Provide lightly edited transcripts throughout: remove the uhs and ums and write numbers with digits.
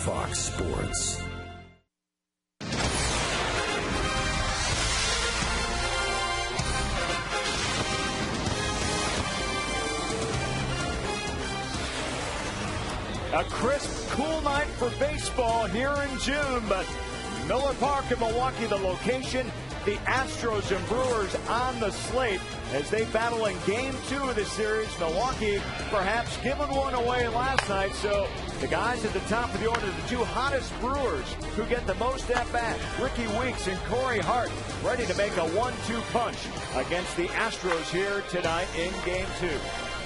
Fox Sports. A crisp, cool night for baseball here in June, but Miller Park in Milwaukee, the location. The Astros and Brewers on the slate as they battle in Game 2 of the series. Milwaukee perhaps giving one away last night, so the guys at the top of the order, the two hottest Brewers who get the most at-bats, Ricky Weeks and Corey Hart, ready to make a 1-2 punch against the Astros here tonight in Game 2.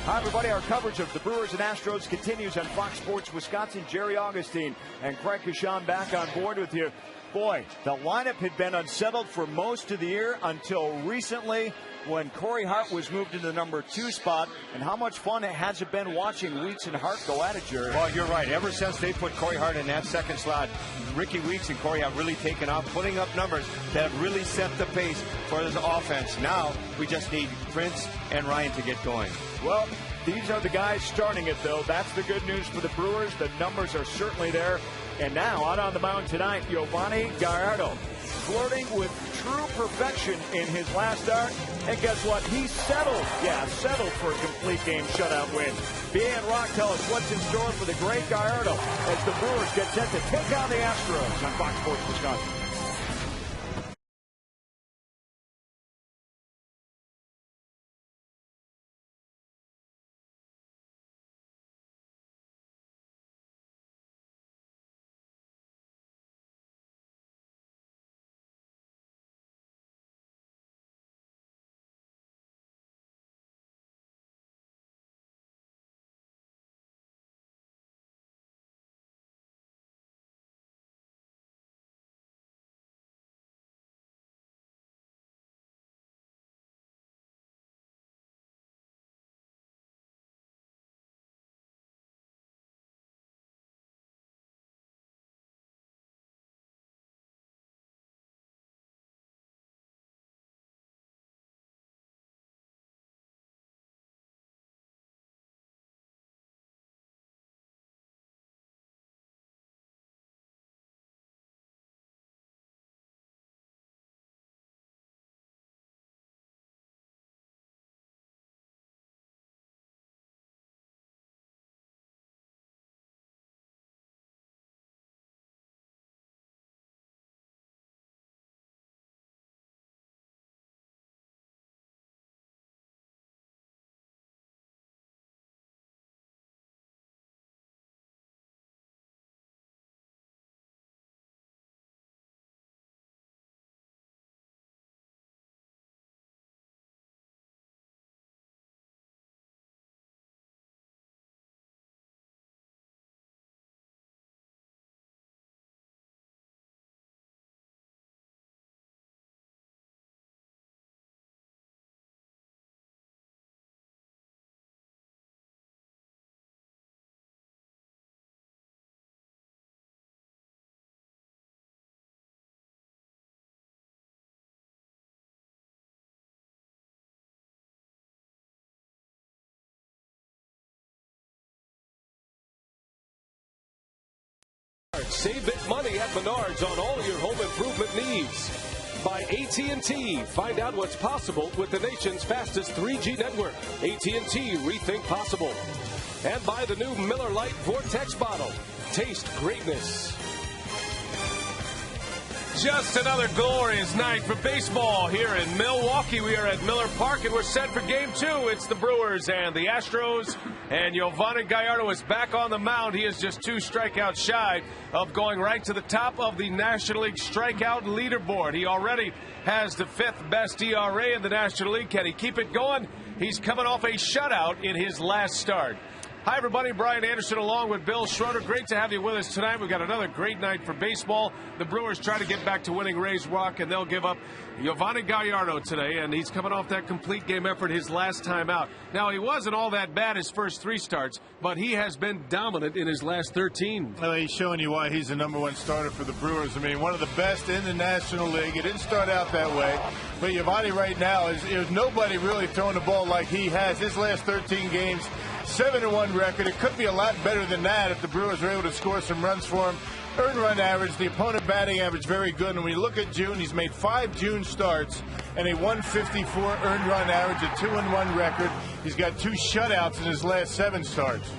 Hi, everybody. Our coverage of the Brewers and Astros continues on Fox Sports Wisconsin. Jerry Augustine and Craig Kashan back on board with you. Boy, the lineup had been unsettled for most of the year until recently when Corey Hart was moved into the number 2 spot. And how much fun has it been watching Weeks and Hart go at it, Jerry? Well, you're right. Ever since they put Corey Hart in that second slot, Ricky Weeks and Corey have really taken off, putting up numbers that have really set the pace for the offense. Now we just need Prince and Ryan to get going. Well, these are the guys starting it, though. That's the good news for the Brewers. The numbers are certainly there. And now, out on the mound tonight, Yovani Gallardo, flirting with true perfection in his last start. And guess what? He settled. Yeah, settled for a complete game shutout win. BA and Rock tell us what's in store for the great Gallardo as the Brewers get set to take on the Astros on Fox Sports Wisconsin. Save big money at Menards on all your home improvement needs. By AT&T. Find out what's possible with the nation's fastest 3G network. AT&T Rethink Possible. And by the new Miller Lite Vortex bottle. Taste greatness. Just another glorious night for baseball here in Milwaukee. We are at Miller Park, and we're set for Game 2. It's the Brewers and the Astros, and Yovani Gallardo is back on the mound. He is just 2 strikeouts shy of going right to the top of the National League strikeout leaderboard. He already has the 5th best ERA in the National League. Can he keep it going? He's coming off a shutout in his last start. Hi, everybody. Brian Anderson along with Bill Schroeder. Great to have you with us tonight. We've got another great night for baseball. The Brewers try to get back to winning Rays Rock, and they'll give up Yovani Gallardo today, and he's coming off that complete game effort his last time out. Now, he wasn't all that bad his first 3 starts, but he has been dominant in his last 13. Well, he's showing you why he's the #1 starter for the Brewers. I mean, one of the best in the National League. It didn't start out that way, but Yovani right now, there's nobody really throwing the ball like he has. His last 13 games, 7-1 record. It could be a lot better than that if the Brewers are able to score some runs for him. Earned run average, the opponent batting average, very good. And when you look at June, he's made 5 June starts and a 154 earned run average, a 2-1 record. He's got 2 shutouts in his last 7 starts.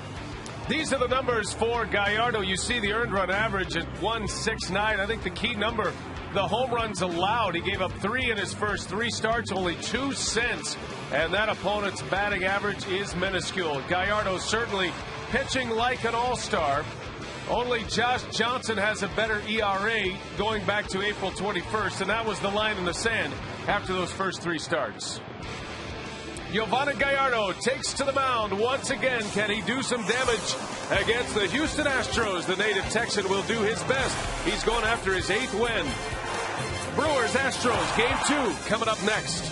These are the numbers for Gallardo. You see the earned run average at 169. I think the key number, the home runs allowed. He gave up 3 in his first 3 starts, only 2 since. And that opponent's batting average is minuscule. Gallardo certainly pitching like an all-star. Only Josh Johnson has a better ERA going back to April 21st, and that was the line in the sand after those first 3 starts. Giovanni Gallardo takes to the mound once again. Can he do some damage against the Houston Astros? The native Texan will do his best. He's going after his 8th win. Brewers Astros game 2 coming up next.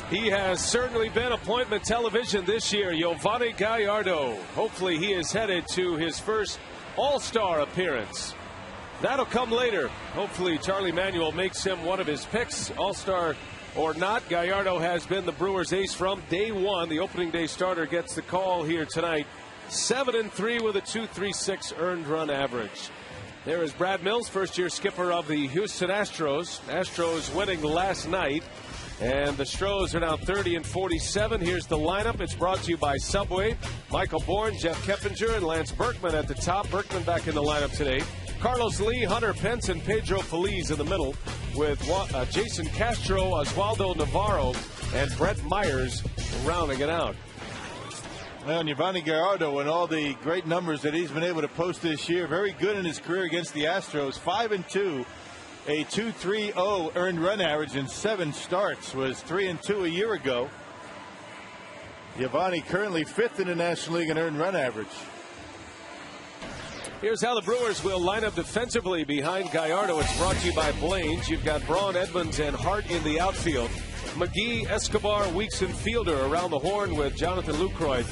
He has certainly been appointment television this year, Giovanni Gallardo. Hopefully he is headed to his first All-Star appearance. That'll come later. Hopefully Charlie Manuel makes him one of his picks, All-Star or not. Gallardo has been the Brewers ace from day one. The opening day starter gets the call here tonight. 7-3 with a 2.36 earned run average. There is Brad Mills, first-year skipper of the Houston Astros. Astros winning last night. And the Astros are now 30-47. Here's the lineup. It's brought to you by Subway. Michael Bourne, Jeff Keppinger, and Lance Berkman at the top. Berkman back in the lineup today. Carlos Lee, Hunter Pence, and Pedro Feliz in the middle, with Jason Castro, Oswaldo Navarro, and Brett Myers rounding it out. Well, Giovanni Gallardo and all the great numbers that he's been able to post this year. Very good in his career against the Astros. 5-2. A 2.30 earned run average in 7 starts. Was 3-2 a year ago. Giovanni currently 5th in the National League in earned run average. Here's how the Brewers will line up defensively behind Gallardo. It's brought to you by Blaine's. You've got Braun, Edmonds, and Hart in the outfield. McGee, Escobar, Weeks, and Fielder around the horn with Jonathan Lucroy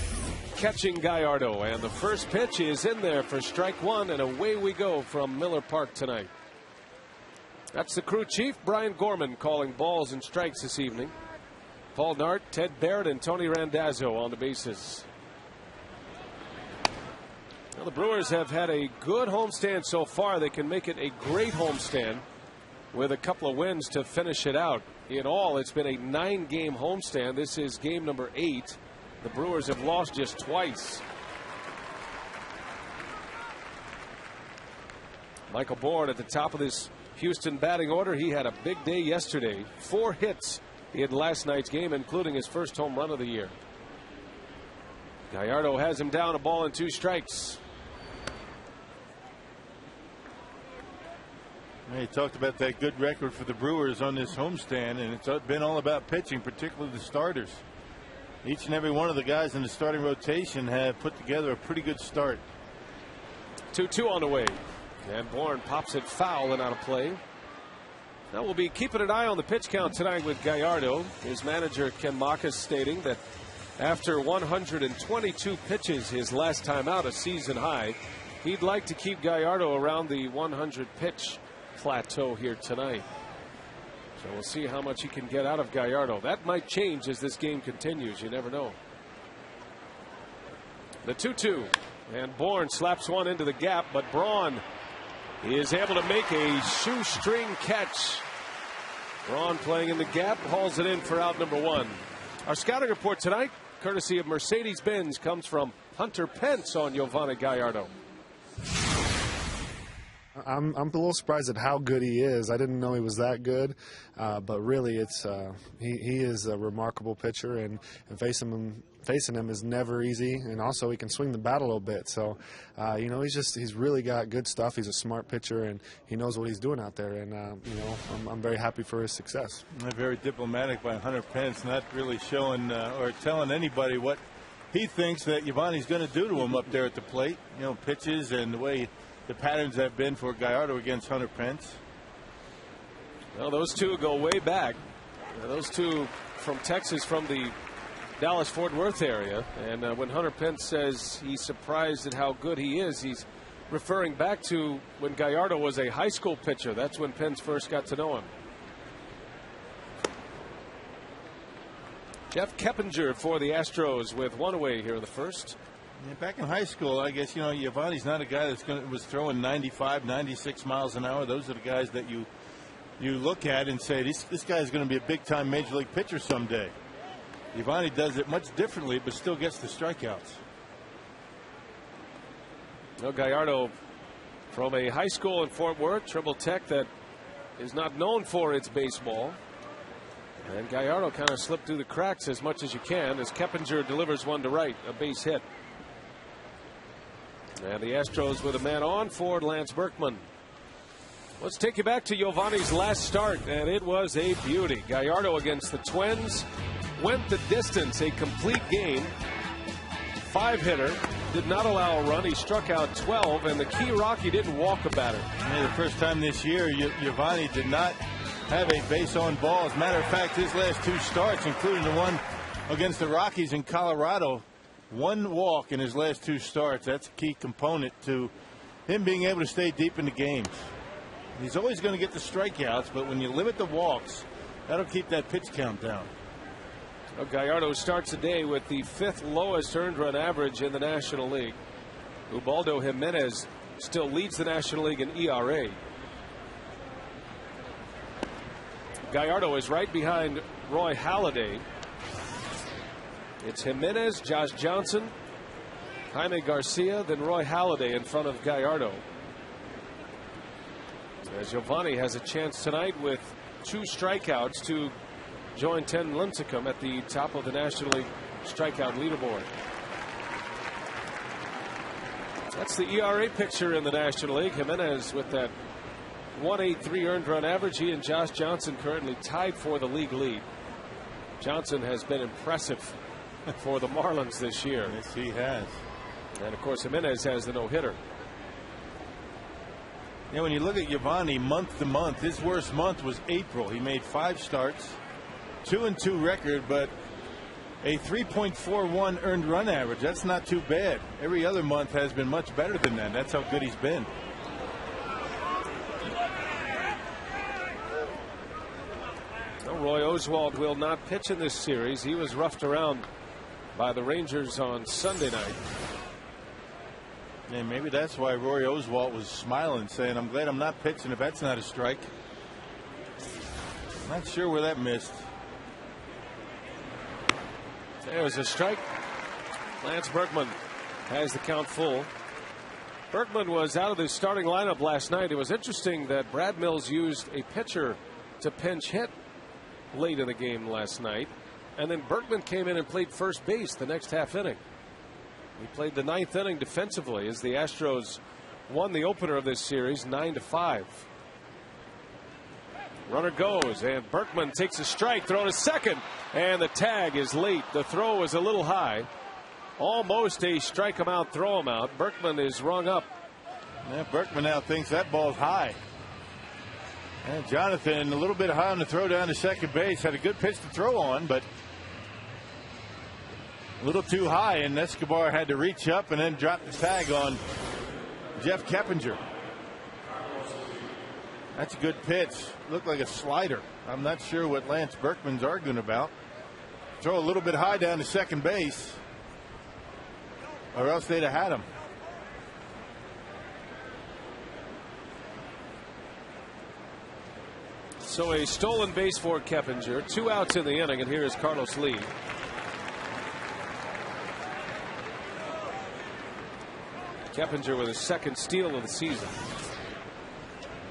catching Gallardo. And the first pitch is in there for strike one, and away we go from Miller Park tonight. That's the crew chief, Brian Gorman, calling balls and strikes this evening. Paul Nart, Ted Barrett, and Tony Randazzo on the bases. Well, the Brewers have had a good homestand so far. They can make it a great homestand with a couple of wins to finish it out. In all, it's been a 9-game homestand. This is game number 8. The Brewers have lost just twice. Michael Bourne at the top of this Houston batting order. He had a big day yesterday. 4 hits in last night's game, including his first home run of the year. Gallardo has him down, a ball and 2 strikes. He talked about that good record for the Brewers on this homestand, and it's been all about pitching, particularly the starters. Each and every one of the guys in the starting rotation have put together a pretty good start. 2-2 on the way, and Bourne pops it foul and out of play. Now we'll be keeping an eye on the pitch count tonight with Gallardo. His manager Ken Marcus stating that after 122 pitches his last time out, a season high, he'd like to keep Gallardo around the 100 pitch plateau here tonight. So we'll see how much he can get out of Gallardo. That might change as this game continues. You never know. The 2-2, and Bourne slaps one into the gap, but Braun is able to make a shoestring catch. Braun playing in the gap, hauls it in for out number 1. Our scouting report tonight, courtesy of Mercedes-Benz, comes from Hunter Pence on Giovanni Gallardo. I'm a little surprised at how good he is. I didn't know he was that good, but really, it's he is a remarkable pitcher, and facing him is never easy. And also, he can swing the bat a little bit. So, he's really got good stuff. He's a smart pitcher, and he knows what he's doing out there. And I'm very happy for his success. Very diplomatic by Hunter Pence, not really showing or telling anybody what he thinks that Giovanni's going to do to him up there at the plate. Pitches and the way the patterns have been for Gallardo against Hunter Pence. Well, those two go way back. Those two from Texas, from the Dallas-Fort Worth area. And when Hunter Pence says he's surprised at how good he is, he's referring back to when Gallardo was a high school pitcher. That's when Pence first got to know him. Jeff Keppinger for the Astros with 1 away here in the first. Yeah, back in high school, I guess, Giovanni's not a guy that's was throwing 95, 96 miles an hour. Those are the guys that you look at and say, this guy's going to be a big-time major league pitcher someday. Giovanni does it much differently, but still gets the strikeouts. Well, Gallardo from a high school in Fort Worth, Triple Tech, that is not known for its baseball. And Gallardo kind of slipped through the cracks as much as you can as Keppinger delivers one to right, a base hit. And the Astros with a man on for Lance Berkman. Let's take you back to Giovanni's last start, and it was a beauty. Gallardo against the Twins went the distance, a complete game. 5-hitter, did not allow a run. He struck out 12, and the key rock, he didn't walk a batter. Yeah, the first time this year, Giovanni did not have a base on ball. As a matter of fact, his last 2 starts, including the one against the Rockies in Colorado, 1 walk in his last 2 starts. That's a key component to him being able to stay deep in the games. He's always going to get the strikeouts, but when you limit the walks, that'll keep that pitch count down. Well, Gallardo starts the day with the 5th lowest earned run average in the National League. Ubaldo Jimenez still leads the National League in ERA. Gallardo is right behind Roy Halladay. It's Jimenez, Josh Johnson, Jaime Garcia, then Roy Halladay in front of Gallardo. As Giovanni has a chance tonight with 2 strikeouts to join Ken Lincecum at the top of the National League strikeout leaderboard. That's the ERA picture in the National League. Jimenez with that 1.83 earned run average. He and Josh Johnson currently tied for the league lead. Johnson has been impressive for the Marlins this year. Yes, he has. And of course, Jimenez has the no-hitter. Yeah, when you look at Giovanni month to month, his worst month was April. He made 5 starts, 2-2 record, but a 3.41 earned run average. That's not too bad. Every other month has been much better than that. That's how good he's been. Roy Oswalt will not pitch in this series. He was roughed around by the Rangers on Sunday night. And maybe that's why Roy Oswalt was smiling, saying, I'm glad I'm not pitching if that's not a strike. Not sure where that missed. There's a strike. Lance Berkman has the count full. Berkman was out of the starting lineup last night. It was interesting that Brad Mills used a pitcher to pinch hit late in the game last night, and then Berkman came in and played first base the next half inning. He played the 9th inning defensively as the Astros won the opener of this series 9-5. Runner goes, and Berkman takes a strike, throw to second, and the tag is late. The throw is a little high, almost a strike him out, throw him out. Berkman is rung up. Yeah, Berkman now thinks that ball's high. And Jonathan a little bit high on the throw down to second base. Had a good pitch to throw on, but a little too high, and Escobar had to reach up and then drop the tag on Jeff Keppinger. That's a good pitch. Looked like a slider. I'm not sure what Lance Berkman's arguing about. Throw a little bit high down to second base, or else they'd have had him. So a stolen base for Keppinger. 2 outs in the inning, and here is Carlos Lee. Keppinger with his 2nd steal of the season.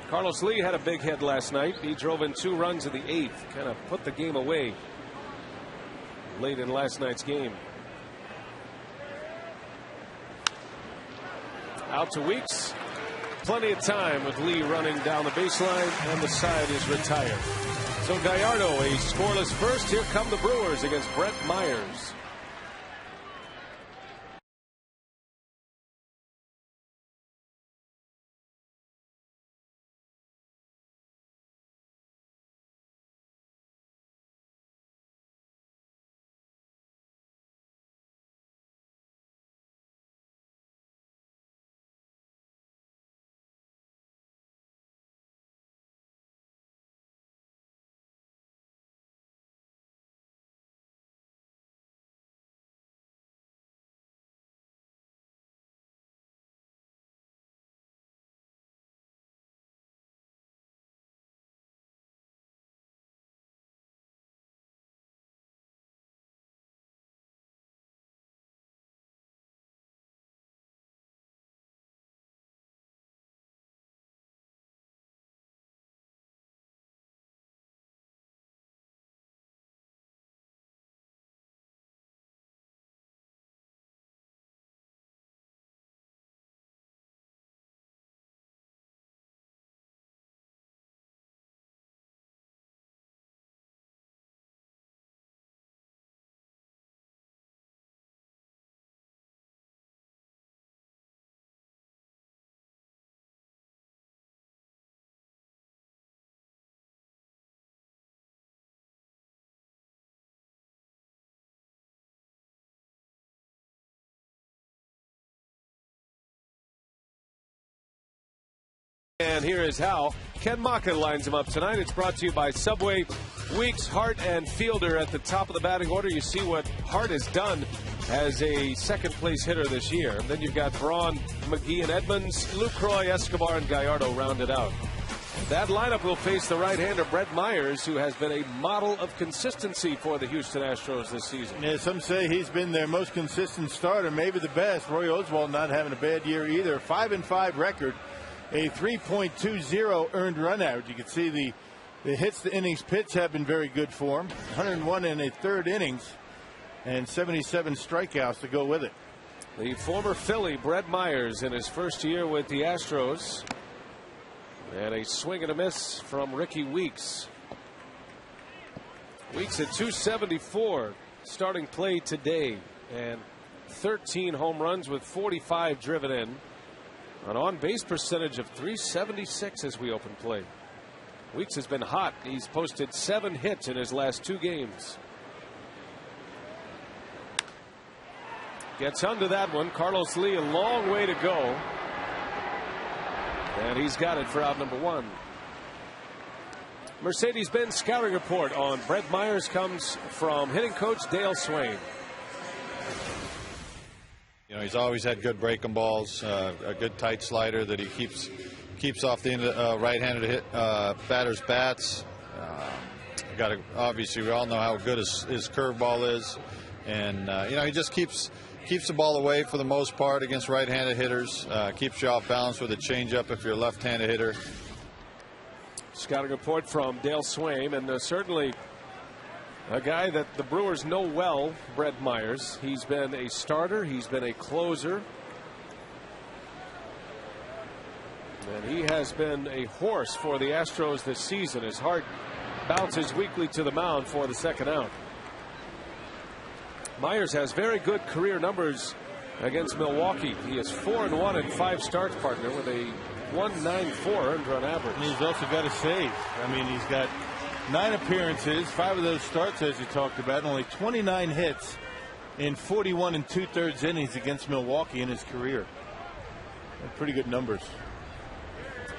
Carlos Lee had a big hit last night. He drove in 2 runs in the 8th, kind of put the game away late in last night's game. Out to Weeks. Plenty of time with Lee running down the baseline, and the side is retired. So Gallardo, a scoreless first. Here come the Brewers against Brett Myers. And here is how Ken Maka lines him up tonight. It's brought to you by Subway. Weeks, Hart, and Fielder at the top of the batting order. You see what Hart has done as a second-place hitter this year. And then you've got Braun, McGee, and Edmonds, Lucroy, Escobar, and Gallardo rounded out. That lineup will face the right-hander Brett Myers, who has been a model of consistency for the Houston Astros this season. Yeah, some say he's been their most consistent starter, maybe the best. Roy Oswalt not having a bad year either. 5-5 record. A 3.20 earned run average. You can see the hits to innings pitch have been very good for him. 101 in a third innings and 77 strikeouts to go with it. The former Philly Brett Myers in his first year with the Astros. And a swing and a miss from Ricky Weeks. Weeks at 274 starting play today, and 13 home runs with 45 driven in. An on-base percentage of .376 as we open play. Weeks has been hot. He's posted 7 hits in his last 2 games. Gets under that one. Carlos Lee, a long way to go. And he's got it for out number 1. Mercedes-Benz scouting report on Brett Myers comes from hitting coach Dale Swain. You know, he's always had good breaking balls, a good tight slider that he keeps off the end of right-handed hit batters' bats. Obviously, we all know how good his curveball is, and you know, he just keeps the ball away for the most part against right-handed hitters. Keeps you off balance with a changeup if you're a left-handed hitter. Scouting report from Dale Swain, and certainly a guy that the Brewers know well, Brett Myers. He's been a starter. He's been a closer. And he has been a horse for the Astros this season as Hart bounces weekly to the mound for the second out. Myers has very good career numbers against Milwaukee. He is 4-1 in 5 starts, partner, with a 1.94 earned run average. And he's also got a save. I mean, he's got 9 appearances, 5 of those starts, as you talked about, and only 29 hits in 41 2/3 innings against Milwaukee in his career. Pretty good numbers.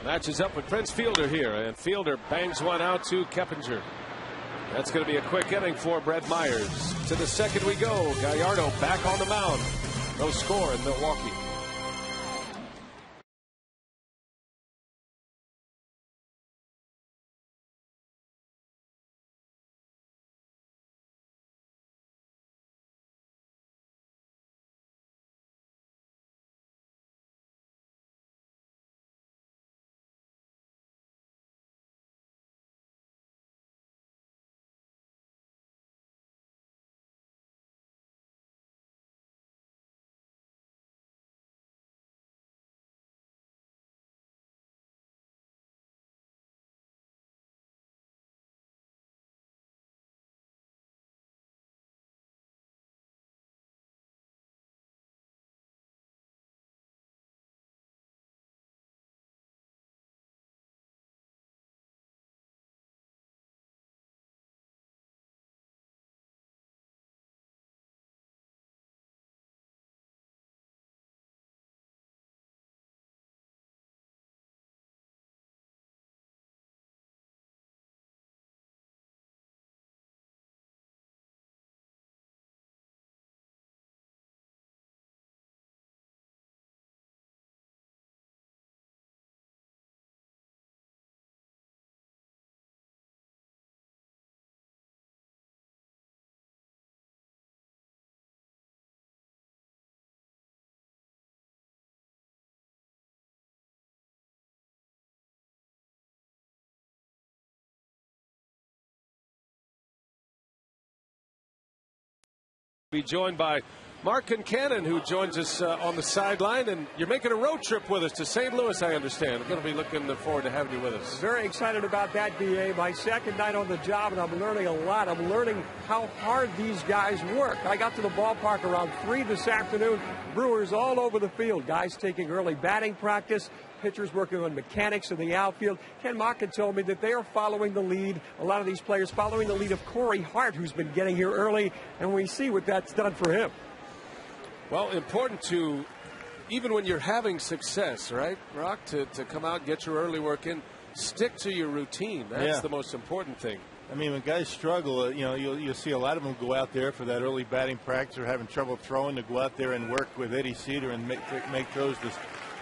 Matches up with Prince Fielder here, and Fielder bangs one out to Keppinger. That's going to be a quick inning for Brett Myers. To the second we go. Gallardo back on the mound. No score in Milwaukee. Be joined by Mark Concannon, who joins us on the sideline, and you're making a road trip with us to St. Louis, I understand. We're going to be looking forward to having you with us. Very excited about that, BA. My second night on the job, and I'm learning a lot. I'm learning how hard these guys work. I got to the ballpark around 3 this afternoon. Brewers all over the field. Guys taking early batting practice. Pitchers working on mechanics in the outfield. Ken Mockin told me that they are following the lead, a lot of these players following the lead of Corey Hart, who's been getting here early, and we see what that's done for him. Well, important to, even when you're having success, right, Rock, to come out and get your early work in, stick to your routine. That's the most important thing. I mean, when guys struggle, you know, you'll see a lot of them go out there for that early batting practice or having trouble throwing to go out there and work with Eddie Cedar and make throws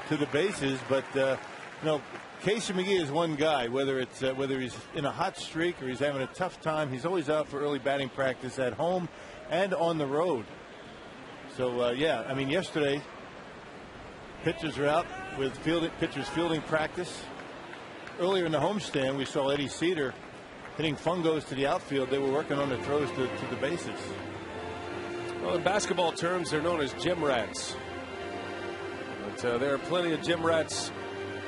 to the bases. But, you know, Casey McGee is one guy, whether he's in a hot streak or he's having a tough time, he's always out for early batting practice at home and on the road. So, yeah, I mean, yesterday, pitchers are out with pitchers fielding practice. Earlier in the homestand, we saw Eddie Cedar hitting fungos to the outfield. They were working on the throws to the bases. Well, in basketball terms, they're known as gym rats. But there are plenty of gym rats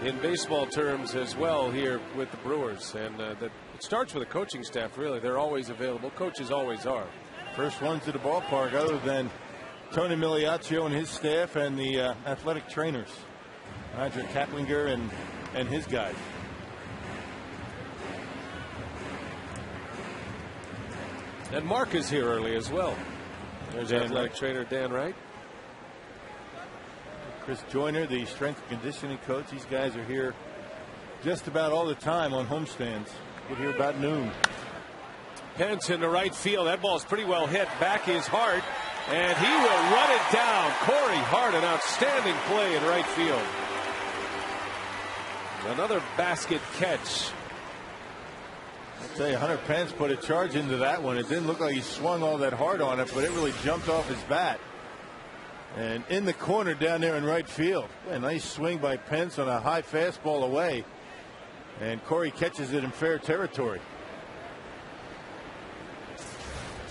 in baseball terms as well here with the Brewers. And it starts with the coaching staff, really. They're always available. Coaches always are. First ones to the ballpark other than Tony Migliaccio and his staff and the athletic trainers. Roger Kaplinger and his guys. And Mark is here early as well. There's athletic trainer Dan Wright. Chris Joyner, the strength and conditioning coach. These guys are here just about all the time on homestands. Get here about noon. Pence in the right field. That ball's pretty well hit. Back is Hart, and he will run it down. Corey Hart, an outstanding play in right field. Another basket catch. I'll tell you, Hunter Pence put a charge into that one. It didn't look like he swung all that hard on it, but it really jumped off his bat. And in the corner down there in right field. A nice swing by Pence on a high fastball away. And Corey catches it in fair territory.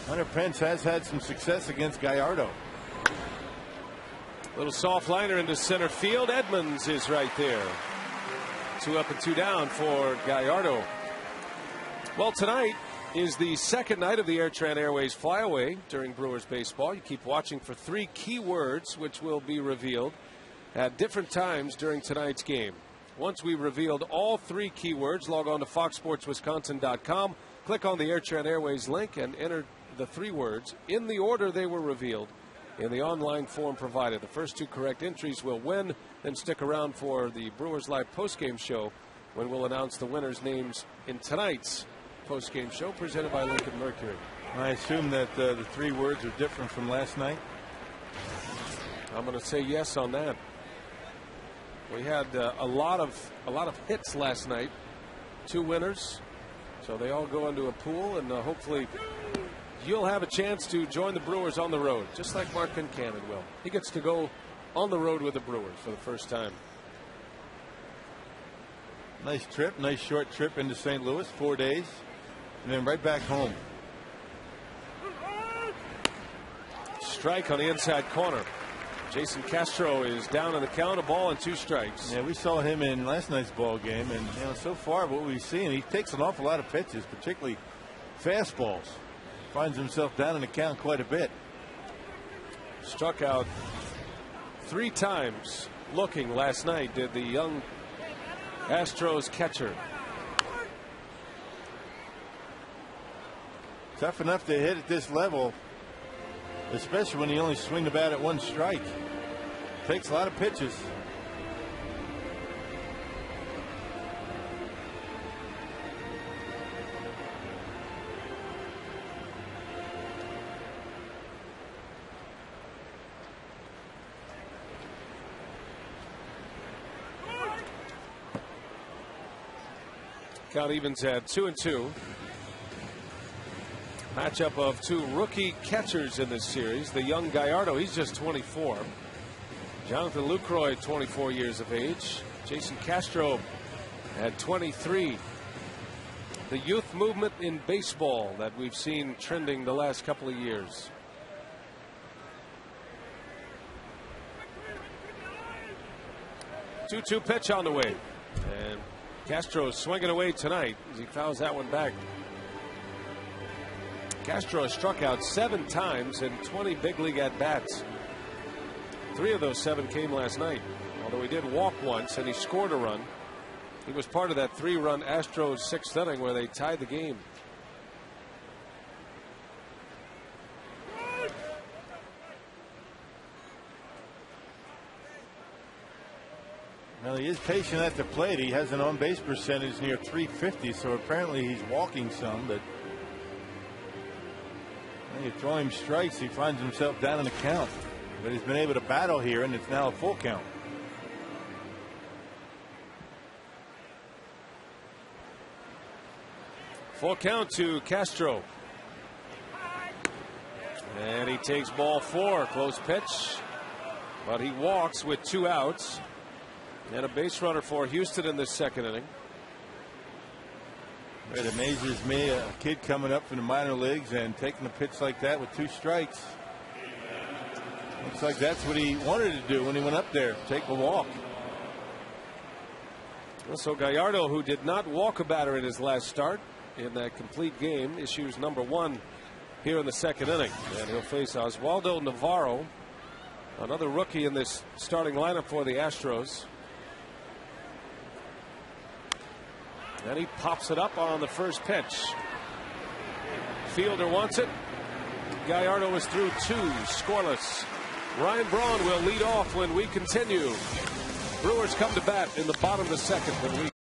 Hunter Pence has had some success against Gallardo. Little soft liner into center field. Edmonds is right there. 2 up and 2 down for Gallardo. Well, tonight is the second night of the Airtran Airways Flyaway during Brewers baseball. You keep watching for 3 key words which will be revealed at different times during tonight's game. Once we've revealed all 3 key words, log on to foxsportswisconsin.com, click on the Airtran Airways link, and enter the 3 words in the order they were revealed in the online form provided. The first 2 correct entries will win. Then stick around for the Brewers Live postgame show when we'll announce the winners' names in tonight's postgame show presented by Lincoln Mercury. I assume that the 3 words are different from last night. I'm going to say yes on that. We had a lot of hits last night. 2 winners, so they all go into a pool, and hopefully you'll have a chance to join the Brewers on the road, just like Mark Pincannon will. He gets to go on the road with the Brewers for the first time. Nice trip, nice short trip into St. Louis, 4 days, and then right back home. Strike on the inside corner. Jason Castro is down on the count, a ball and 2 strikes. Yeah, we saw him in last night's ball game, and so far what we've seen, he takes an awful lot of pitches, particularly fastballs. Finds himself down in the count quite a bit. Struck out 3 times looking last night, did the young Astros catcher. Tough enough to hit at this level, especially when you only swing the bat at 1 strike. Takes a lot of pitches. Count evens at 2-2. Matchup of 2 rookie catchers in this series. The young Gallardo, he's just 24. Jonathan Lucroy, 24 years of age. Jason Castro at 23. The youth movement in baseball that we've seen trending the last couple of years. Two pitch on the way. And Castro swinging away tonight as he fouls that one back. Castro has struck out 7 times in 20 big league at-bats. 3 of those 7 came last night. Although he did walk once and he scored a run. He was part of that 3-run Astros 6th inning where they tied the game. Well, he is patient at the plate. He has an on-base percentage near .350, so apparently he's walking some, but when you throw him strikes, he finds himself down in the count. But he's been able to battle here, and it's now a full count. Full count to Castro. And he takes ball 4. Close pitch. But he walks with 2 outs. And a base runner for Houston in this 2nd inning. It amazes me, a kid coming up from the minor leagues and taking a pitch like that with 2 strikes. Looks like that's what he wanted to do when he went up there, take a walk. So Gallardo, who did not walk a batter in his last start in that complete game, issues number 1 here in the 2nd inning. And he'll face Oswaldo Navarro, another rookie in this starting lineup for the Astros. And he pops it up on the first pitch. Fielder wants it. Gallardo is through 2, scoreless. Ryan Braun will lead off when we continue. Brewers come to bat in the bottom of the second when we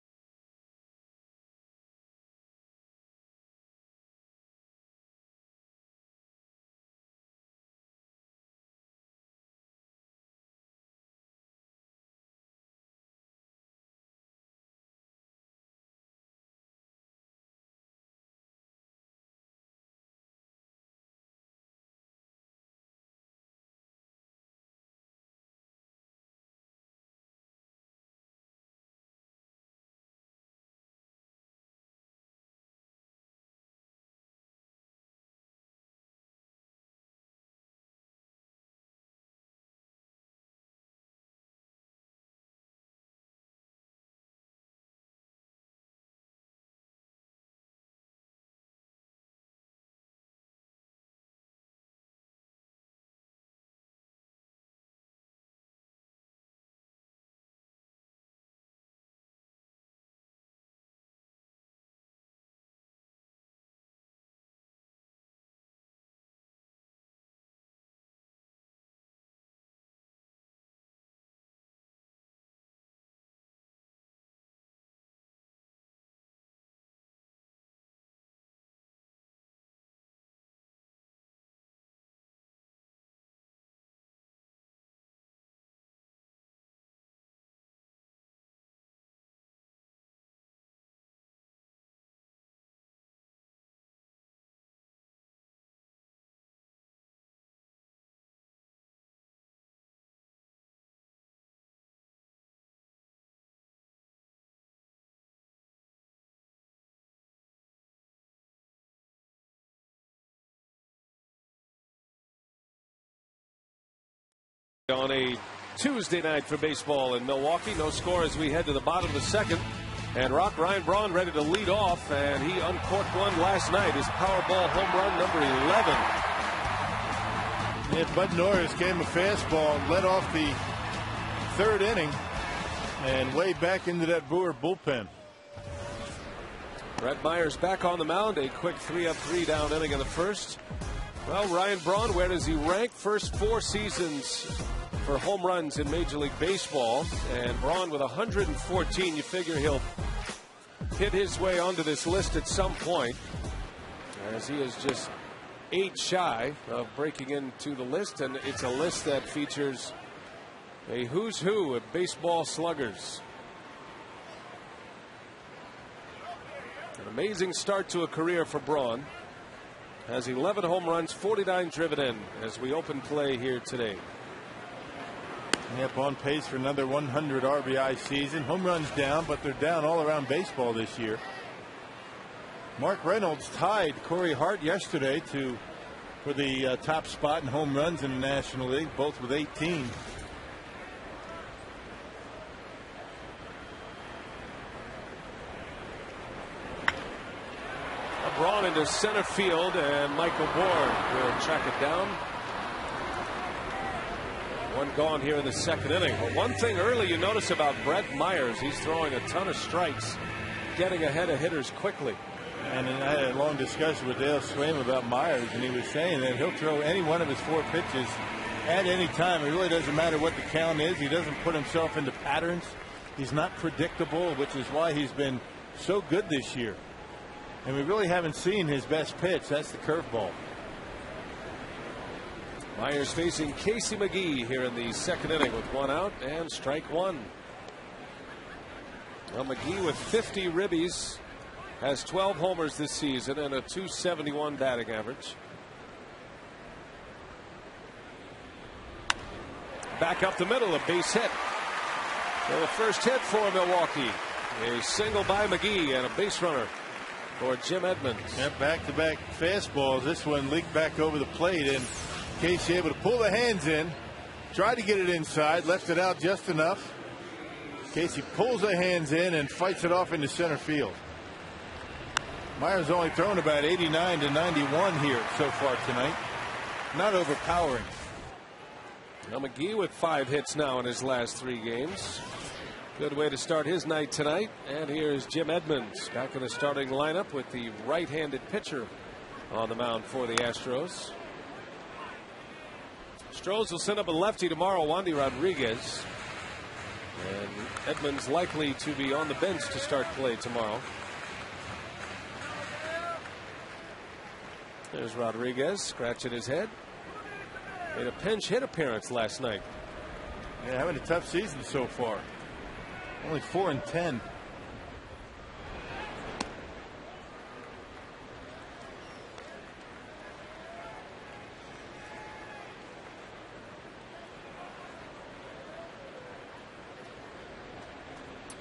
on a Tuesday night for baseball in Milwaukee. No score as we head to the bottom of the second. And Ryan Braun ready to lead off, and he uncorked one last night. His Powerball home run number 11. Yeah, Bud Norris gave him a fastball and led off the third inning and way back into that Brewer bullpen. Brett Myers back on the mound. A quick 3-up, 3-down inning in the first. Well, Ryan Braun, where does he rank? First 4 seasons for home runs in Major League Baseball, and Braun with 114. You figure he'll hit his way onto this list at some point, as he is just 8 shy of breaking into the list, and it's a list that features a who's who of baseball sluggers. An amazing start to a career for Braun. Has 11 home runs, 49 driven in as we open play here today. Yep, on pace for another 100 RBI season. Home runs down, but they're down all around baseball this year. Mark Reynolds tied Corey Hart yesterday for the top spot in home runs in the National League, both with 18. Braun into center field, and Michael Bourne will track it down. One gone here in the second inning. But one thing early you notice about Brett Myers, he's throwing a ton of strikes, getting ahead of hitters quickly. And I had a long discussion with Dale Swaim about Myers, and he was saying that he'll throw any one of his 4 pitches at any time. It really doesn't matter what the count is. He doesn't put himself into patterns. He's not predictable, which is why he's been so good this year. And we really haven't seen his best pitch. That's the curveball. Myers facing Casey McGee here in the second inning with 1 out and strike 1. Well, McGee with 50 ribbies has 12 homers this season and a .271 batting average. Back up the middle, a base hit. So the first hit for Milwaukee. A single by McGee and a base runner for Jim Edmonds. Yeah, back-to-back fastballs. This one leaked back over the plate, and Casey able to pull the hands in, tried to get it inside, left it out just enough. Casey pulls the hands in and fights it off into center field. Myers only thrown about 89 to 91 here so far tonight. Not overpowering. Now McGee with 5 hits now in his last 3 games. Good way to start his night tonight. And here's Jim Edmonds back in the starting lineup with the right-handed pitcher on the mound for the Astros. Astros will send up a lefty tomorrow, Wandy Rodriguez. And Edmonds likely to be on the bench to start play tomorrow. There's Rodriguez scratching his head. Made a pinch hit appearance last night. Yeah, having a tough season so far. Only 4-10.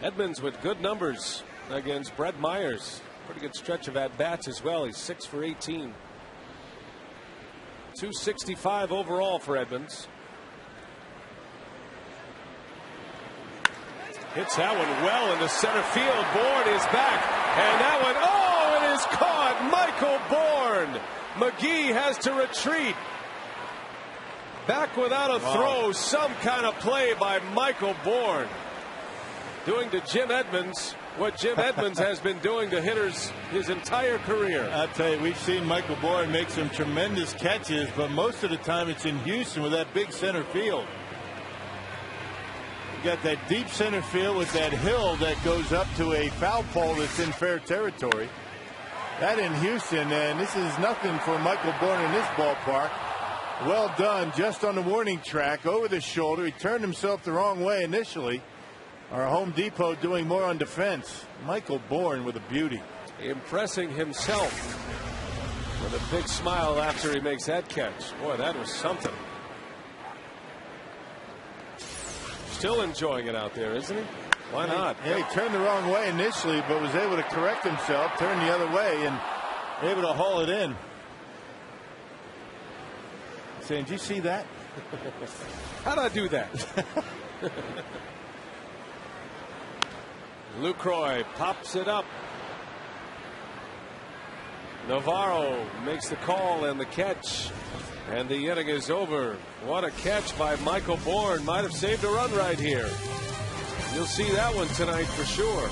Edmonds with good numbers against Brett Myers. Pretty good stretch of at-bats as well. He's 6 for 18. 265 overall for Edmonds. Hits that one well into center field. Bourne is back. And that one, oh, it is caught. Michael Bourne. McGee has to retreat. Back without a throw. Some kind of play by Michael Bourne. Doing to Jim Edmonds what Jim Edmonds has been doing to hitters his entire career. I'll tell you, we've seen Michael Bourne make some tremendous catches, but most of the time it's in Houston with that big center field. You got that deep center field with that hill that goes up to a foul pole that's in fair territory. That in Houston, and this is nothing for Michael Bourne in this ballpark. Well done, just on the warning track, over the shoulder. He turned himself the wrong way initially. Our Home Depot doing more on defense. Michael Bourne with a beauty. Impressing himself with a big smile after he makes that catch. Boy, that was something. Still enjoying it out there, isn't he? Why not? Yeah, he turned the wrong way initially, but was able to correct himself, turn the other way, and able to haul it in. Saying, did you see that? How'd I do that? Lucroy pops it up. Navarro makes the call and the catch. And the inning is over. What a catch by Michael Bourne. Might have saved a run right here. You'll see that one tonight for sure.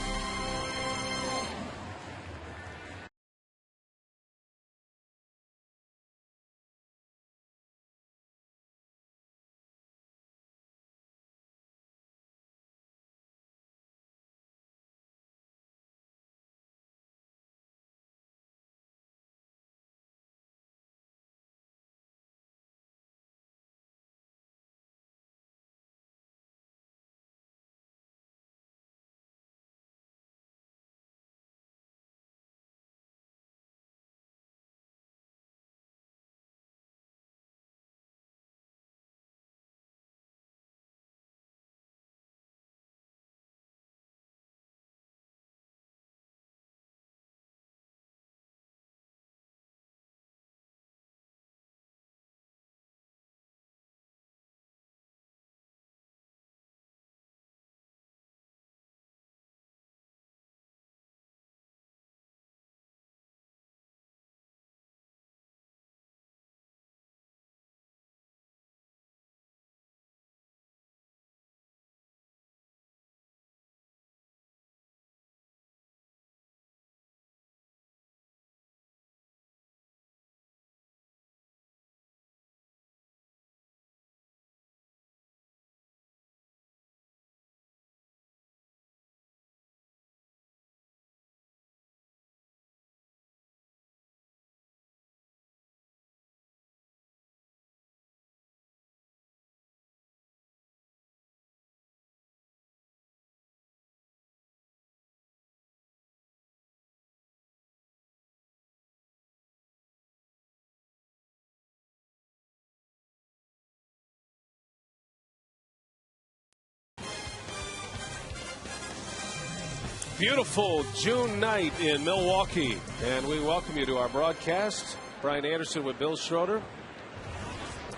Beautiful June night in Milwaukee, and we welcome you to our broadcast. Brian Anderson with Bill Schroeder.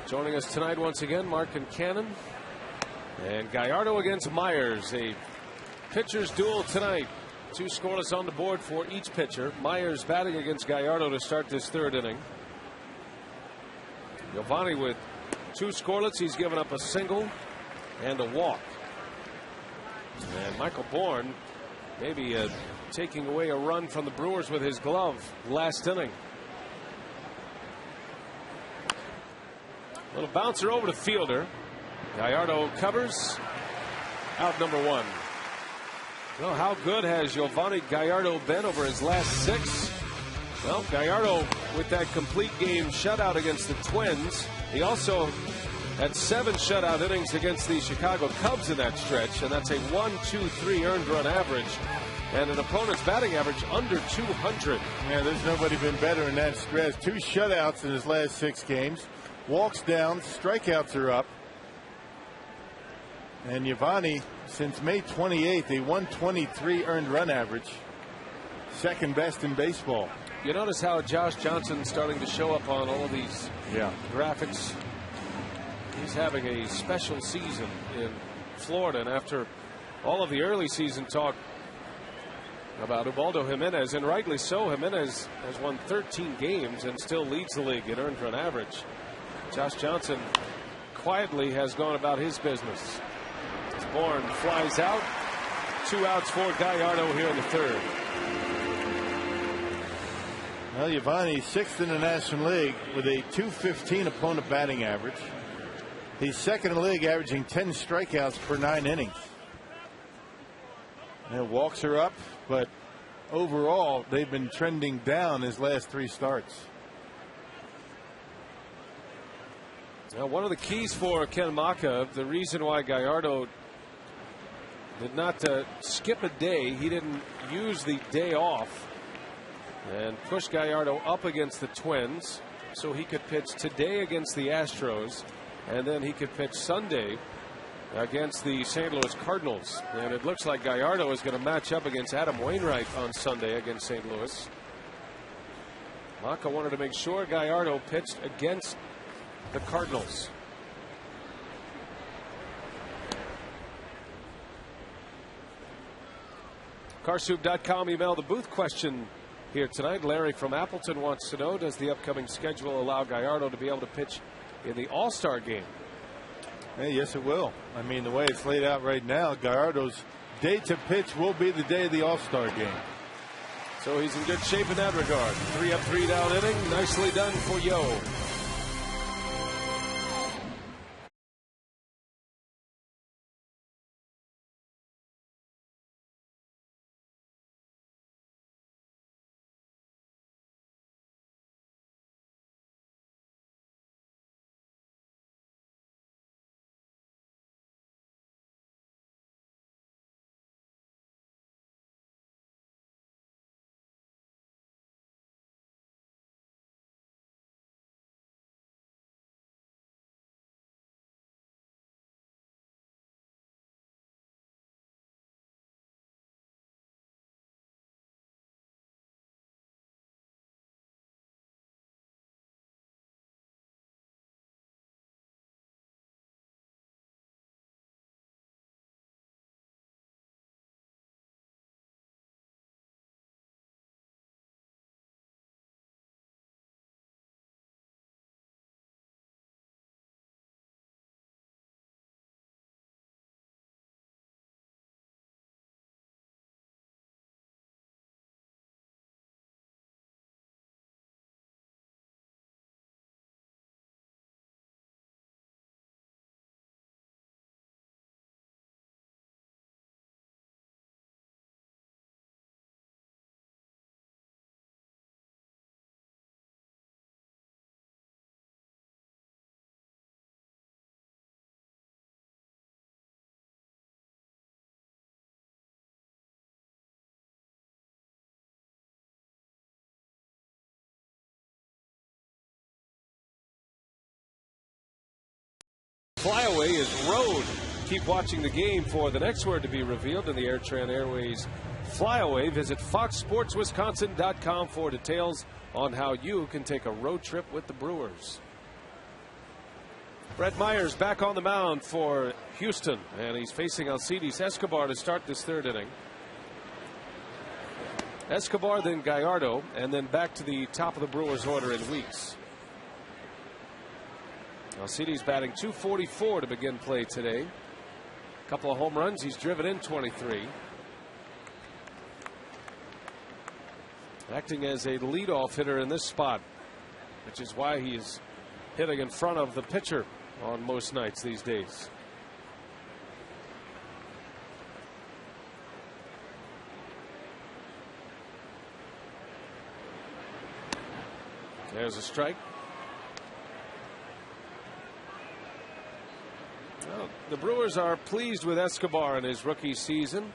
Joining us tonight once again, Mark Cannon. And Gallardo against Myers, a pitcher's duel tonight. 2 scoreless on the board for each pitcher. Myers batting against Gallardo to start this 3rd inning. Giovanni with 2 scoreless. He's given up a single and a walk. And Michael Bourne maybe taking away a run from the Brewers with his glove last inning. Little bouncer over to fielder. Gallardo covers. Out number 1. Well, how good has Giovanni Gallardo been over his last 6? Well, Gallardo with that complete game shutout against the Twins. He also had 7 shutout innings against the Chicago Cubs in that stretch, and that's a 1.23 earned run average and an opponent's batting average under 200. Yeah, there's nobody been better in that stretch. 2 shutouts in his last 6 games. Walks down, strikeouts are up. And Giovanni, since May 28th, a 1.23 earned run average. Second best in baseball. You notice how Josh Johnson's starting to show up on all of these graphics. He's having a special season in Florida, and after all of the early season talk about Ubaldo Jimenez, and rightly so, Jimenez has won 13 games and still leads the league in earned run average. Josh Johnson quietly has gone about his business. As Bourne flies out. 2 outs for Gallardo here in the 3rd. Well, Giovanni 6th in the National League with a .215 opponent batting average. He's 2nd in the league, averaging 10 strikeouts per 9 innings. And walks are up, but overall they've been trending down his last 3 starts. Now, one of the keys for Ken Maka, the reason why Gallardo did not skip a day, he didn't use the day off and push Gallardo up against the Twins so he could pitch today against the Astros, and then he could pitch Sunday against the St. Louis Cardinals. And it looks like Gallardo is going to match up against Adam Wainwright on Sunday against St. Louis. Maka wanted to make sure Gallardo pitched against the Cardinals. Carsoup.com email the booth question here tonight. Larry from Appleton wants to know, does the upcoming schedule allow Gallardo to be able to pitch in the All-Star game? Hey, yes, it will. I mean, the way it's laid out right now, Gallardo's day to pitch will be the day of the All-Star game. So he's in good shape in that regard. 3 up, 3 down inning. Nicely done for Yo. Flyaway is road. Keep watching the game for the next word to be revealed in the AirTran Airways Flyaway. Visit foxsportswisconsin.com for details on how you can take a road trip with the Brewers. Brett Myers back on the mound for Houston, and he's facing Alcides Escobar to start this 3rd inning. Escobar, then Gallardo, and then back to the top of the Brewers order in Weeks. Alcides batting .244 to begin play today. A couple of home runs. He's driven in 23. Acting as a leadoff hitter in this spot, which is why he is hitting in front of the pitcher on most nights these days. There's a strike. Well, the Brewers are pleased with Escobar in his rookie season.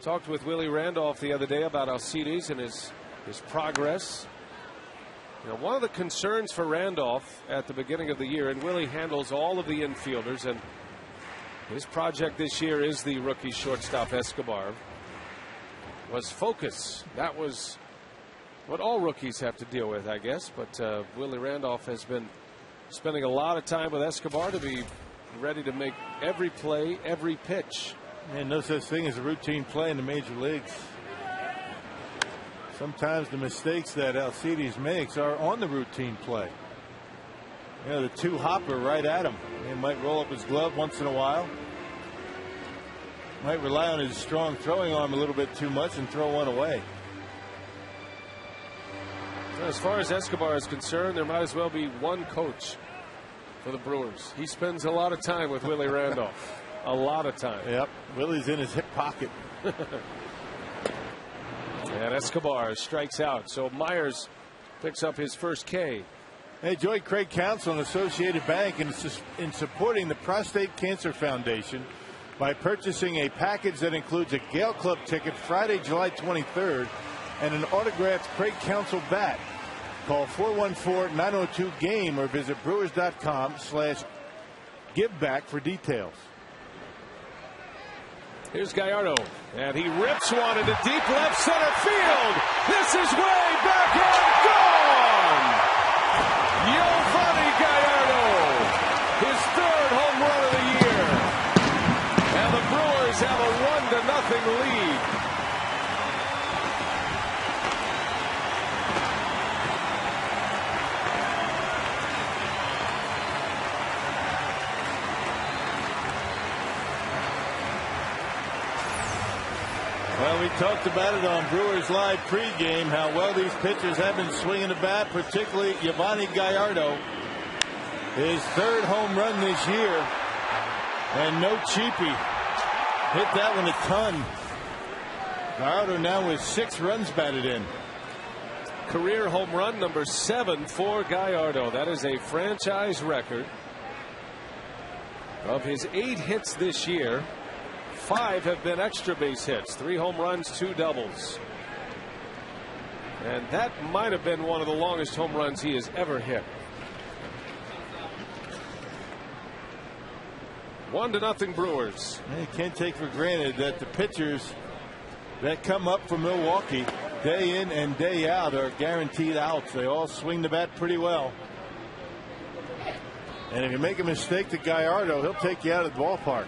Talked with Willie Randolph the other day about Alcides and his progress. You know, one of the concerns for Randolph at the beginning of the year, and Willie handles all of the infielders, and his project this year is the rookie shortstop Escobar, was focus. That was what all rookies have to deal with, I guess. But Willie Randolph has been spending a lot of time with Escobar to be ready to make every play, every pitch. And no such thing as a routine play in the major leagues. Sometimes the mistakes that Alcides makes are on the routine play. You know, the two hopper right at him. He might roll up his glove once in a while. Might rely on his strong throwing arm a little bit too much and throw one away. As far as Escobar is concerned, there might as well be one coach for the Brewers. He spends a lot of time with Willie Randolph. A lot of time. Yep. Willie's in his hip pocket. And Escobar strikes out. So Myers picks up his first K. Hey, join Craig Counsel and Associated Bank in supporting the Prostate Cancer Foundation by purchasing a package that includes a Gale Club ticket Friday, July 23rd, and an autographed Craig Counsel bat. Call 414-902-GAME or visit brewers.com/giveback for details. Here's Gallardo, and he rips one into deep left center field. This is way back and gone. Giovanni Gallardo, his third home run of the year, and the Brewers have a 1-0 lead. Well, we talked about it on Brewers Live pregame, how well these pitchers have been swinging the bat, particularly Giovanni Gallardo. His third home run this year, and no cheapie. Hit that one a ton. Gallardo now with 6 runs batted in. Career home run number 7 for Gallardo. That is a franchise record. Of his 8 hits this year, 5 have been extra base hits. 3 home runs, 2 doubles. And that might have been one of the longest home runs he has ever hit. 1-0 Brewers. You can't take for granted that the pitchers that come up from Milwaukee day in and day out are guaranteed outs. They all swing the bat pretty well. And if you make a mistake to Gallardo, he'll take you out of the ballpark.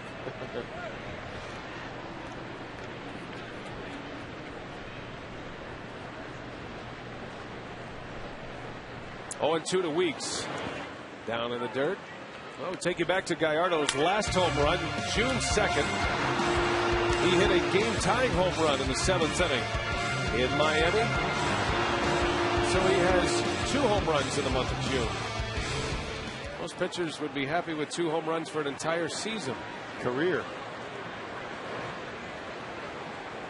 0-2 to Weeks. Down in the dirt. Well, we'll take you back to Gallardo's last home run, June 2nd. He hit a game-tying home run in the 7th inning in Miami. So he has 2 home runs in the month of June. Most pitchers would be happy with 2 home runs for an entire season. Career.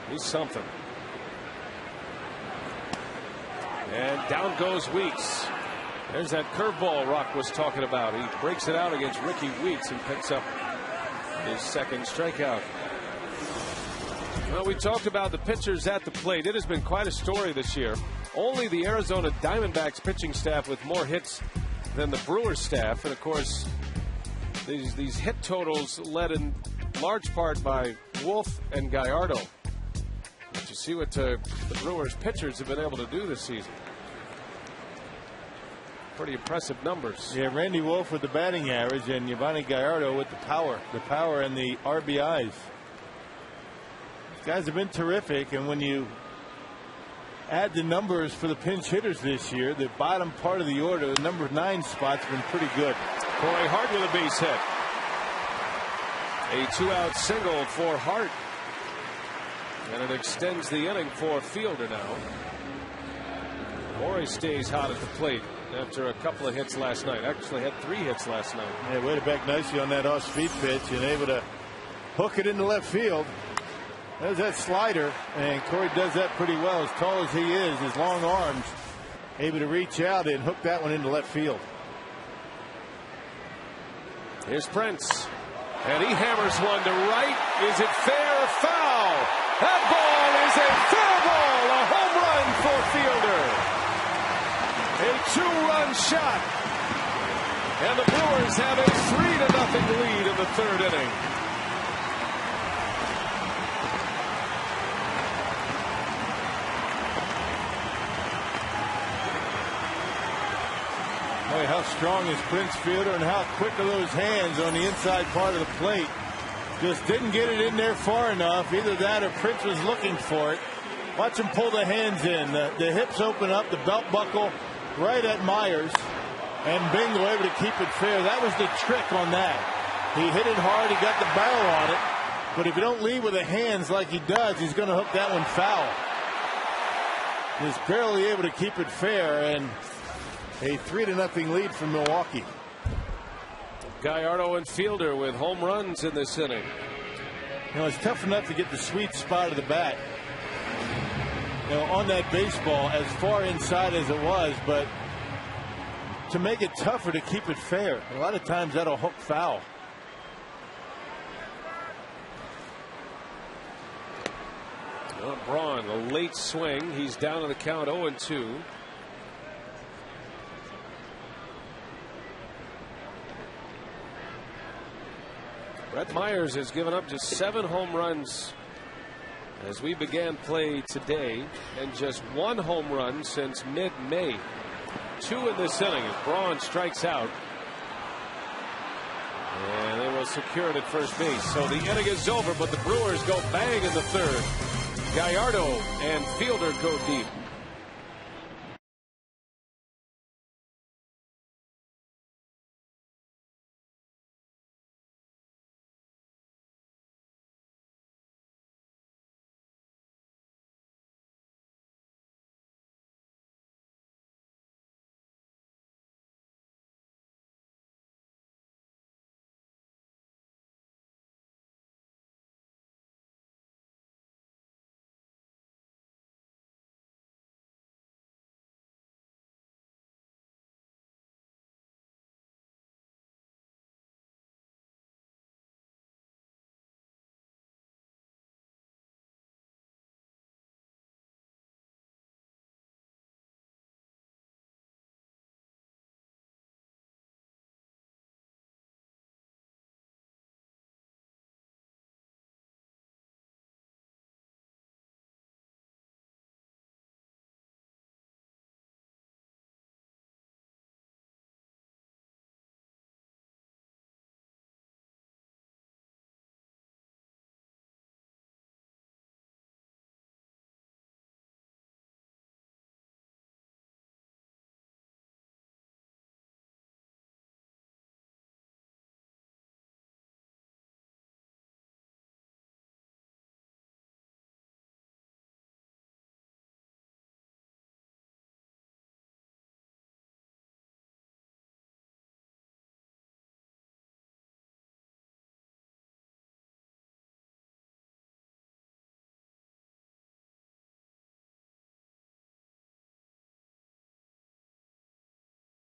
He's something. And down goes Weeks. There's that curveball Rock was talking about. He breaks it out against Ricky Weeks and picks up his second strikeout. Well, we talked about the pitchers at the plate. It has been quite a story this year. Only the Arizona Diamondbacks pitching staff with more hits than the Brewers staff. And, of course, these hit totals led in large part by Wolf and Gallardo. But you see what the Brewers pitchers have been able to do this season. Pretty impressive numbers. Yeah, Randy Wolf with the batting average and Giovanni Gallardo with the power and the RBIs. These guys have been terrific, and when you add the numbers for the pinch hitters this year, the bottom part of the order, the number 9 spot's been pretty good. Corey Hart with a base hit. A 2-out single for Hart. And it extends the inning for Fielder now. Corey stays hot at the plate after a couple of hits last night. Actually had 3 hits last night. Yeah, waited back nicely on that off-speed pitch and able to hook it into left field. There's that slider, and Corey does that pretty well. As tall as he is, his long arms, able to reach out and hook that one into left field. Here's Prince, and he hammers one to right. Is it fair or foul? That ball is a foul ball, a home run for Fielder. A 2-run shot, and the Brewers have a 3-0 lead in the 3rd inning. Boy, how strong is Prince Fielder, and how quick are those hands on the inside part of the plate. Just didn't get it in there far enough. Either that or Prince was looking for it. Watch him pull the hands in. The hips open up, the belt buckle right at Myers, and bingo, able to keep it fair. That was the trick on that. He hit it hard, he got the barrel on it, but if you don't lead with the hands like he does, he's going to hook that one foul. He's barely able to keep it fair, and a 3-0 lead for Milwaukee. Gallardo and Fielder with home runs in this inning. You know, it's tough enough to get the sweet spot of the bat, you know, on that baseball as far inside as it was, but to make it tougher to keep it fair, a lot of times that'll hook foul. Well, Braun, a late swing. He's down to the count 0-2. Brett Myers has given up just 7 home runs as we began play today, and just 1 home run since mid-May. 2 in this inning as Braun strikes out. And they will secure it at first base. So the inning is over, but the Brewers go bang in the 3rd. Gallardo and Fielder go deep.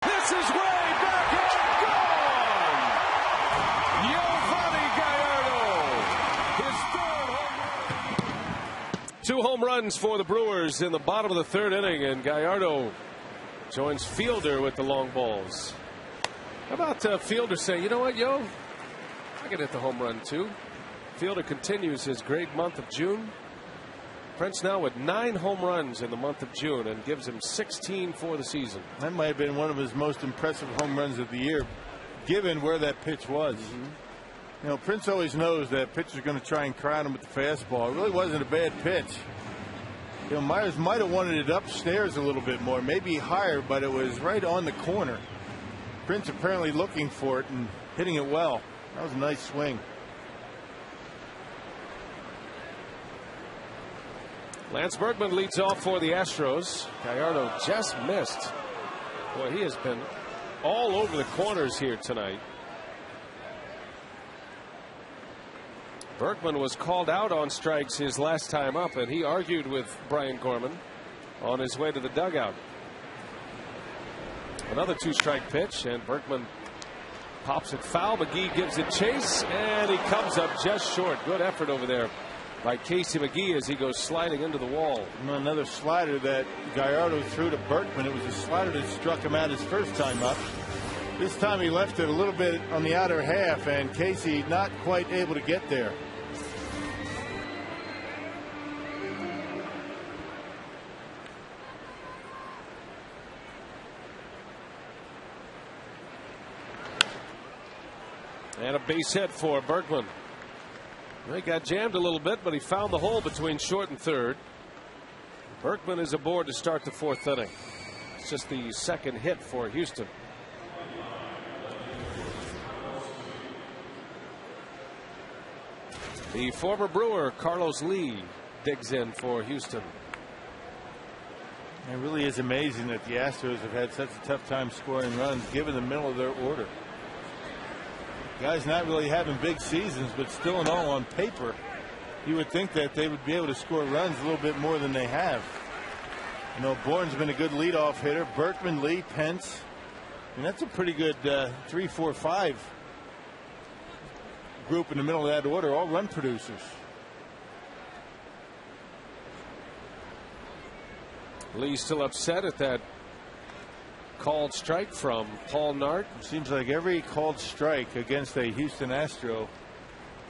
This is way back and gone. Giovanni Gallardo, his 3rd home run. 2 home runs for the Brewers in the bottom of the 3rd inning, and Gallardo joins Fielder with the long balls. How about Fielder saying, you know what, yo, I can hit the home run too. Fielder continues his great month of June. Prince now with 9 home runs in the month of June and gives him 16 for the season. That might have been one of his most impressive home runs of the year, given where that pitch was. You know, Prince always knows that pitcher's going to try and crowd him with the fastball. It really wasn't a bad pitch. You know, Myers might have wanted it upstairs a little bit more, maybe higher, but it was right on the corner. Prince apparently looking for it and hitting it well. That was a nice swing. Lance Berkman leads off for the Astros. Gallardo just missed. Boy, he has been all over the corners here tonight. Berkman was called out on strikes his last time up, and he argued with Brian Gorman on his way to the dugout. Another 2-strike pitch, and Berkman pops it foul. McGee gives it chase, and he comes up just short. Good effort over there by Casey McGee as he goes sliding into the wall. Another slider that Gallardo threw to Berkman. It was a slider that struck him out his first time up. This time he left it a little bit on the outer half, and Casey not quite able to get there. And a base hit for Berkman. He got jammed a little bit, but he found the hole between short and third. Berkman is aboard to start the 4th inning. It's just the 2nd hit for Houston. The former Brewer, Carlos Lee, digs in for Houston. It really is amazing that the Astros have had such a tough time scoring runs given the middle of their order. Guys not really having big seasons, but still in all, on paper, you would think that they would be able to score runs a little bit more than they have. You know, Bourne's been a good leadoff hitter. Berkman, Lee, Pence. And that's a pretty good 3, 4, 5 group in the middle of that order, all run producers. Lee still upset at that called strike from Paul Nart. Seems like every called strike against a Houston Astro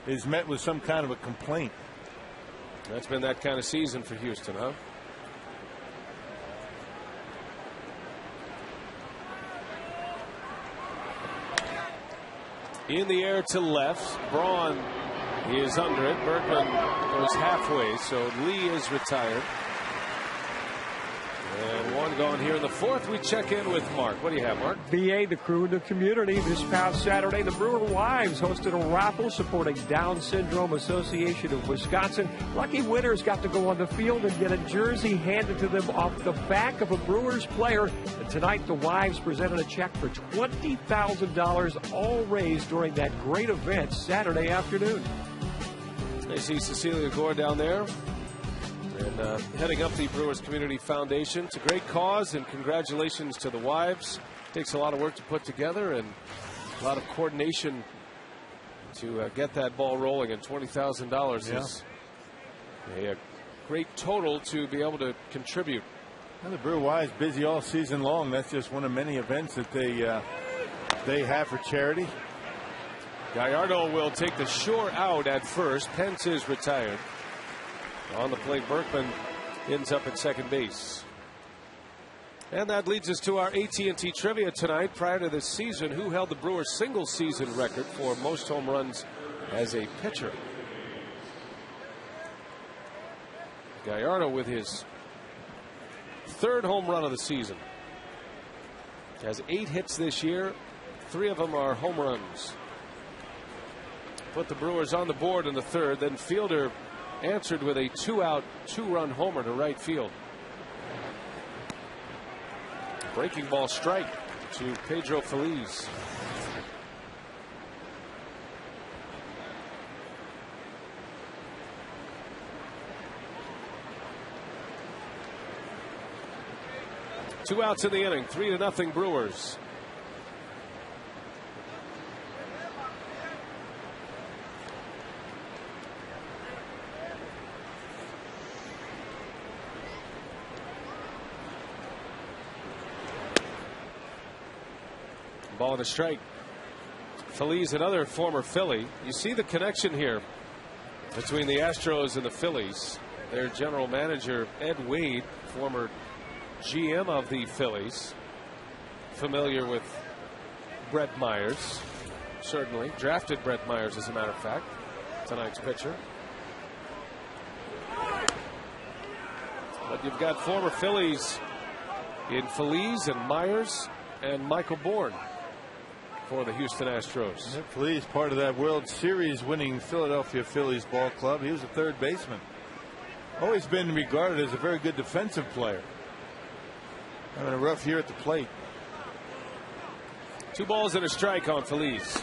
is met with some kind of a complaint. That's been that kind of season for Houston, huh? In the air to left. Braun is under it. Berkman goes halfway, so Lee is retired. And one gone here in the 4th. We check in with Mark. What do you have, Mark? BA, the crew in the community. This past Saturday, the Brewer Wives hosted a raffle supporting Down Syndrome Association of Wisconsin. Lucky winners got to go on the field and get a jersey handed to them off the back of a Brewers player. And tonight, the Wives presented a check for $20,000, all raised during that great event Saturday afternoon. They see Cecilia Gore down there. And heading up the Brewers Community Foundation. It's a great cause, and congratulations to the Wives. Takes a lot of work to put together and a lot of coordination to get that ball rolling. And $20,000 is a great total to be able to contribute. And the Brewer Wives busy all season long. That's just one of many events that they have for charity. Gallardo will take the shore out at first. Pence is retired. On the plate, Berkman ends up at second base. And that leads us to our AT&T trivia tonight. Prior to this season, who held the Brewers' single-season record for most home runs as a pitcher? Gallardo with his 3rd home run of the season. Has 8 hits this year. 3 of them are home runs. Put the Brewers on the board in the 3rd. Then Fielder answered with a 2-out, 2-run homer to right field. Breaking ball strike to Pedro Feliz. Two outs in the inning, 3-0 Brewers. Ball and a strike. Feliz, another former Philly. You see the connection here between the Astros and the Phillies. Their general manager, Ed Wade, former GM of the Phillies, familiar with Brett Myers, certainly. Drafted Brett Myers, as a matter of fact, tonight's pitcher. But you've got former Phillies in Feliz and Myers and Michael Bourne for the Houston Astros. Yeah, Feliz, part of that World Series winning Philadelphia Phillies ball club. He was a 3rd baseman. Always been regarded as a very good defensive player. Having a rough year at the plate. 2 balls and a strike on Feliz.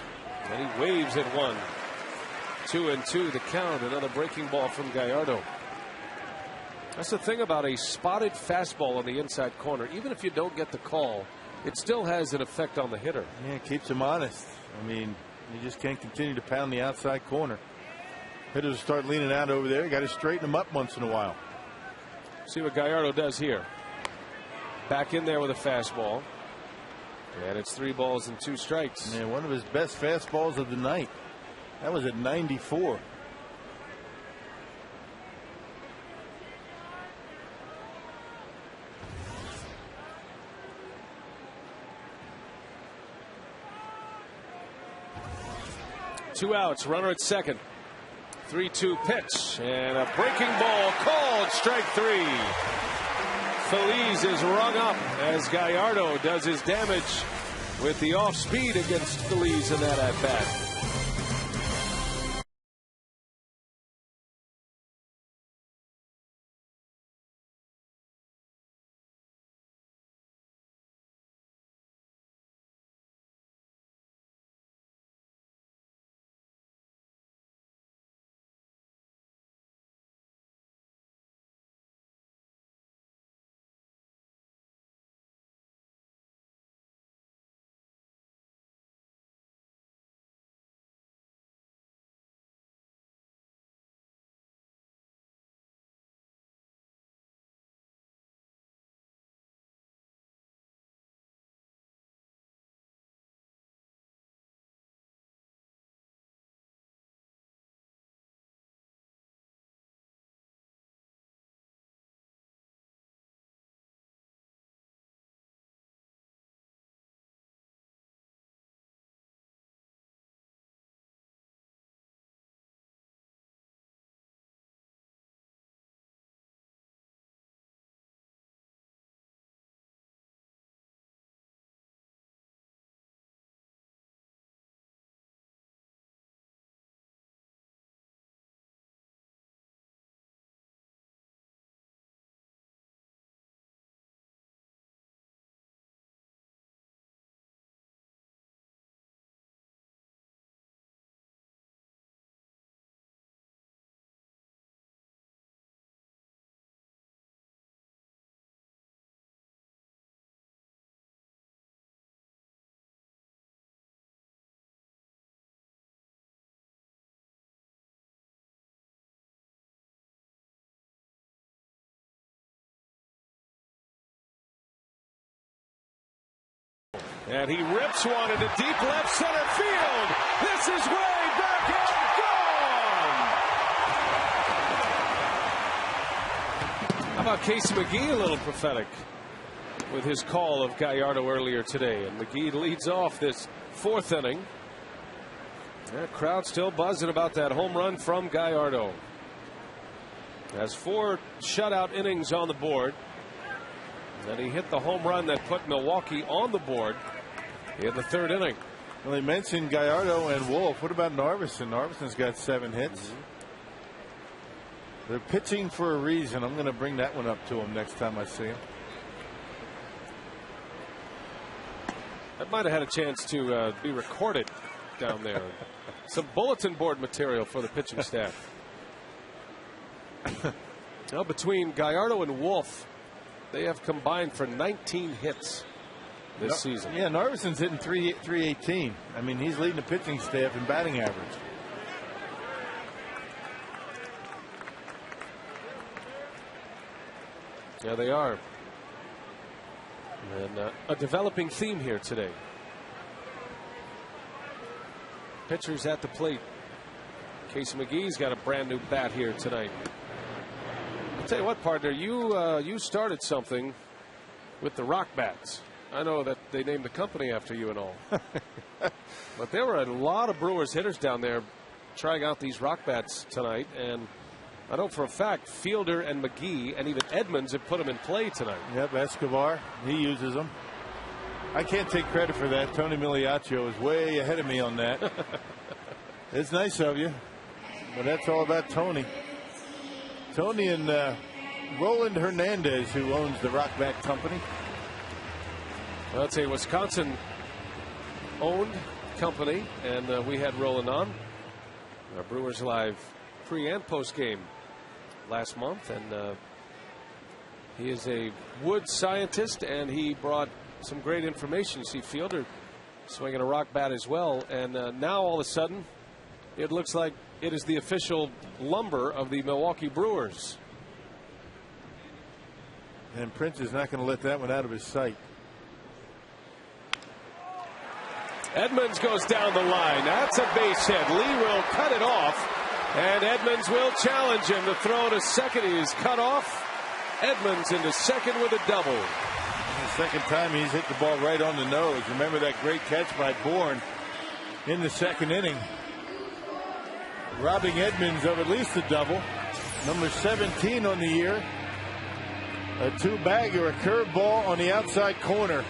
And he waves at 1. 2-2 the count. Another breaking ball from Gallardo. That's the thing about a spotted fastball on the inside corner. Even if you don't get the call, it still has an effect on the hitter. Yeah, it keeps him honest. I mean, you just can't continue to pound the outside corner. Hitters start leaning out over there. You got to straighten them up once in a while. See what Gallardo does here. Back in there with a fastball. And it's 3 balls and 2 strikes. Man, one of his best fastballs of the night. That was at 94. Two outs, runner at second. 3-2 pitch and a breaking ball called strike 3. Feliz is rung up as Gallardo does his damage with the off speed against Feliz in that at bat. And he rips one into deep left center field. This is way back and gone. How about Casey McGee, a little prophetic with his call of Gallardo earlier today. And McGee leads off this 4th inning. The crowd still buzzing about that home run from Gallardo. Has 4 shutout innings on the board. And he hit the home run that put Milwaukee on the board in the 3rd inning. Well, they mentioned Gallardo and Wolf. What about Narveson? Narveson's got 7 hits. They're pitching for a reason. I'm going to bring that one up to him next time I see him. That might have had a chance to be recorded down there. Some bulletin board material for the pitching staff. Now, between Gallardo and Wolf, they have combined for 19 hits this season. Yeah, Narveson's hitting 318. I mean, he's leading the pitching staff in batting average. Yeah, they are. And a developing theme here today. Pitchers at the plate. Casey McGee's got a brand new bat here tonight. I'll tell you what, partner, you started something with the rock bats. I know that they named the company after you and all. But there were a lot of Brewers hitters down there trying out these rock bats tonight. And I know for a fact Fielder and McGee and even Edmonds have put them in play tonight. Yep, Escobar, he uses them. I can't take credit for that. Tony Miliaccio is way ahead of me on that. It's nice of you, but that's all about Tony. Tony and Roland Hernandez, who owns the Rock Bat Company. Well, it's a Wisconsin-owned company, and we had Roland on our Brewers Live pre and post game last month, and he is a wood scientist, and he brought some great information. You see Fielder swinging a rock bat as well, and now all of a sudden it looks like it is the official lumber of the Milwaukee Brewers. And Prince is not going to let that one out of his sight. Edmonds goes down the line. That's a base hit. Lee will cut it off, and Edmonds will challenge him. The throw to second is cut off. Edmonds into second with a double. The second time he's hit the ball right on the nose. Remember that great catch by Bourne in the second inning, robbing Edmonds of at least a double. Number 17 on the year. A two-bagger, a curveball on the outside corner.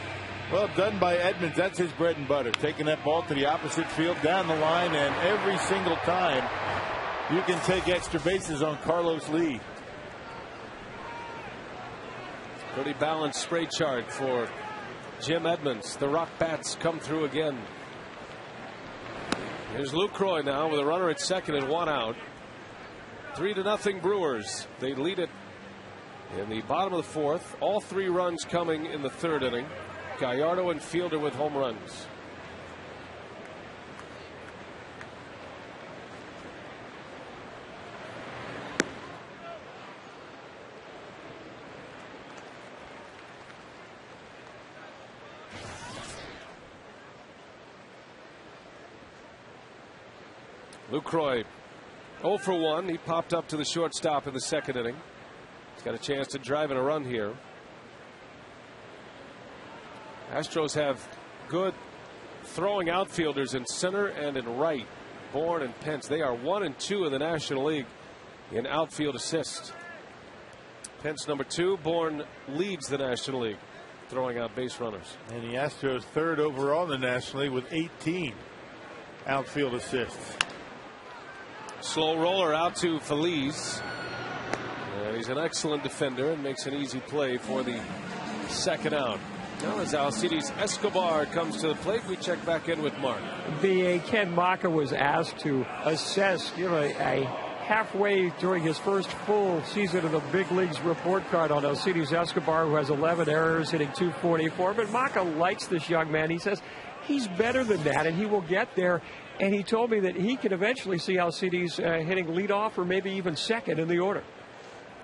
Well done by Edmonds. That's his bread and butter. Taking that ball to the opposite field, down the line, and every single time you can take extra bases on Carlos Lee. Pretty balanced spray chart for Jim Edmonds. The Rock Bats come through again. Here's Lucroy now with a runner at second and one out. 3-0 Brewers. They lead it in the bottom of the fourth. All three runs coming in the third inning. Gallardo and Fielder with home runs. Lucroy 0 for 1. He popped up to the shortstop in the second inning. He's got a chance to drive in a run here. Astros have good throwing outfielders in center and in right. Bourne and Pence. They are 1 and 2 in the National League in outfield assists. Pence number 2. Bourne leads the National League throwing out base runners. And the Astros third overall in the National League with 18 outfield assists. Slow roller out to Feliz. He's an excellent defender and makes an easy play for the second out. Now as Alcides Escobar comes to the plate, we check back in with Mark. Ken Maka was asked to assess, a halfway during his first full season of the big leagues report card on Alcides Escobar, who has 11 errors, hitting .244. But Maka likes this young man. He says he's better than that, and he will get there. And he told me that he can eventually see Alcides hitting leadoff or maybe even second in the order.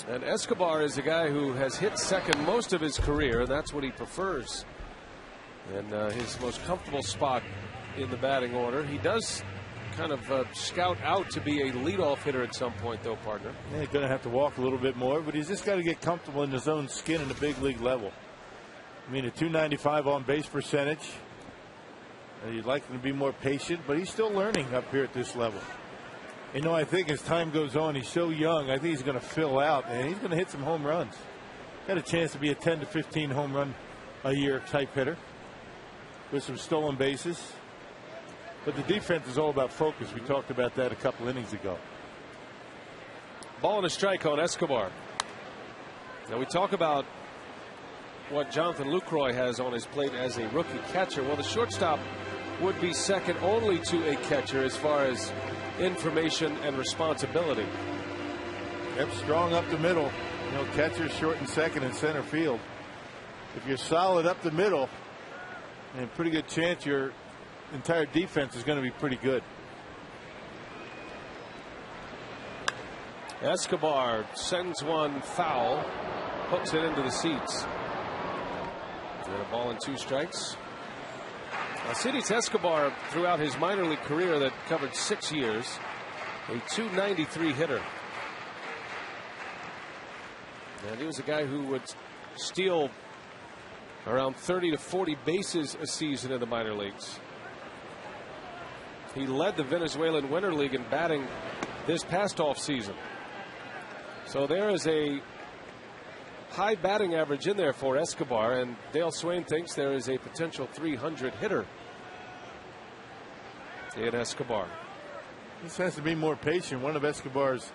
And Escobar is a guy who has hit second most of his career, and that's what he prefers. And his most comfortable spot in the batting order. He does kind of scout out to be a leadoff hitter at some point, though, partner. Yeah, he's going to have to walk a little bit more, but he's just got to get comfortable in his own skin in the big league level. I mean, a .295 on base percentage. You'd like him to be more patient, but he's still learning up here at this level. I think as time goes on, he's so young, I think he's going to fill out, and he's going to hit some home runs. Got a chance to be a 10 to 15 home run a year type hitter with some stolen bases. But the defense is all about focus. We talked about that a couple innings ago. Ball and a strike on Escobar. Now we talk about what Jonathan Lucroy has on his plate as a rookie catcher. Well, the shortstop would be second only to a catcher as far as information and responsibility. Yep, strong up the middle. Catcher short and second and center field. If you're solid up the middle, and pretty good chance your entire defense is going to be pretty good. Escobar sends one foul, hooks it into the seats. And a ball and 2 strikes. Alcides Escobar, throughout his minor league career that covered 6 years, a .293 hitter. And he was a guy who would steal around 30 to 40 bases a season in the minor leagues. He led the Venezuelan Winter League in batting this past off season. So there is a high batting average in there for Escobar, and Dale Swain thinks there is a potential 300 hitter in Escobar. This has to be more patient. One of Escobar's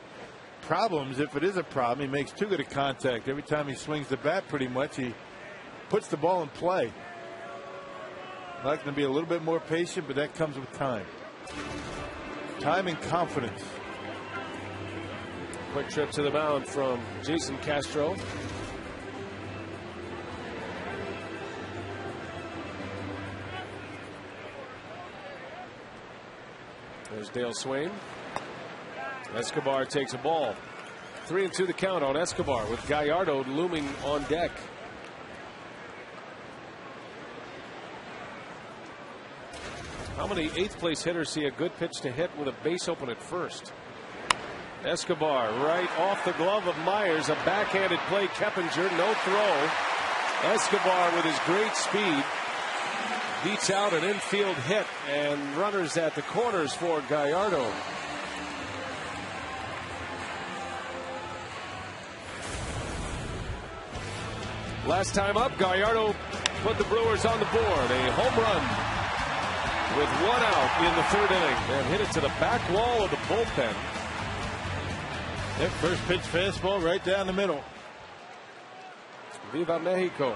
problems. If it is a problem, he makes too good a contact. Every time he swings the bat, pretty much, he puts the ball in play. I'd like to be a little bit more patient, but that comes with time. Time and confidence. Quick trip to the mound from Jason Castro. There's Dale Swain. Escobar takes a ball. 3-2 the count on Escobar with Gallardo looming on deck. How many eighth place hitters see a good pitch to hit with a base open at first? Escobar right off the glove of Myers. A backhanded play. Keppinger, no throw. Escobar with his great speed beats out an infield hit, and runners at the corners for Gallardo. Last time up, Gallardo put the Brewers on the board. A home run with 1 out in the 3rd inning, and hit it to the back wall of the bullpen. That first pitch fastball right down the middle. Viva Mexico.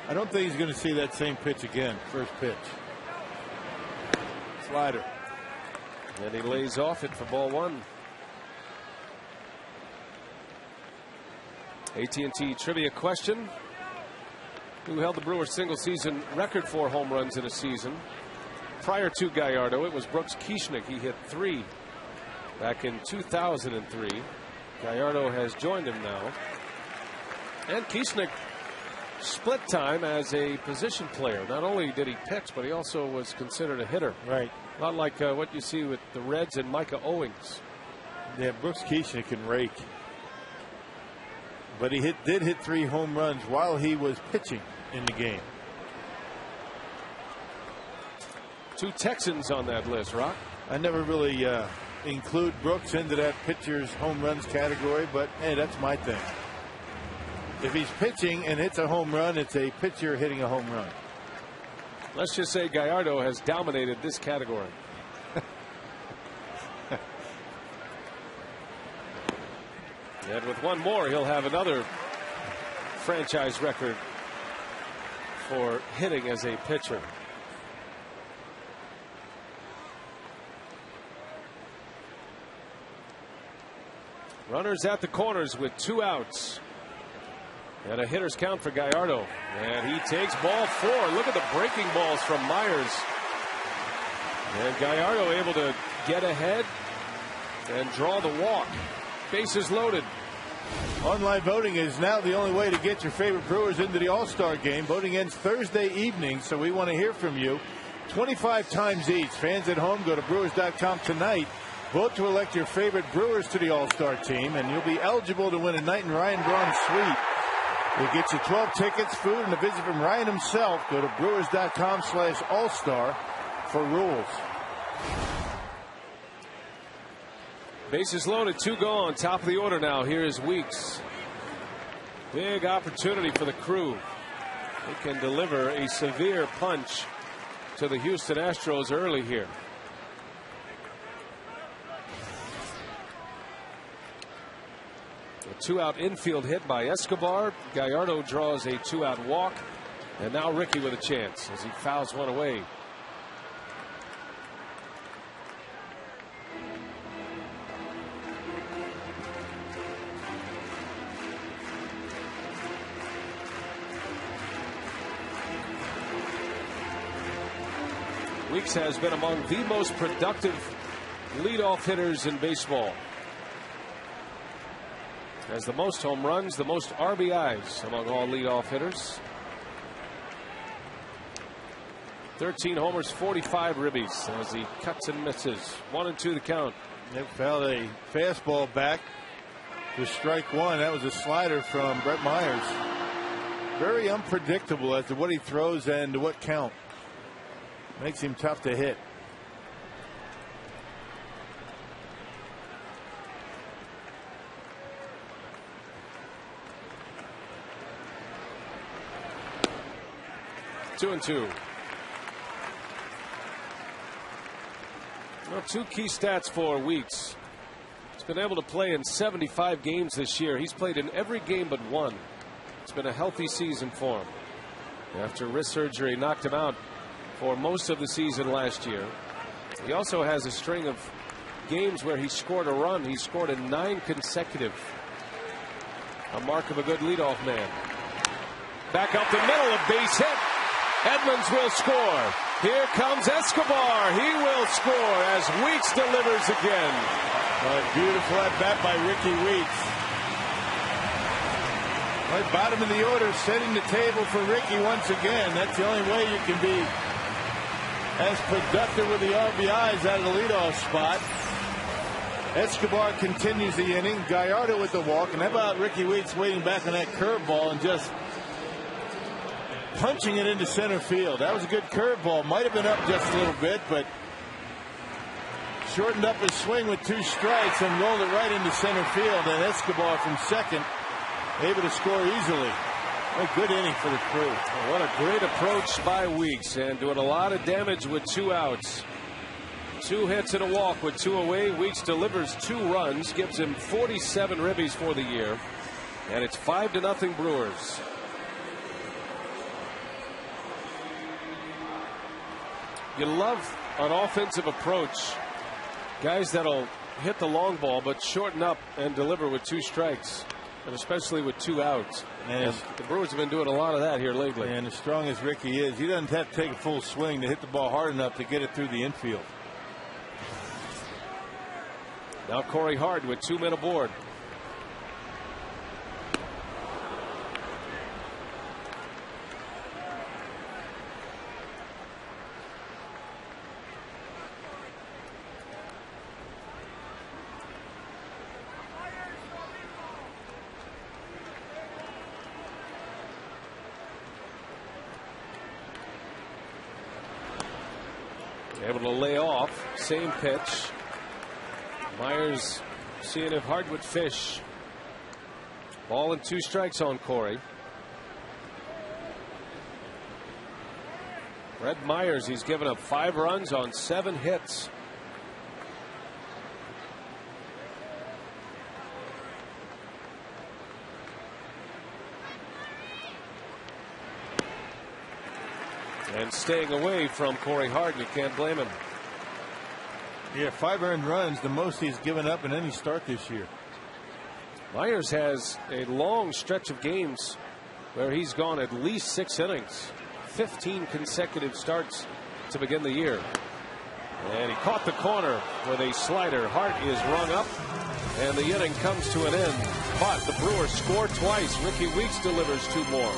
I don't think he's going to see that same pitch again. First pitch. Slider. And he lays off it for ball 1. AT&T trivia question. Who held the Brewers single season record for home runs in a season? Prior to Gallardo, it was Brooks Kieschnick. He hit 3 back in 2003. Gallardo has joined him now. And Kieschnick split time as a position player. Not only did he pitch, but he also was considered a hitter. Right. Not like what you see with the Reds and Micah Owings. Yeah, Brooks Kieschnick can rake. But he did hit 3 home runs while he was pitching in the game. 2 Texans on that list, Rock. I never really include Brooks into that pitcher's home runs category, but hey, that's my thing. If he's pitching and hits a home run, it's a pitcher hitting a home run. Let's just say Gallardo has dominated this category. And with 1 more, he'll have another franchise record for hitting as a pitcher. Runners at the corners with 2 outs. And a hitter's count for Gallardo. And he takes ball 4. Look at the breaking balls from Myers. And Gallardo able to get ahead and draw the walk. Bases loaded. Online voting is now the only way to get your favorite Brewers into the All-Star game. Voting ends Thursday evening, so we want to hear from you. 25 times each. Fans at home, go to Brewers.com tonight. Vote to elect your favorite Brewers to the All-Star team, and you'll be eligible to win a Knight and Ryan Braun suite. We'll get you 12 tickets, food, and a visit from Ryan himself. Go to Brewers.com/All-Star for rules. Bases loaded, 2 gone. Top of the order now. Here is Weeks. Big opportunity for the Crew. They can deliver a severe punch to the Houston Astros early here. A 2-out infield hit by Escobar. Gallardo draws a 2-out walk. And now Ricky with a chance as he fouls one away. Weeks has been among the most productive leadoff hitters in baseball. Has the most home runs, the most RBIs among all leadoff hitters. 13 homers, 45 ribbies as he cuts and misses. 1-2 the count. They fouled a fastball back to strike 1. That was a slider from Brett Myers. Very unpredictable as to what he throws and to what count. Makes him tough to hit. Two and two. Well, 2 key stats for Weeks. been able to play in 75 games this year. He's played in every game but one. It's been a healthy season for him. After wrist surgery knocked him out for most of the season last year. He also has a string of games where he scored a run. He scored in 9 consecutive. A mark of a good leadoff man. Back up the middle, a base hit. Edmonds will score. Here comes Escobar. He will score as Weeks delivers again. A beautiful at bat by Ricky Weeks. Right bottom of the order, setting the table for Ricky once again. That's the only way you can be as productive with the RBIs out of the leadoff spot. Escobar continues the inning. Gallardo with the walk. And how about Ricky Weeks waiting back on that curveball and just punching it into center field? That was a good curveball. Might have been up just a little bit, but shortened up his swing with 2 strikes and rolled it right into center field. And Escobar from second, able to score easily. A good inning for the Crew. What a great approach by Weeks, and doing a lot of damage with 2 outs. 2 hits and a walk with 2 away. Weeks delivers 2 runs, gives him 47 ribbies for the year, and it's 5-0 Brewers. You love an offensive approach. Guys that'll hit the long ball but shorten up and deliver with 2 strikes, and especially with 2 outs. And the Brewers have been doing a lot of that here lately. And as strong as Ricky is, he doesn't have to take a full swing to hit the ball hard enough to get it through the infield. Now Corey Hart with 2 men aboard. Able to lay off. Same pitch. Myers seeing if Hart would fish. Ball and 2 strikes on Corey. Red Myers, he's given up 5 runs on 7 hits. And staying away from Corey Hart, you can't blame him. Yeah, 5 earned runs, the most he's given up in any start this year. Myers has a long stretch of games where he's gone at least 6 innings. 15 consecutive starts to begin the year. And he caught the corner with a slider. Hart is rung up, and the inning comes to an end. But the Brewers score twice. Ricky Weeks delivers 2 more.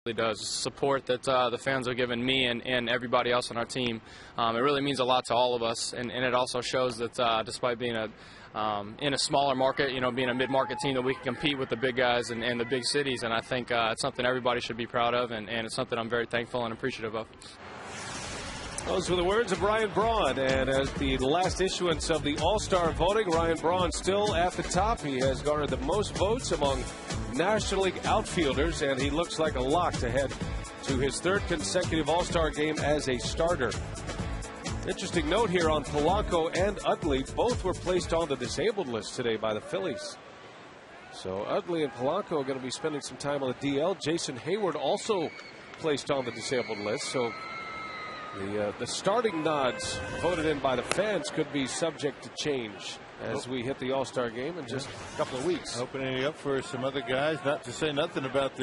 It does. Support that the fans are giving me and everybody else on our team. It really means a lot to all of us, and it also shows that despite being in a smaller market, being a mid-market team, that we can compete with the big guys and the big cities, and I think it's something everybody should be proud of, and it's something I'm very thankful and appreciative of. Those were the words of Ryan Braun, and as the last issuance of the All-Star voting, Ryan Braun still at the top. He has garnered the most votes among National League outfielders, and he looks like a lock to head to his third consecutive All-Star game as a starter. Interesting note here on Polanco and Utley. Both were placed on the disabled list today by the Phillies. So Utley and Polanco are going to be spending some time on the DL. Jason Hayward also placed on the disabled list. So the starting nods voted in by the fans could be subject to change as we hit the All-Star game in just a couple of weeks. Opening it up for some other guys, not to say nothing about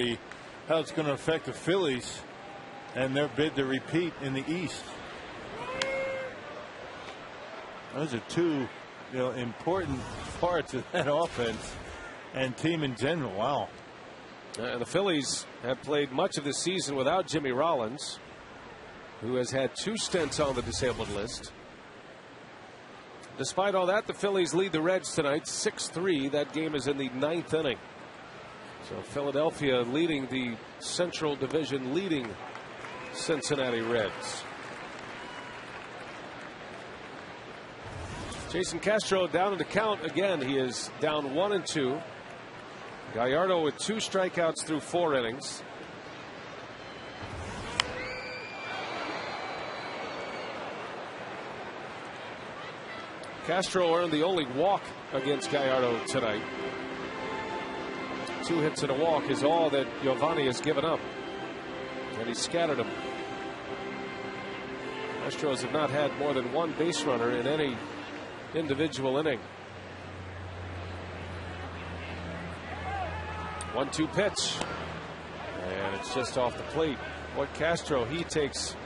how it's going to affect the Phillies and their bid to repeat in the East. Those are two important parts of that offense and team in general. Wow. The Phillies have played much of the season without Jimmy Rollins, who has had 2 stints on the disabled list. Despite all that, the Phillies lead the Reds tonight 6-3. That game is in the 9th inning. So Philadelphia leading the Central Division, leading Cincinnati Reds. Jason Castro down in the count again. He is down 1-2. Gallardo with 2 strikeouts through 4 innings. Castro earned the only walk against Gallardo tonight. 2 hits and a walk is all that Giovanni has given up, and he scattered them. Astros have not had more than 1 base runner in any individual inning. 1-2 pitch, and it's just off the plate. What Castro, he takes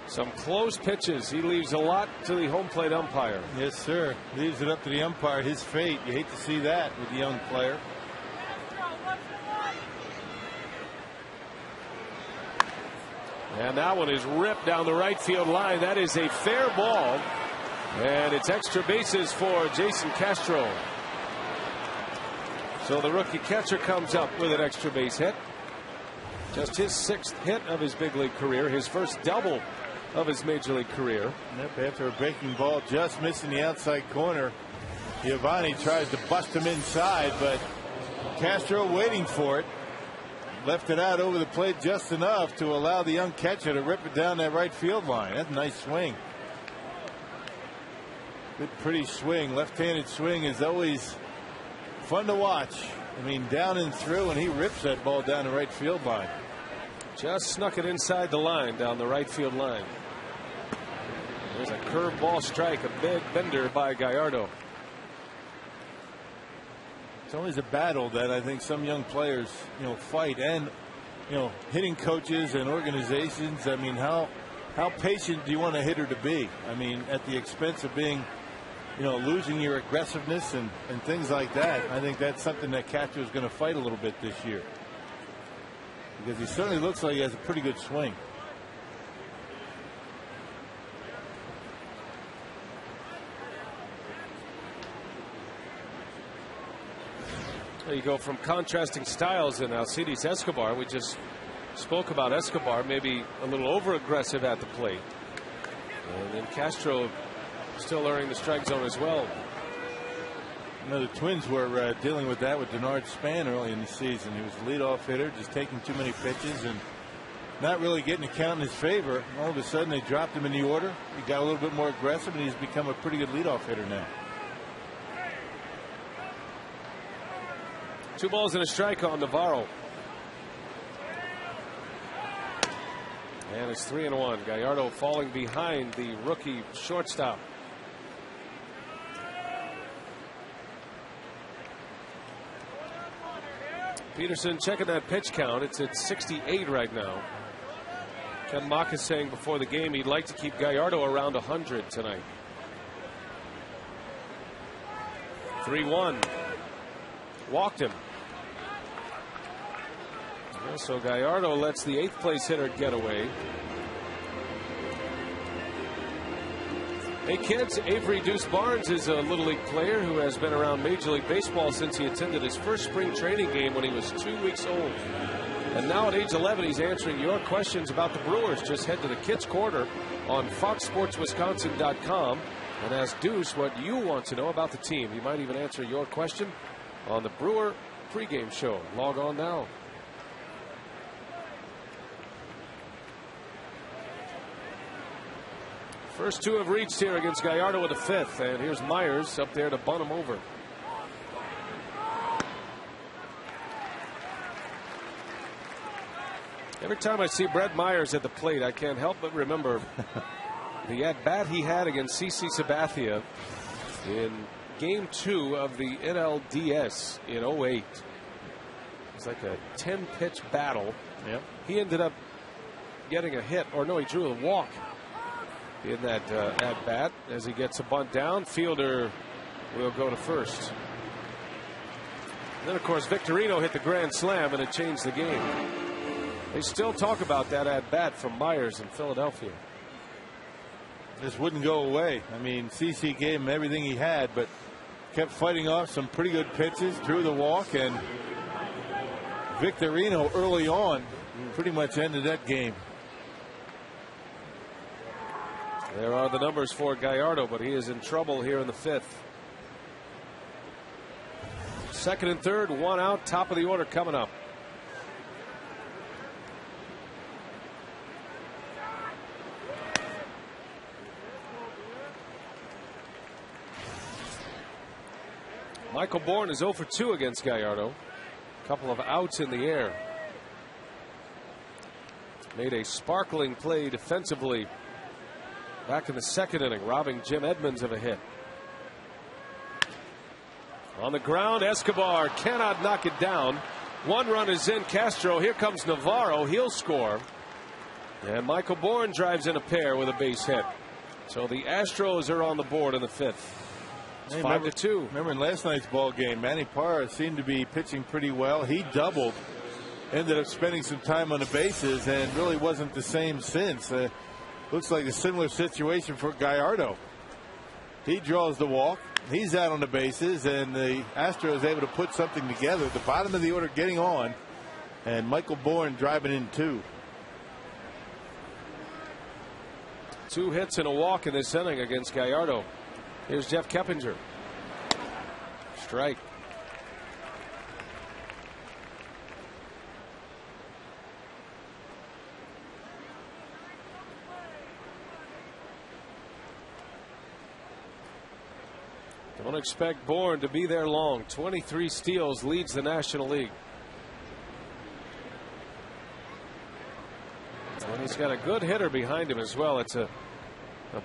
some close pitches. He leaves a lot to the home plate umpire. Yes, sir. Leaves it up to the umpire. His fate. You hate to see that with the young player. And that one is ripped down the right field line. That is a fair ball. And it's extra bases for Jason Castro. So the rookie catcher comes up with an extra base hit. Just his 6th hit of his big league career. His first double of his major league career. Yep, after a breaking ball just missing the outside corner, Giovanni tries to bust him inside, but Castro waiting for it. Left it out over the plate just enough to allow the young catcher to rip it down that right field line. That's a nice swing. Good, pretty swing. Left-handed swing is always fun to watch. I mean, down and through, and he rips that ball down the right field line. Just snuck it inside the line, down the right field line. There's a curveball strike, a big bender by Gallardo. It's always a battle that I think some young players, fight, and hitting coaches and organizations. I mean, how patient do you want a hitter to be? I mean, at the expense of being, losing your aggressiveness and things like that. I think that's something that Castro is going to fight a little bit this year, because he certainly looks like he has a pretty good swing. You go from contrasting styles in Alcides Escobar. We just spoke about Escobar, maybe a little over aggressive at the plate. And then Castro still learning the strike zone as well. The Twins were dealing with that with Denard Span early in the season. He was the leadoff hitter, just taking too many pitches and not really getting a count in his favor. All of a sudden they dropped him in the order. He got a little bit more aggressive, and he's become a pretty good leadoff hitter now. 2 balls and a strike on Navarro. And it's 3-1. Gallardo falling behind the rookie shortstop. Peterson checking that pitch count. It's at 68 right now. Ken Mock is saying before the game he'd like to keep Gallardo around 100 tonight. 3-1. Walked him. So Gallardo lets the 8th place hitter get away. Hey kids, Avery Deuce Barnes is a Little League player who has been around Major League Baseball since he attended his first spring training game when he was 2 weeks old. And now at age 11, he's answering your questions about the Brewers. Just head to the Kids Corner on FoxSportsWisconsin.com and ask Deuce what you want to know about the team. He might even answer your question on the Brewer pregame show. Log on now. First 2 have reached here against Gallardo with the 5th, and here's Myers up there to bunt him over. Every time I see Brett Myers at the plate, I can't help but remember the at-bat he had against CC Sabathia in Game 2 of the NLDS in 08. It was like a 10-pitch battle. Yep. He ended up getting a hit, or no, he drew a walk in that at-bat. As he gets a bunt down, fielder will go to first. And then, of course, Victorino hit the grand slam, and it changed the game. They still talk about that at-bat from Myers in Philadelphia. This wouldn't go away. I mean, CC gave him everything he had, but kept fighting off some pretty good pitches, drew the walk, and Victorino early on pretty much ended that game. There are the numbers for Gallardo, but he is in trouble here in the 5th. 2nd and 3rd, 1 out, top of the order coming up. Michael Bourne is 0 for 2 against Gallardo. A couple of outs in the air. Made a sparkling play defensively back in the 2nd inning, robbing Jim Edmonds of a hit. On the ground, Escobar cannot knock it down. 1 run is in. Castro, here comes Navarro, he'll score. And Michael Bourne drives in a pair with a base hit. So the Astros are on the board in the 5th. It's 5-2. Remember in last night's ball game, Manny Parra seemed to be pitching pretty well. He doubled, ended up spending some time on the bases, and really wasn't the same since. Looks like a similar situation for Gallardo. He draws the walk. He's out on the bases, and the Astros able to put something together at the bottom of the order, getting on, and Michael Bourne driving in 2. 2 hits and a walk in this inning against Gallardo. Here's Jeff Keppinger. Strike. Don't expect Bourne to be there long. 23 steals, leads the National League. And he's got a good hitter behind him as well. It's a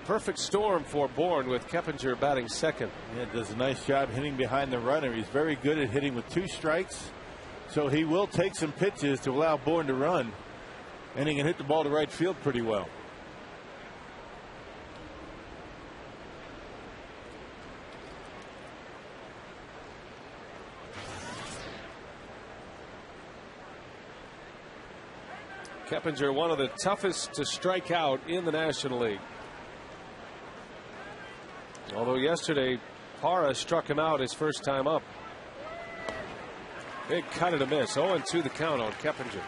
perfect storm for Bourne with Keppinger batting 2nd. Yeah, does a nice job hitting behind the runner. He's very good at hitting with 2 strikes. So he will take some pitches to allow Bourne to run. And he can hit the ball to right field pretty well. Keppinger, one of the toughest to strike out in the National League. Although yesterday, Parra struck him out his first time up. Big cut and a miss. 0-2 the count on Keppinger.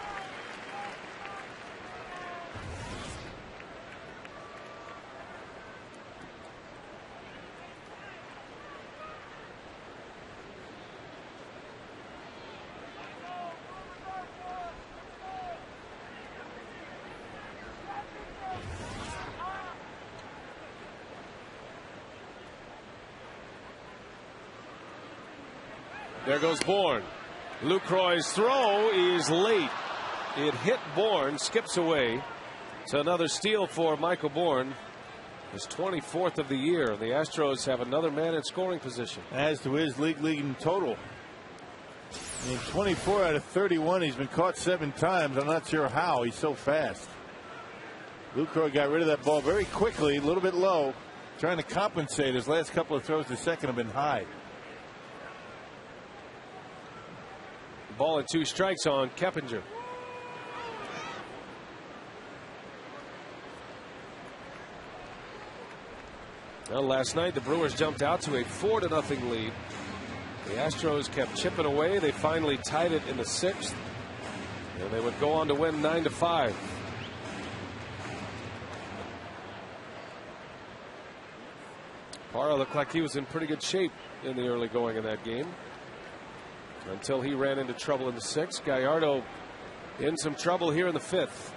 There goes Bourne. Lucroy's throw is late. It hit Bourne, skips away. It's another steal for Michael Bourne. His 24th of the year. The Astros have another man in scoring position. As to his league-leading total. In 24 out of 31, he's been caught 7 times. I'm not sure how. He's so fast. Lucroy got rid of that ball very quickly, a little bit low, trying to compensate. His last couple of throws to second have been high. Ball and 2 strikes on Keppinger. Well, last night the Brewers jumped out to a 4-0 lead. The Astros kept chipping away. They finally tied it in the 6th, and they would go on to win 9-5. Parra looked like he was in pretty good shape in the early going in that game, until he ran into trouble in the 6th. Gallardo in some trouble here in the 5th.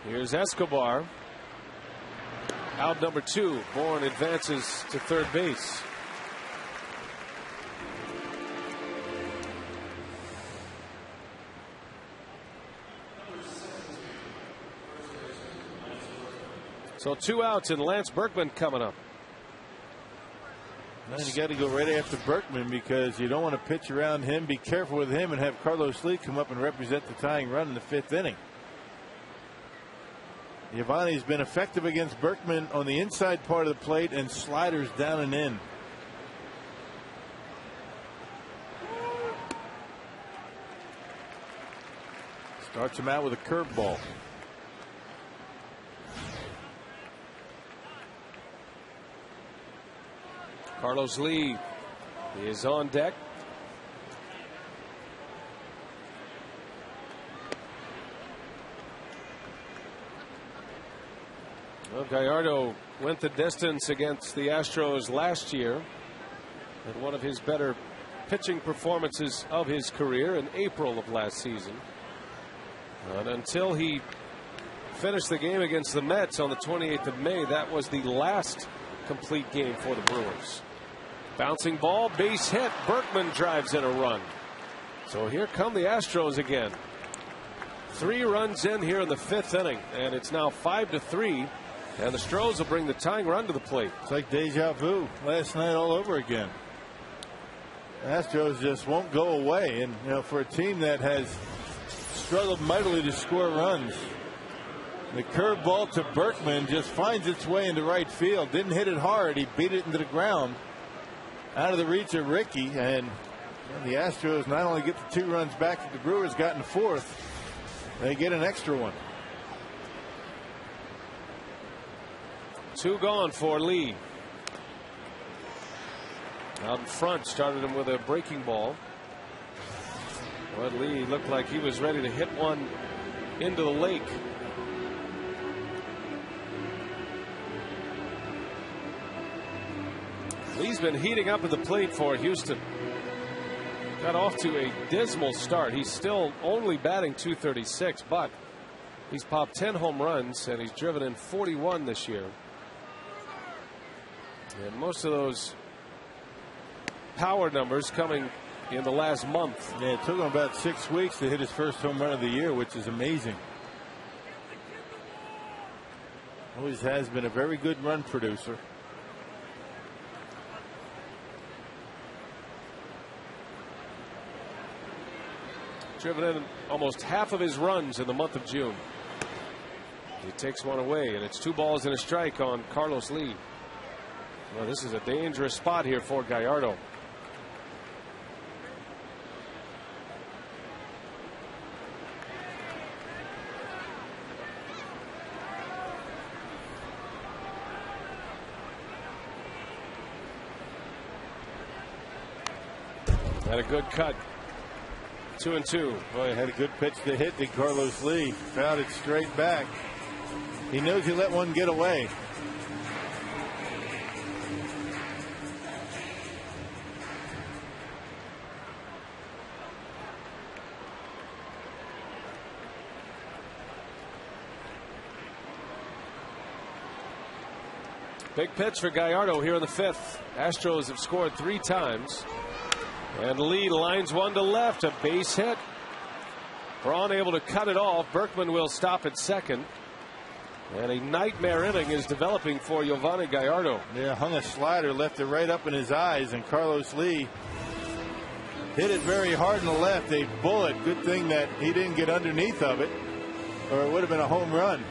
Here's Escobar. Out number 2. Bourne advances to third base. So 2 outs and Lance Berkman coming up. And you got to go right after Berkman because you don't want to pitch around him. Be careful with him and have Carlos Lee come up and represent the tying run in the 5th inning. Giovanni's been effective against Berkman on the inside part of the plate and sliders down and in. Starts him out with a curveball. Carlos Lee is on deck. Well, Gallardo went the distance against the Astros last year, and one of his better pitching performances of his career in April of last season. And until he finished the game against the Mets on the 28th of May, that was the last complete game for the Brewers. Bouncing ball, base hit. Berkman drives in a run. So here come the Astros again. 3 runs in here in the 5th inning, and it's now 5-3. And the Astros will bring the tying run to the plate. It's like deja vu last night all over again. The Astros just won't go away. And, you know, for a team that has struggled mightily to score runs, the curveball to Berkman just finds its way into right field. Didn't hit it hard. He beat it into the ground out of the reach of Ricky. And the Astros not only get the 2 runs back that the Brewers got in the 4th, they get an extra one. 2 gone for Lee. Out in front, started him with a breaking ball. But Lee looked like he was ready to hit one into the lake. Lee's been heating up at the plate for Houston. Got off to a dismal start. He's still only batting .236, but he's popped 10 home runs and he's driven in 41 this year. And most of those power numbers coming in the last month. Yeah, it took him about 6 weeks to hit his first home run of the year, which is amazing. Always has been a very good run producer. Driven in almost half of his runs in the month of June. He takes one away, and it's 2 balls and a strike on Carlos Lee. Well, this is a dangerous spot here for Gallardo. Had a good cut. 2-2. Boy, had a good pitch to hit to Carlos Lee. Fouled it straight back. He knows he let one get away. Big pitch for Gallardo here in the 5th. Astros have scored 3 times. And Lee lines one to left. A base hit. Braun able to cut it off. Berkman will stop at second. And a nightmare inning is developing for Giovanni Gallardo. Yeah, hung a slider, left it right up in his eyes, and Carlos Lee hit it very hard in the left. A bullet. Good thing that he didn't get underneath of it, or it would have been a home run.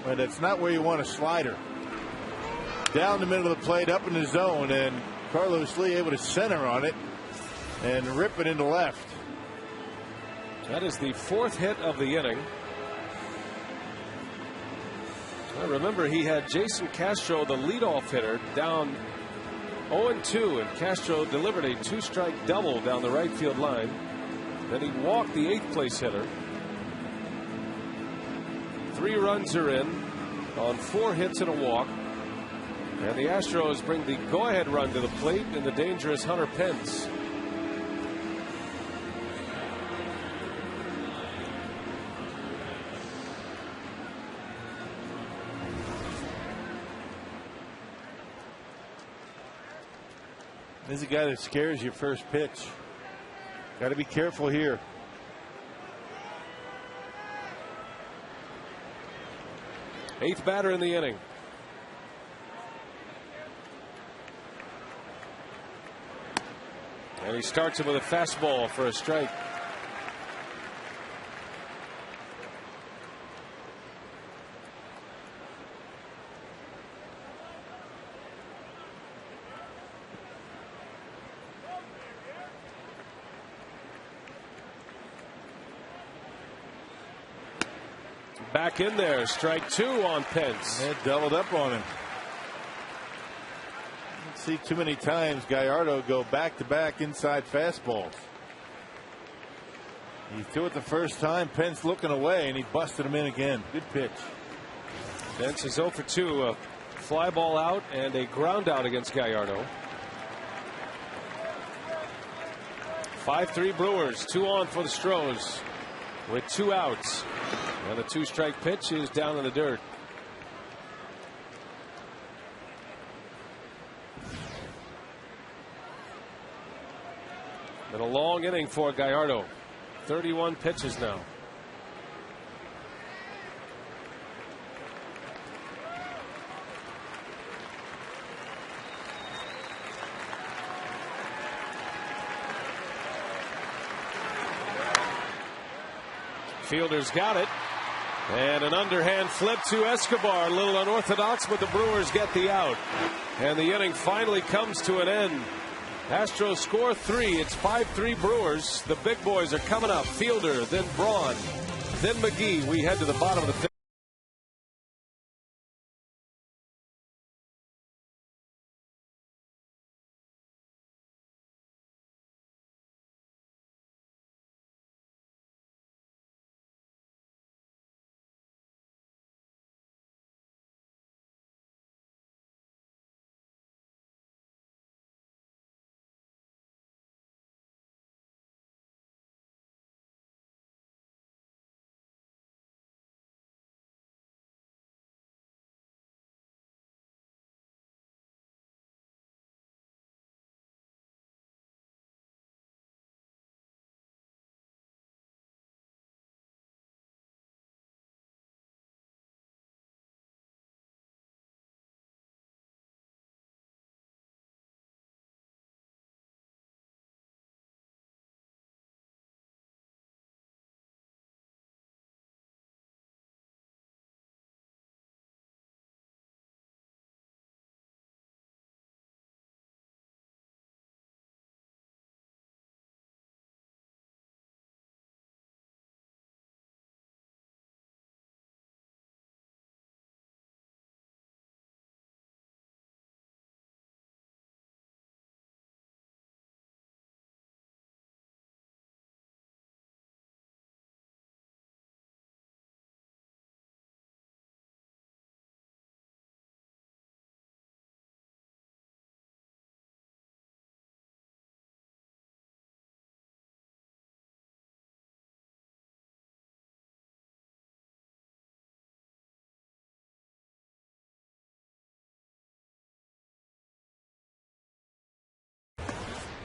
But it's not where you want a slider. Down the middle of the plate, up in the zone, and Carlos Lee able to center on it and rip it into left. That is the 4th hit of the inning. Well, remember, he had Jason Castro, the leadoff hitter, down 0-2, and Castro delivered a 2-strike double down the right field line. Then he walked the 8th place hitter. 3 runs are in on 4 hits and a walk. And the Astros bring the go-ahead run to the plate in the dangerous Hunter Pence. This is a guy that scares you first pitch. Got to be careful here. Eighth batter in the inning. And he starts him with a fastball for a strike. Back in there, strike 2 on Pence. They doubled up on him. Don't see too many times Gallardo go back-to-back inside fastballs. He threw it the first time, Pence looking away, and he busted him in again. Good pitch. Pence is 0 for 2, a fly ball out and a ground out against Gallardo. 5-3 Brewers, 2 on for the Astros with 2 outs. And the 2-strike pitch is down in the dirt. Been a long inning for Gallardo. 31 pitches now. Fielder's got it. And an underhand flip to Escobar. A little unorthodox, but the Brewers get the out. And the inning finally comes to an end. Astros score 3. It's 5-3 Brewers. The big boys are coming up. Fielder, then Braun, then McGee. We head to the bottom of the fifth.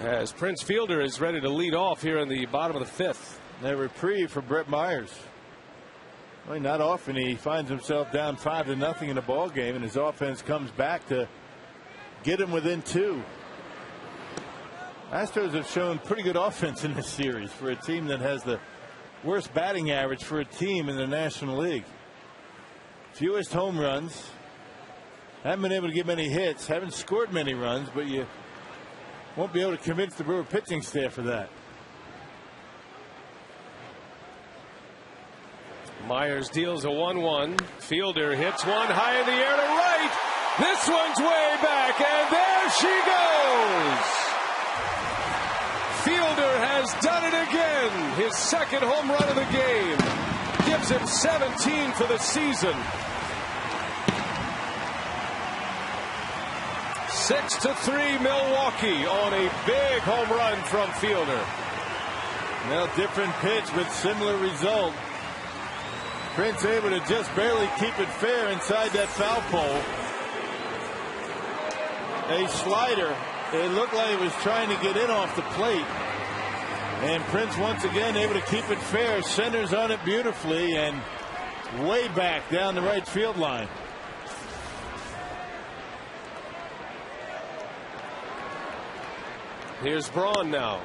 As Prince Fielder is ready to lead off here in the bottom of the fifth. A reprieve for Brett Myers. Well, not often he finds himself down 5-0 in a ball game, and his offense comes back to get him within 2. Astros have shown pretty good offense in this series for a team that has the worst batting average for a team in the National League. Fewest home runs. Haven't been able to get many hits. Haven't scored many runs, but you won't be able to convince the Brewer pitching staff of that. Myers deals a 1-1. Fielder hits one high in the air to right. This one's way back, and there she goes. Fielder has done it again. His second home run of the game. Gives him 17 for the season. 6-3 Milwaukee on a big home run from Fielder. Well, different pitch with similar result. Prince able to just barely keep it fair inside that foul pole. A slider. It looked like it was trying to get in off the plate. And Prince once again able to keep it fair. Centers on it beautifully and way back down the right field line. Here's Braun now.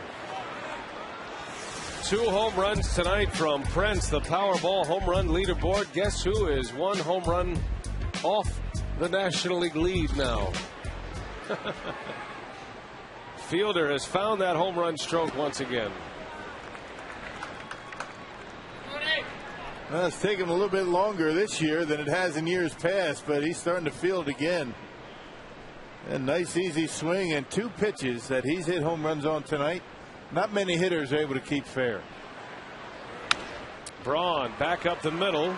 2 home runs tonight from Prince. The Powerball home run leaderboard. Guess who is 1 home run off the National League lead now? Fielder has found that home run stroke once again. Well, it's taken a little bit longer this year than it has in years past, but he's starting to feel it again. A nice easy swing and 2 pitches that he's hit home runs on tonight. Not many hitters are able to keep fair. Braun back up the middle.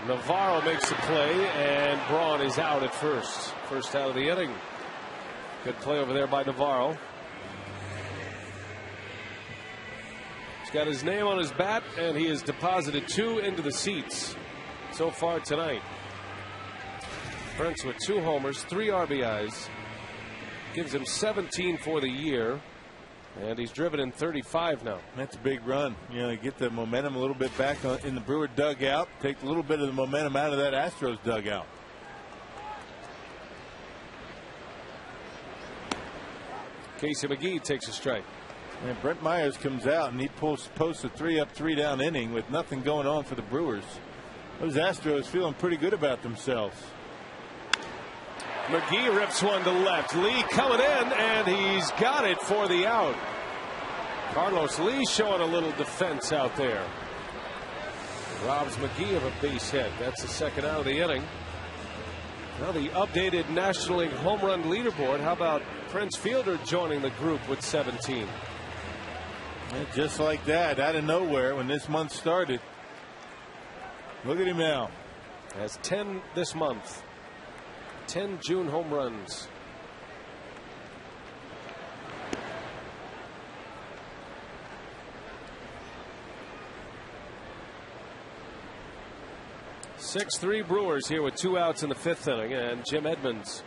Navarro makes the play, and Braun is out at first. First out of the inning. Good play over there by Navarro. He's got his name on his bat, and he has deposited 2 into the seats so far tonight. Prince with 2 homers, 3 RBIs. Gives him 17 for the year. And he's driven in 35 now. That's a big run. You know, get the momentum a little bit back in the Brewer dugout. Take a little bit of the momentum out of that Astros dugout. Casey McGee takes a strike. And Brent Myers comes out and he posts a 3-up, 3-down inning with nothing going on for the Brewers. Those Astros feeling pretty good about themselves. McGee rips one to left. Lee coming in, and he's got it for the out. Carlos Lee showing a little defense out there. Robs McGee of a base hit. That's the second out of the inning. Now the updated National League home run leaderboard. How about Prince Fielder joining the group with 17? And just like that, out of nowhere when this month started. Look at him now. Has 10 this month. 10 June home runs. (6-3) Brewers here with 2 outs in the 5th inning, and Jim Edmonds.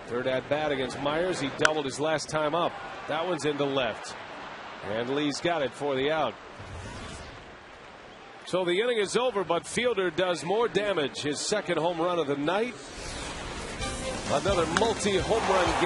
Third at bat against Myers. He doubled his last time up. That one's into left, and Lee's got it for the out. So the inning is over, but Fielder does more damage. His second home run of the night. Another multi-home run game.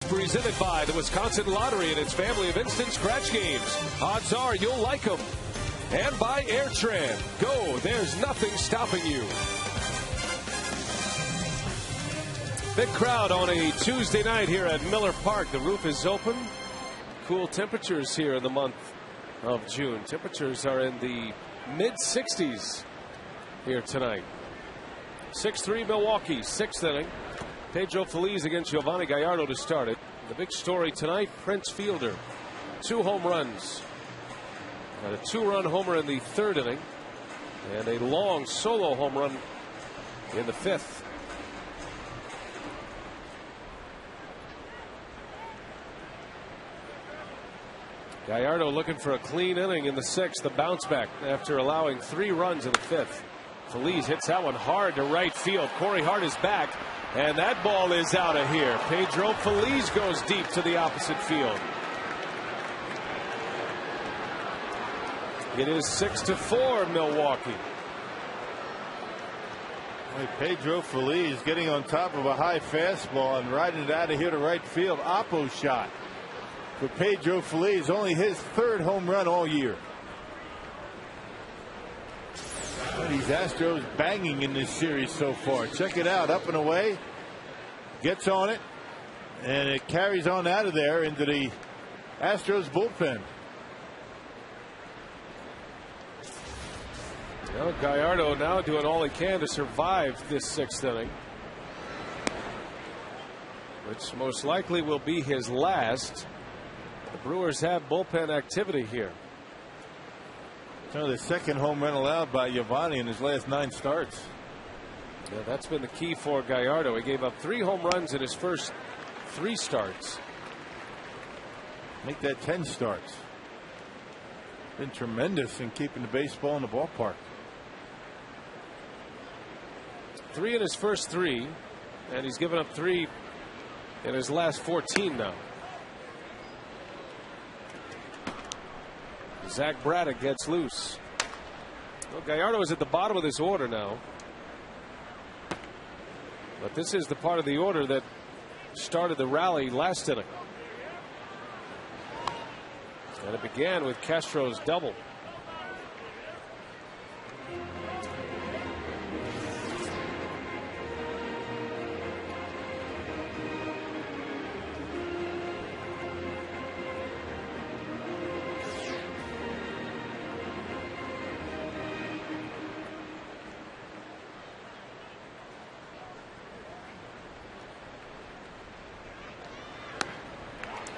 Presented by the Wisconsin Lottery and its family of instant scratch games. Odds are you'll like them. And by Airtran. Go, there's nothing stopping you. Big crowd on a Tuesday night here at Miller Park. The roof is open. Cool temperatures here in the month of June. Temperatures are in the mid-60s here tonight. 6-3 Milwaukee, 6th inning. Pedro Feliz against Giovanni Gallardo to start it. The big story tonight, Prince Fielder. 2 home runs. And a 2-run homer in the 3rd inning. And a long solo home run in the 5th. Gallardo looking for a clean inning in the 6th. The bounce back after allowing 3 runs in the 5th. Feliz hits that one hard to right field. Corey Hart is back. And that ball is out of here. Pedro Feliz goes deep to the opposite field. It is 6-4 Milwaukee. Pedro Feliz getting on top of a high fastball and riding it out of here to right field. Oppo shot for Pedro Feliz. Only his 3rd home run all year. These Astros banging in this series so far. Check it out. Up and away. Gets on it. And it carries on out of there into the Astros bullpen. Well, Gallardo now doing all he can to survive this 6th inning, which most likely will be his last. The Brewers have bullpen activity here. The 2nd home run allowed by Giovanni in his last 9 starts. Yeah, that's been the key for Gallardo. He gave up 3 home runs in his first 3 starts. Make that 10 starts. Been tremendous in keeping the baseball in the ballpark. 3 in his first 3, and he's given up 3 in his last 14 now. Zach Braddock gets loose. Well, Gallardo is at the bottom of this order now. But this is the part of the order that started the rally last inning. And it began with Castro's double.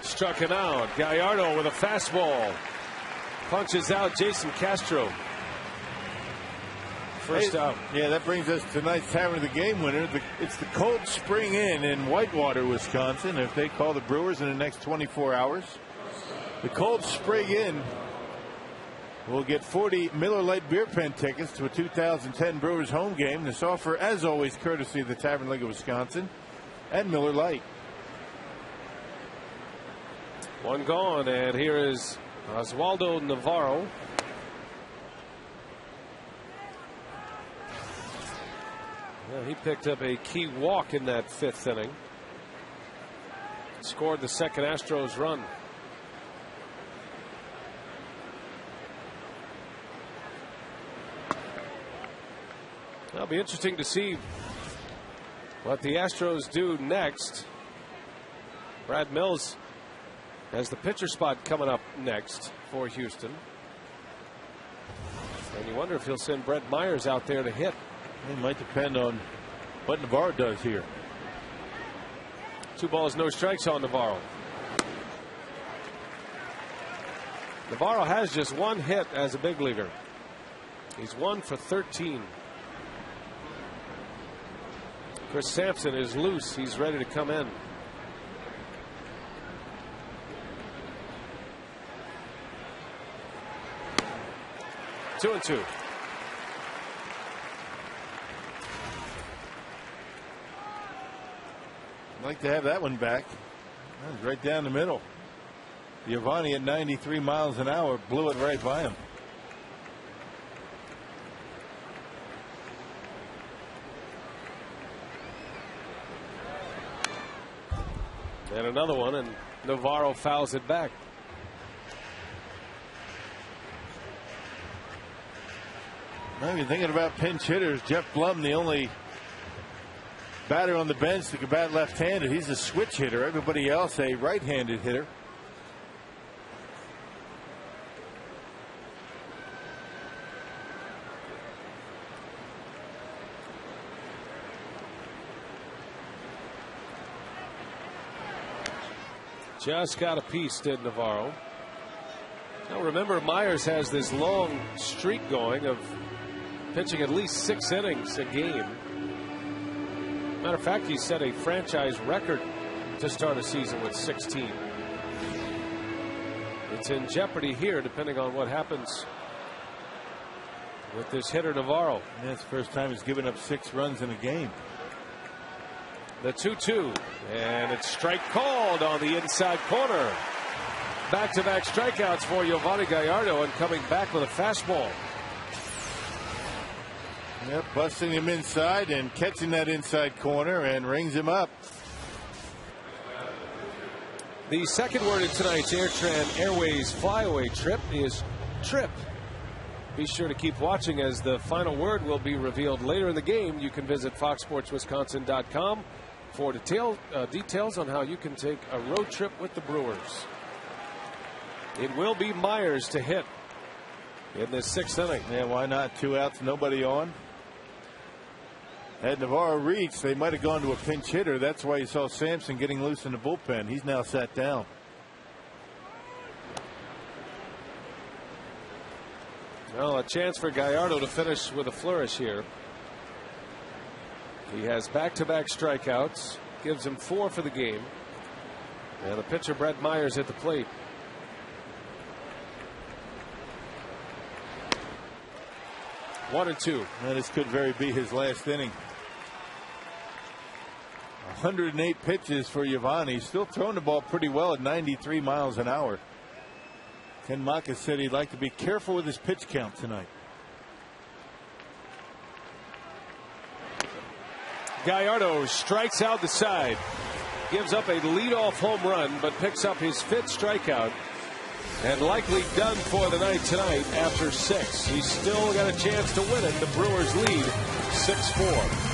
Struck him out. Gallardo with a fastball. Punches out Jason Castro. First out. Yeah, that brings us to tonight's Tavern of the Game winner. It's the Cold Spring Inn in Whitewater, Wisconsin. If they call the Brewers in the next 24 hours, the Cold Spring Inn will get 40 Miller Lite beer pen tickets to a 2010 Brewers home game. This offer, as always, courtesy of the Tavern League of Wisconsin and Miller Lite. One gone, and here is Oswaldo Navarro. Well, he picked up a key walk in that 5th inning. Scored the 2nd Astros run. It'll be interesting to see what the Astros do next. Brad Mills has the pitcher spot coming up next for Houston. And you wonder if he'll send Brett Myers out there to hit. It might depend on what Navarro does here. 2 balls, no strikes on Navarro. Navarro has just 1 hit as a big leaguer. He's 1 for 13. Chris Sampson is loose. He's ready to come in. Two and two. I'd like to have that one back. That was right down the middle. Giovanni at 93 miles an hour blew it right by him. And another one, and Navarro fouls it back. Well, you're thinking about pinch hitters. Jeff Blum, the only batter on the bench that can bat left-handed. He's a switch hitter. Everybody else a right-handed hitter. Just got a piece, did Navarro. Now remember, Myers has this long streak going of pitching at least 6 innings a game. Matter of fact, he set a franchise record to start a season with 16. It's in jeopardy here, depending on what happens with this hitter Navarro. Yeah, it's the first time he's given up 6 runs in a game. The 2-2, and it's strike called on the inside corner. Back-to-back strikeouts for Yovani Gallardo, and coming back with a fastball. Yep, busting him inside and catching that inside corner and rings him up. The second word in tonight's Airtran Airways flyaway trip is trip. Be sure to keep watching, as the final word will be revealed later in the game. You can visit foxsportswisconsin.com for details on how you can take a road trip with the Brewers. It will be Myers to hit in this 6th inning. Yeah, why not? 2 outs, nobody on. Had Navarro reached, they might have gone to a pinch hitter. That's why you saw Sampson getting loose in the bullpen. He's now sat down. Well, a chance for Gallardo to finish with a flourish here. He has back-to-back strikeouts, gives him 4 for the game. And the pitcher Brett Myers at the plate. One and two. And this could very be his last inning. 108 pitches for Yovani. Still throwing the ball pretty well at 93 miles an hour. Ken Maka said he'd like to be careful with his pitch count tonight. Gallardo strikes out the side. Gives up a leadoff home run, but picks up his 5th strikeout. And likely done for the night tonight after 6. He's still got a chance to win it. The Brewers lead 6-4.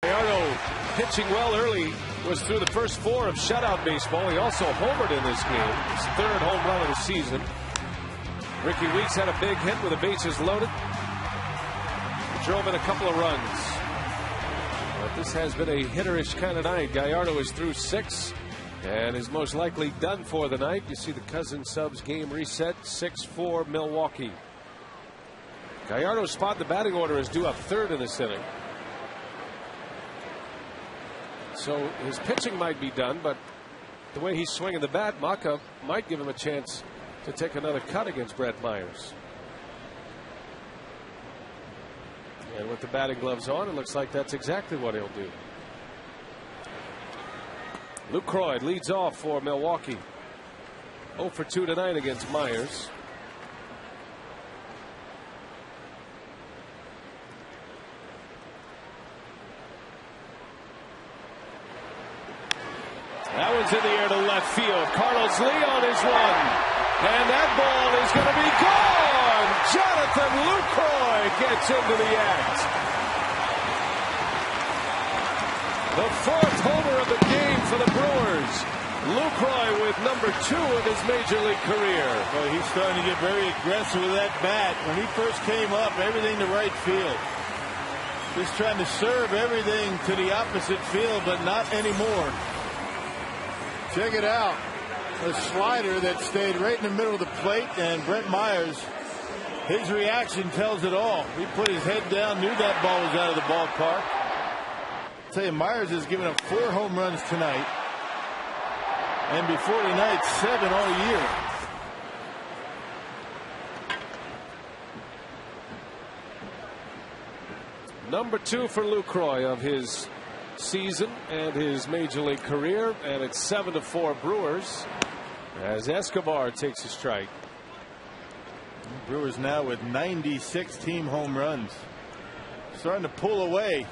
Gallardo pitching well early, was through the first 4 of shutout baseball. He also homered in this game. His 3rd home run of the season. Ricky Weeks had a big hit with the bases loaded. He drove in a couple of runs. But this has been a hitterish kind of night. Gallardo is through 6 and is most likely done for the night. You see the Cousins subs game reset, 6-4 Milwaukee. Gallardo's spot in the batting order is due up 3rd in this inning. So his pitching might be done, but the way he's swinging the bat, Maka might give him a chance to take another cut against Brett Myers. And with the batting gloves on, it looks like that's exactly what he'll do. Lucroy leads off for Milwaukee. 0 for 2 tonight against Myers. That one's in the air to left field. Carlos Leon is one. And that ball is going to be gone. Jonathan Lucroy gets into the act. The 4th homer of the game for the Brewers. Lucroy with number 2 of his major league career. Well, he's starting to get very aggressive with that bat. When he first came up, everything to right field. Just trying to serve everything to the opposite field, but not anymore. Check it out. A slider that stayed right in the middle of the plate, and Brett Myers, his reaction tells it all. He put his head down, knew that ball was out of the ballpark. I'll tell you, Myers has given up 4 home runs tonight, and before tonight, 7 all year. Number 2 for Lucroy of his season and his major league career, and it's 7-4 Brewers as Escobar takes a strike. Brewers now with 96 team home runs, starting to pull away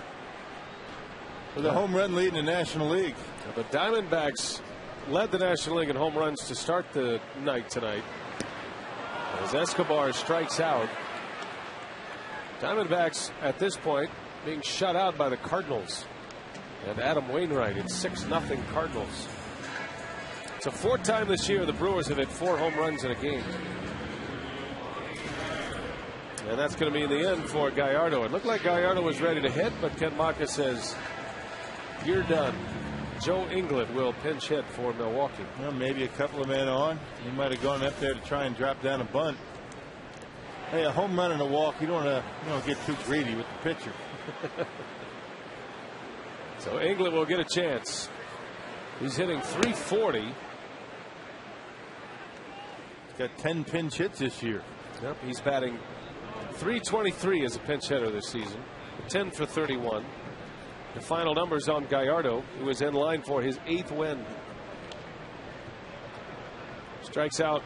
with a home run lead in the National League. The Diamondbacks led the National League in home runs to start the night tonight as Escobar strikes out. Diamondbacks at this point being shut out by the Cardinals and Adam Wainwright. It's 6-0 Cardinals. It's the 4th time this year the Brewers have hit 4 home runs in a game. And that's going to be in the end for Gallardo. It looked like Gallardo was ready to hit, but Ken Maka says, "You're done." Joe Inglet will pinch hit for Milwaukee. Well, maybe a couple of men on. He might have gone up there to try and drop down a bunt. Hey, a home run and a walk. You don't get too greedy with the pitcher. So Inglet will get a chance. He's hitting .340. He's got 10 pinch hits this year. Yep, he's batting .323 as a pinch hitter this season. 10 for 31. The final numbers on Gallardo, who is in line for his 8th win. Strikes out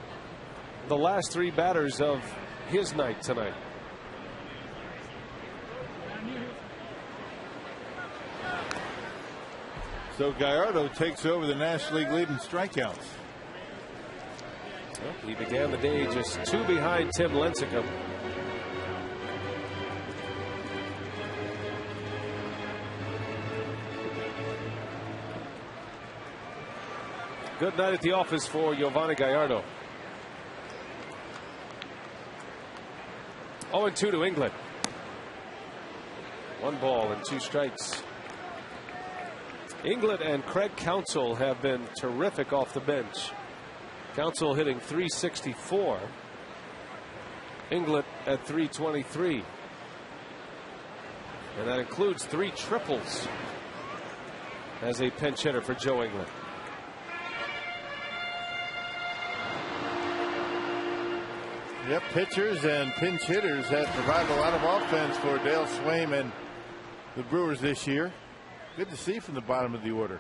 the last 3 batters of his night tonight. So Gallardo takes over the National League lead in strikeouts. Well, he began the day just 2 behind Tim Lincecum. Good night at the office for Giovanni Gallardo. 0-2 to England. 1 ball and 2 strikes. England and Craig Counsell have been terrific off the bench. Counsell hitting .364. England at .323. And that includes 3 triples as a pinch hitter for Joe England. Yep, pitchers and pinch hitters have provided a lot of offense for Dale Swaim and the Brewers this year. Good to see from the bottom of the order.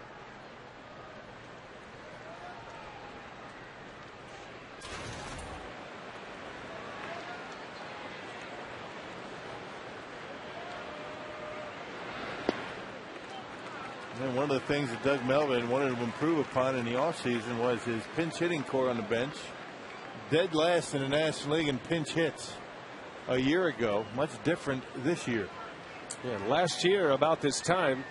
And one of the things that Doug Melvin wanted to improve upon in the offseason was his pinch hitting core on the bench. Dead last in the National League in pinch hits a year ago. Much different this year. Yeah, last year about this time,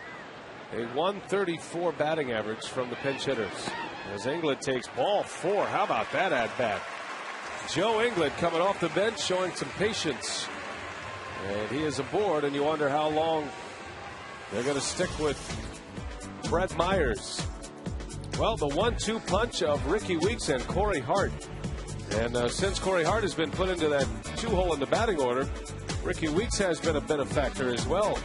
a .134 batting average from the pinch hitters. As England takes ball 4. How about that at bat? Joe England coming off the bench showing some patience. And he is aboard, and you wonder how long they're going to stick with Brett Myers. Well, the 1-2 punch of Ricky Weeks and Corey Hart. And since Corey Hart has been put into that 2-hole in the batting order, Ricky Weeks has been a benefactor as well.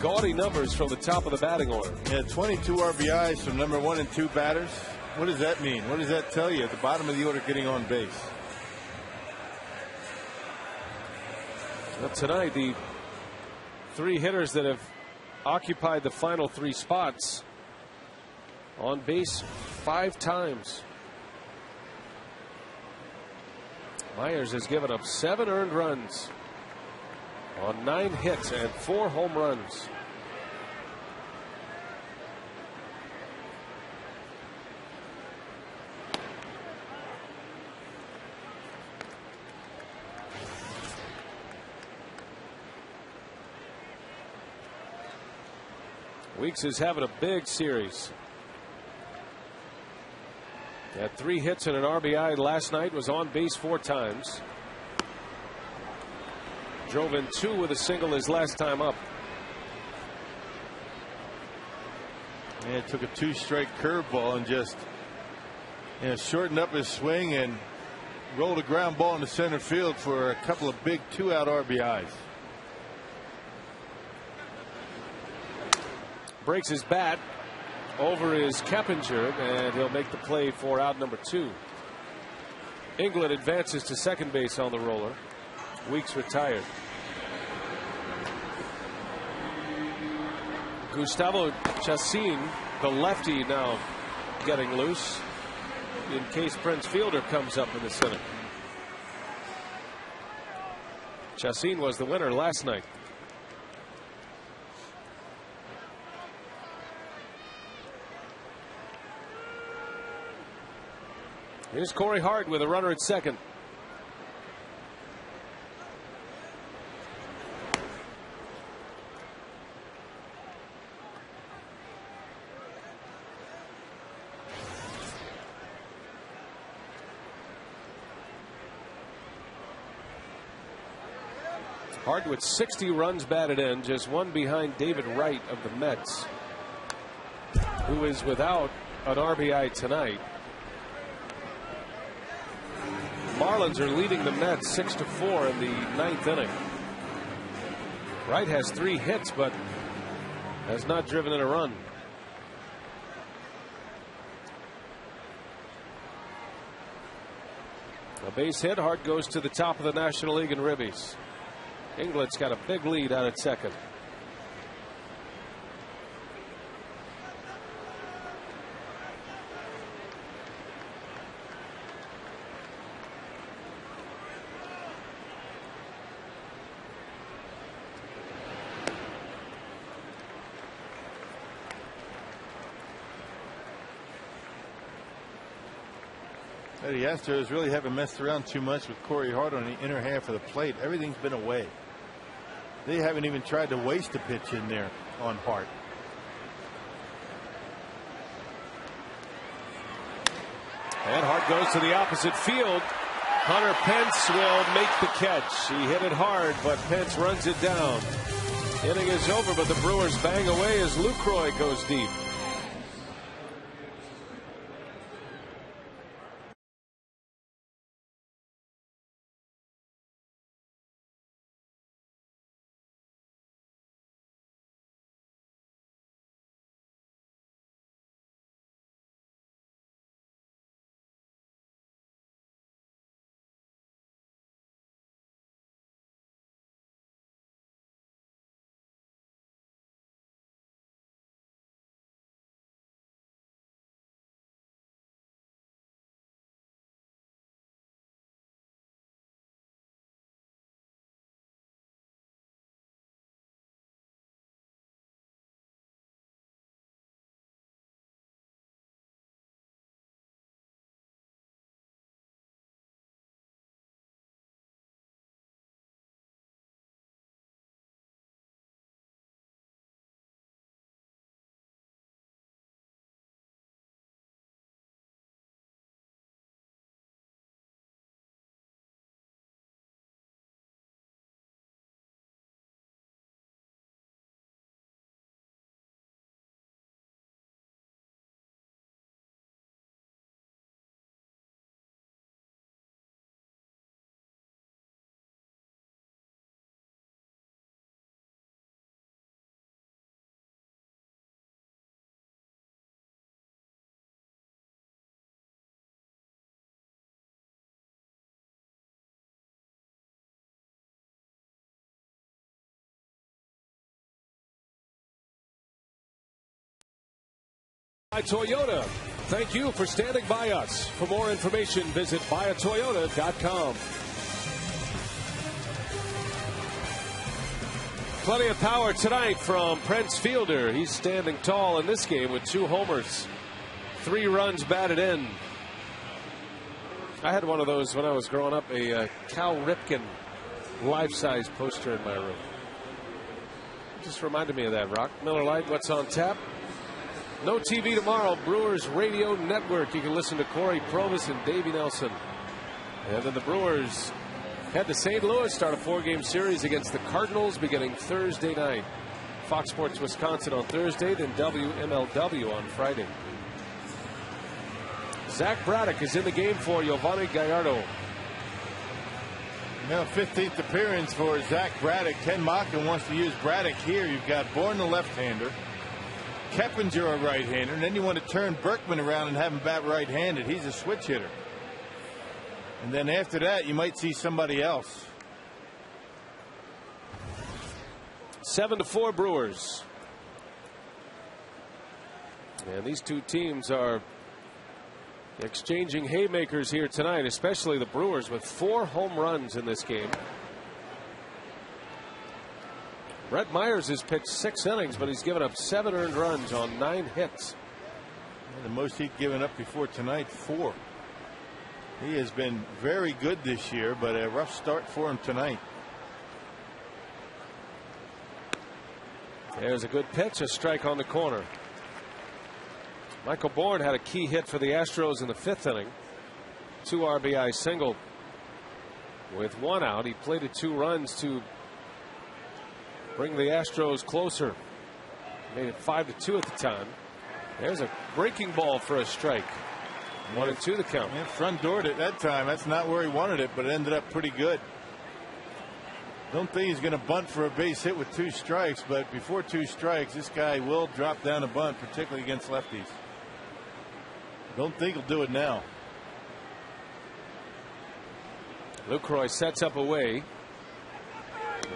gaudy numbers from the top of the batting order. Yeah, 22 RBIs from number 1 and 2 batters. What does that mean? What does that tell you? At the bottom of the order, getting on base. Well, tonight, the 3 hitters that have occupied the final 3 spots on base 5 times. Myers has given up 7 earned runs on 9 hits and 4 home runs. Weeks is having a big series. Had 3 hits and an RBI last night, was on base 4 times. Drove in 2 with a single his last time up. Yeah, took a 2-strike curveball and just shortened up his swing and rolled a ground ball into center field for a couple of big 2-out RBIs. Breaks his bat over his Keppinger, and he'll make the play for out number 2. England advances to second base on the roller. Weeks retired. Gustavo Chacin, the lefty, now getting loose in case Prince Fielder comes up in the center. Chacin was the winner last night. Here's Corey Hart with a runner at second. Hart with 60 runs batted in, just 1 behind David Wright of the Mets, who is without an RBI tonight. Marlins are leading the Mets 6-4 in the 9th inning. Wright has 3 hits, but has not driven in a run. A base hit. Hart goes to the top of the National League in ribbies. England's got a big lead out at second. The Astros really haven't messed around too much with Corey Hart on the inner half of the plate. Everything's been away. They haven't even tried to waste a pitch in there on Hart. And Hart goes to the opposite field. Hunter Pence will make the catch. He hit it hard, but Pence runs it down. Inning is over, but the Brewers bang away as Lucroy goes deep. By Toyota. Thank you for standing by us. For more information, visit buyatoyota.com. Plenty of power tonight from Prince Fielder. He's standing tall in this game with 2 homers. 3 runs batted in. I had one of those when I was growing up, a Cal Ripken life-size poster in my room. Just reminded me of that, Rock. Miller Lite, what's on tap? No TV tomorrow. Brewers Radio Network. You can listen to Corey Provis and Davey Nelson. And then the Brewers head to St. Louis, start a 4-game series against the Cardinals beginning Thursday night. Fox Sports Wisconsin on Thursday, then WMLW on Friday. Zach Braddock is in the game for Giovanni Gallardo. Now 15th appearance for Zach Braddock. Ken Mockin wants to use Braddock here. You've got Bourne, the left-hander. Keppinger, a right-hander, and then you want to turn Berkman around and have him bat right-handed. He's a switch hitter. And then after that, you might see somebody else. 7-4 Brewers. And these two teams are exchanging haymakers here tonight, especially the Brewers with 4 home runs in this game. Brett Myers has pitched 6 innings, but he's given up 7 earned runs on 9 hits. The most he'd given up before tonight, 4. He has been very good this year, but a rough start for him tonight. There's a good pitch, a strike on the corner. Michael Bourne had a key hit for the Astros in the 5th inning. 2 RBI single. With 1 out, he plated 2 runs to bring the Astros closer. Made it 5-2 at the time. There's a breaking ball for a strike. 1-2 the count. Yeah, front doored it that time. That's not where he wanted it, but it ended up pretty good. Don't think he's going to bunt for a base hit with 2 strikes, but before 2 strikes, this guy will drop down a bunt, particularly against lefties. Don't think he'll do it now. Lucroy sets up away.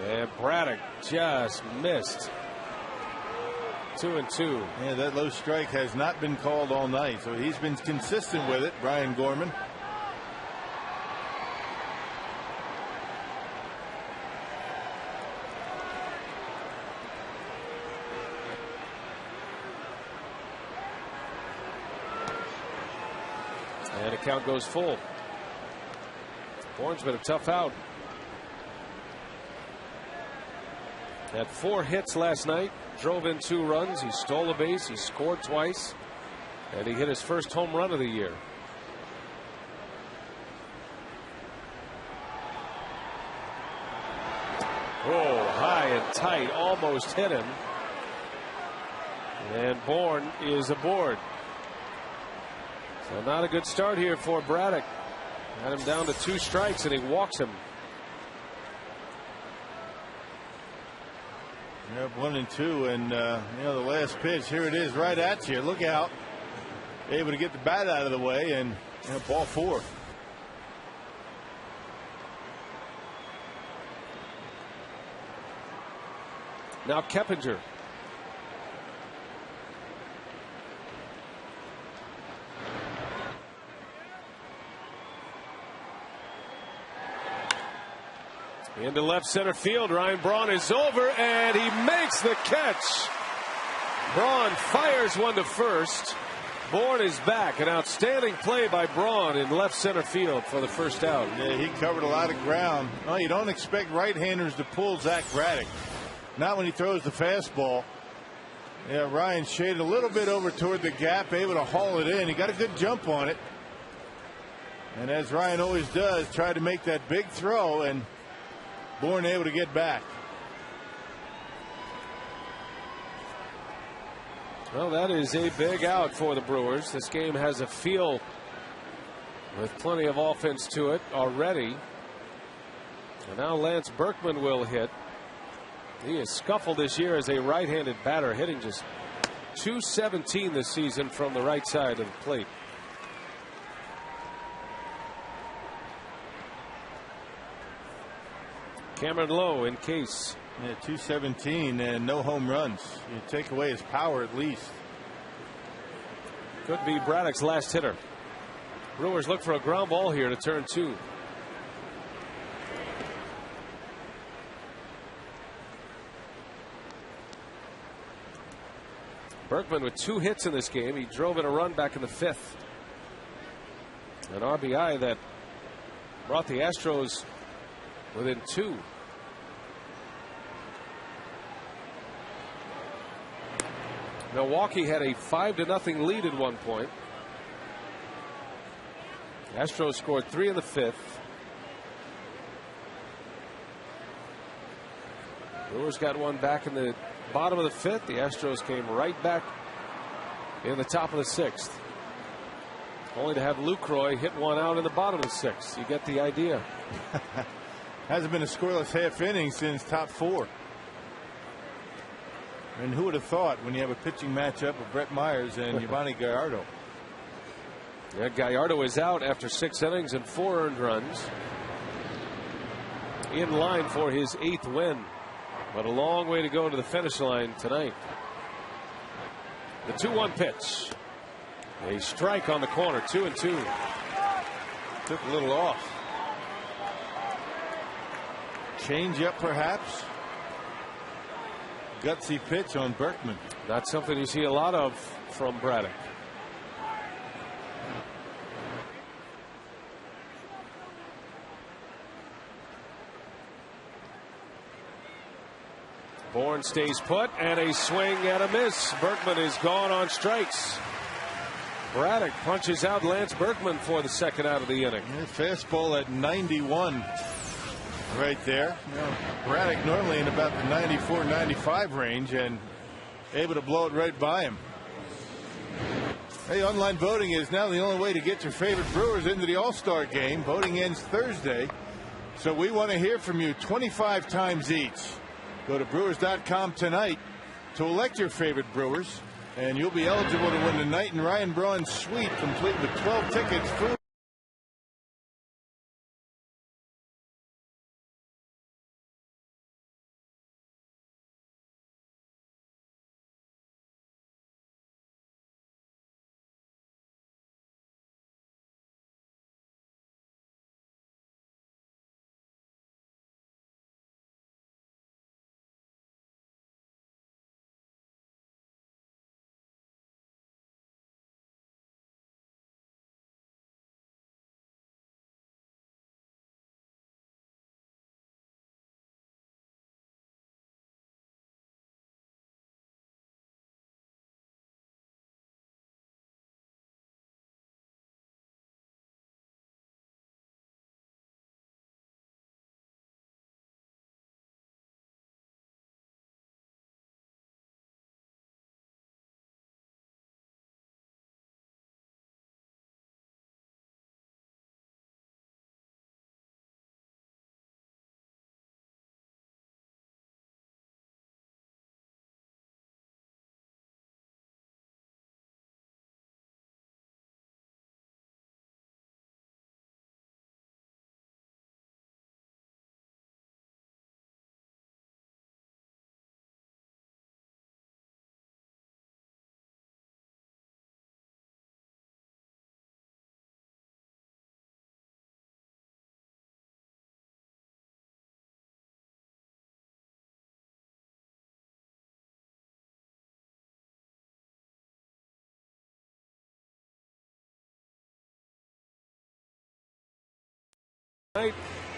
And Braddock just missed. 2-2. Yeah, that low strike has not been called all night, so he's been consistent with it, Brian Gorman. And the count goes full. Bourne's been a tough out. Had 4 hits last night, drove in 2 runs, he stole a base, he scored twice, and he hit his first home run of the year. Oh, high and tight, almost hit him. And Bourne is aboard. So not a good start here for Braddock. Had him down to 2 strikes and he walks him. Yep, 1-2, and you know, the last pitch, here it is right at you. Look out. Able to get the bat out of the way, and you know, ball 4. Now Keppinger. Into left center field. Ryan Braun is over and he makes the catch. Braun fires one to first. Bourne is back. An outstanding play by Braun in left center field for the first out. Yeah, he covered a lot of ground. Well, you don't expect right-handers to pull Zach Braddock. Not when he throws the fastball. Yeah, Ryan shaded a little bit over toward the gap, able to haul it in. He got a good jump on it. And as Ryan always does, tried to make that big throw, and Bourne able to get back. Well, that is a big out for the Brewers. This game has a feel with plenty of offense to it already. And now Lance Berkman will hit. He has scuffled this year as a right-handed batter, hitting just .217 this season from the right side of the plate. Cameron Lowe in case. Yeah, .217 and no home runs. You take away his power at least. Could be Braddock's last hitter. Brewers look for a ground ball here to turn 2. Berkman with 2 hits in this game. He drove in a run back in the 5th. An RBI that brought the Astros within 2. Milwaukee had a 5-0 lead at one point. Astros scored 3 in the 5th. Brewers got one back in the bottom of the 5th. The Astros came right back in the top of the 6th. Only to have Lucroy hit one out in the bottom of the 6th. You get the idea. Hasn't been a scoreless half inning since top 4. And who would have thought when you have a pitching matchup of Brett Myers and Giovanni Gallardo? Yeah, Gallardo is out after 6 innings and 4 earned runs. In line for his 8th win, but a long way to go to the finish line tonight. The 2-1 pitch. A strike on the corner, 2-2. Took a little off. Change up perhaps. Gutsy pitch on Berkman. Not something you see a lot of from Braddock. Bourne stays put, and a swing and a miss. Berkman is gone on strikes. Braddock punches out Lance Berkman for the 2nd out of the inning. Fastball at 91 right there. Braddock normally in about the 94-95 range and able to blow it right by him. Hey, online voting is now the only way to get your favorite Brewers into the All-Star game. Voting ends Thursday, so we want to hear from you 25 times each. Go to Brewers.com tonight to elect your favorite Brewers, and you'll be eligible to win the Knight and Ryan Braun suite, complete with 12 tickets.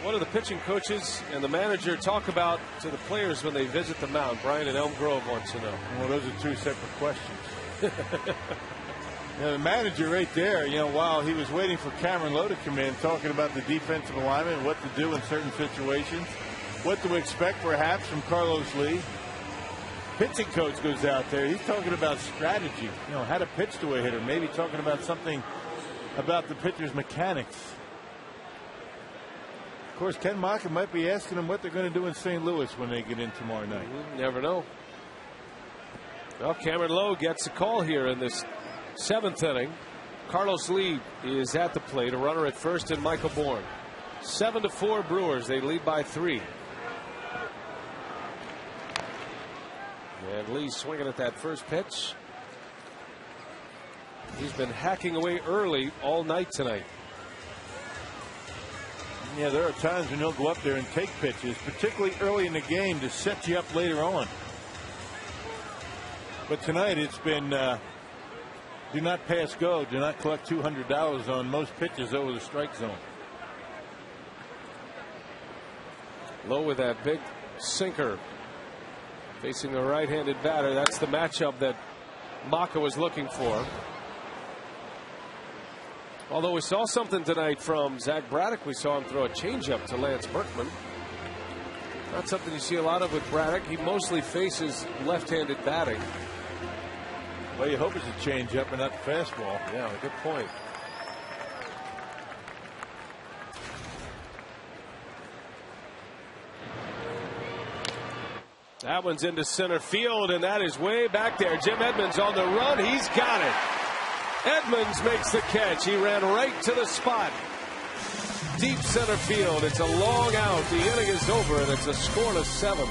What do the pitching coaches and the manager talk about to the players when they visit the mound? Brian in Elm Grove wants to know. Well, those are 2 separate questions. The manager right there, while he was waiting for Cameron Lowe to come in, talking about the defensive alignment, what to do in certain situations, what to expect perhaps from Carlos Lee. Pitching coach goes out there. He's talking about strategy, how to pitch to a hitter, maybe talking about something about the pitcher's mechanics. Of course, Ken Maka might be asking them what they're going to do in St. Louis when they get in tomorrow night. You never know. Well, Cameron Lowe gets a call here in this 7th inning. Carlos Lee is at the plate, a runner at first, and Michael Bourne. 7-4 Brewers. They lead by 3. And Lee swinging at that first pitch. He's been hacking away early all night tonight. Yeah, there are times when he'll go up there and take pitches, particularly early in the game, to set you up later on. But tonight it's been do not pass go, do not collect $200 on most pitches over the strike zone. Low with that big sinker. Facing a right-handed batter. That's the matchup that Maka was looking for. Although we saw something tonight from Zach Braddock. We saw him throw a changeup to Lance Berkman. Not something you see a lot of with Braddock. He mostly faces left-handed batting. Well, you hope it's a changeup and not the fastball. Yeah, good point. That one's into center field, and that is way back there. Jim Edmonds on the run. He's got it. Edmonds makes the catch. He ran right to the spot. Deep center field. It's a long out. The inning is over, and it's a scoreless 7th.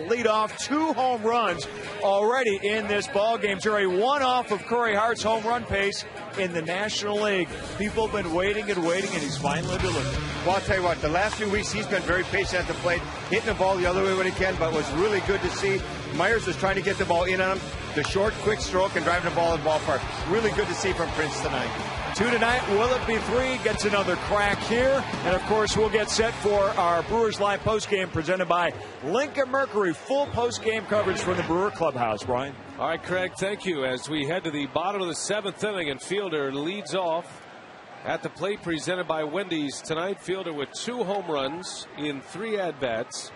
Lead off 2 home runs already in this ball game. Jerry, 1 off of Corey Hart's home run pace in the National League. People have been waiting and waiting, and he's finally delivered. Well, I'll tell you what, the last few weeks he's been very patient at the plate, hitting the ball the other way when he can, but it was really good to see. Myers was trying to get the ball in on him. The short, quick stroke and driving the ball in the ballpark. Really good to see from Prince tonight. 2 tonight. Will it be 3? Gets another crack here. And, of course, we'll get set for our Brewers Live postgame presented by Lincoln Mercury. Full postgame coverage from the Brewer Clubhouse, Brian. All right, Craig, thank you. As we head to the bottom of the 7th inning, and Fielder leads off at the plate, presented by Wendy's tonight. Fielder with 2 home runs in 3 at-bats.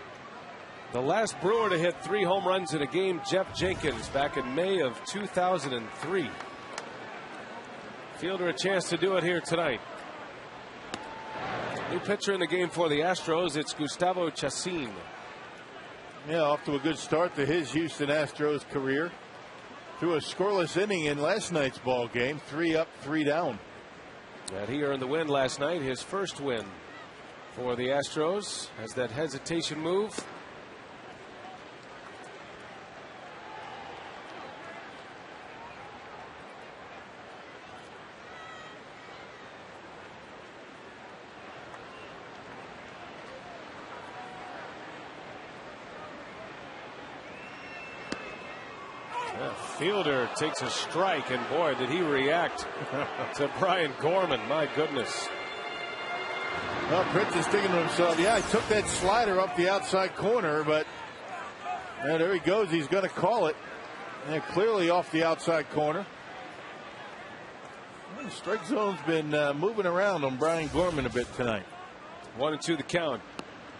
The last Brewer to hit 3 home runs in a game, Jeff Jenkins, back in May of 2003. Fielder a chance to do it here tonight. New pitcher in the game for the Astros. It's Gustavo Chacin. Yeah, off to a good start to his Houston Astros career. Threw a scoreless inning in last night's ball game. 3 up, 3 down. And he earned the win last night. His first win for the Astros. Has that hesitation move. Fielder takes a strike, and boy, did he react to Brian Gorman. My goodness. Well, Prince is thinking to himself, yeah, I took that slider up the outside corner, but there he goes. He's going to call it. And clearly off the outside corner. Well, the strike zone's been moving around on Brian Gorman a bit tonight. 1-2 the count.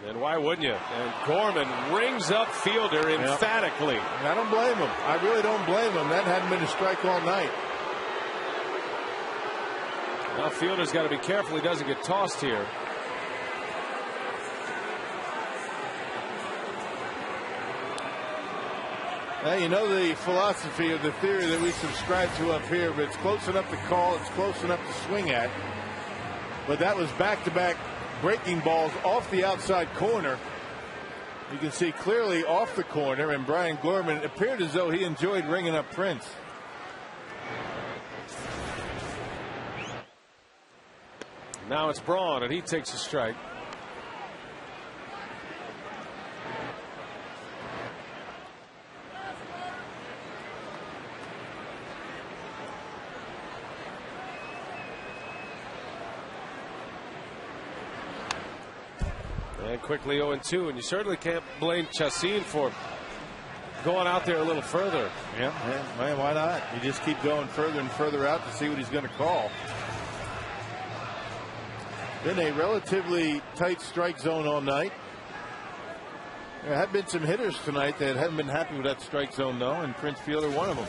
And why wouldn't you? And Gorman rings up Fielder emphatically. And I don't blame him. I really don't blame him. That hadn't been a strike all night. Now Fielder's got to be careful he doesn't get tossed here. Now, you know the philosophy of the theory that we subscribe to up here, but it's close enough to call, it's close enough to swing at. But that was back-to-back breaking balls off the outside corner. You can see clearly off the corner, and Brian Gorman, it appeared as though he enjoyed ringing up Prince. Now it's Braun, and he takes a strike. And quickly 0-2, and you certainly can't blame Chacin for going out there a little further. Yeah, man, why not? You just keep going further and further out to see what he's going to call. Been a relatively tight strike zone all night. There have been some hitters tonight that haven't been happy with that strike zone, though, and Prince Fielder one of them.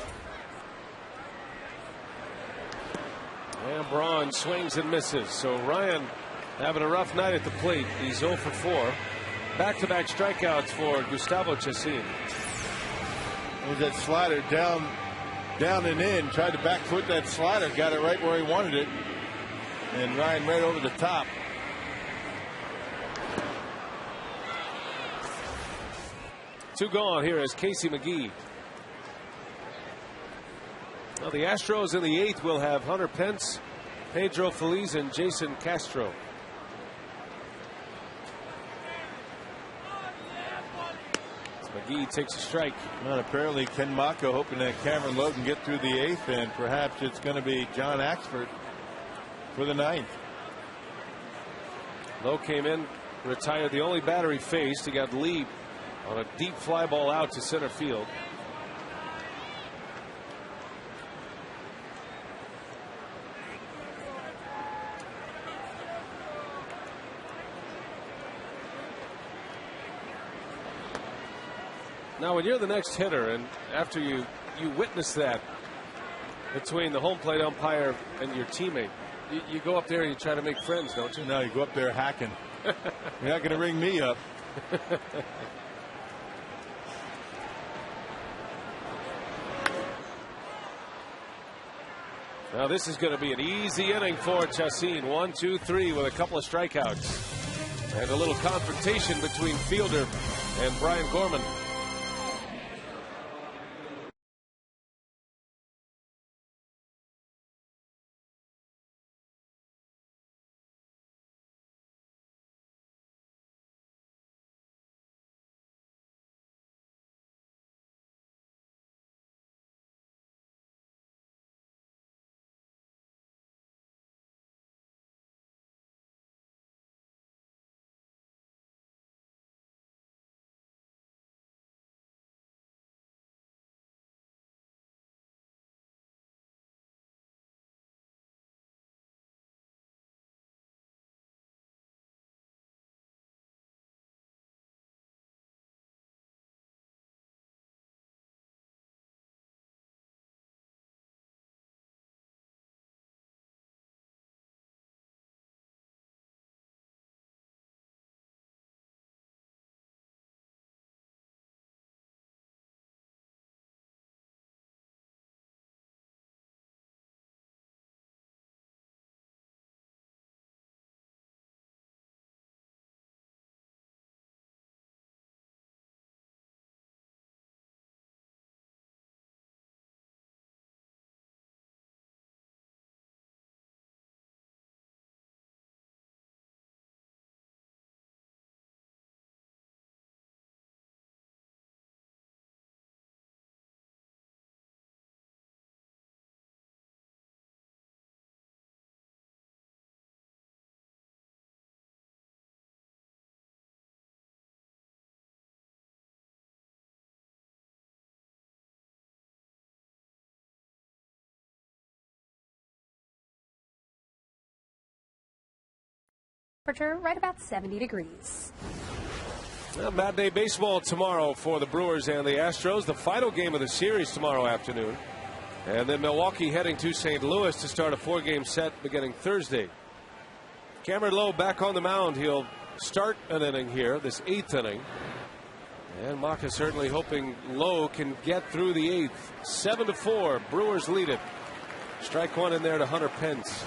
And Braun swings and misses. So Ryan having a rough night at the plate. He's 0 for 4. Back-to-back strikeouts for Gustavo Chacin. It was that slider down and in. Tried to back foot that slider. Got it right where he wanted it. And Ryan right over the top. Two gone. Here is Casey McGee. Well, the Astros in the 8th will have Hunter Pence, Pedro Feliz, and Jason Castro. McGee takes a strike. Well, apparently Ken Mako hoping that Cameron Lowe can get through the 8th, and perhaps it's going to be John Axford for the 9th. Lowe came in, retired the only batter he faced. He got lead on a deep fly ball out to center field. Now, when you're the next hitter, and after you witness that between the home plate umpire and your teammate, you go up there and you try to make friends, don't you? No, you go up there hacking. You're not going to ring me up. Now this is going to be an easy inning for Chacin. 1, 2, 3 with a couple of strikeouts. And a little confrontation between Fielder and Brian Gorman. temperature right about 70 degrees. Well, matinee baseball tomorrow for the Brewers and the Astros. The final game of the series tomorrow afternoon. And then Milwaukee heading to St. Louis to start a 4-game set beginning Thursday. Cameron Lowe back on the mound. He'll start an inning here, this 8th inning. And Maka certainly hoping Lowe can get through the 8th. 7-4. Brewers lead it. Strike one in there to Hunter Pence.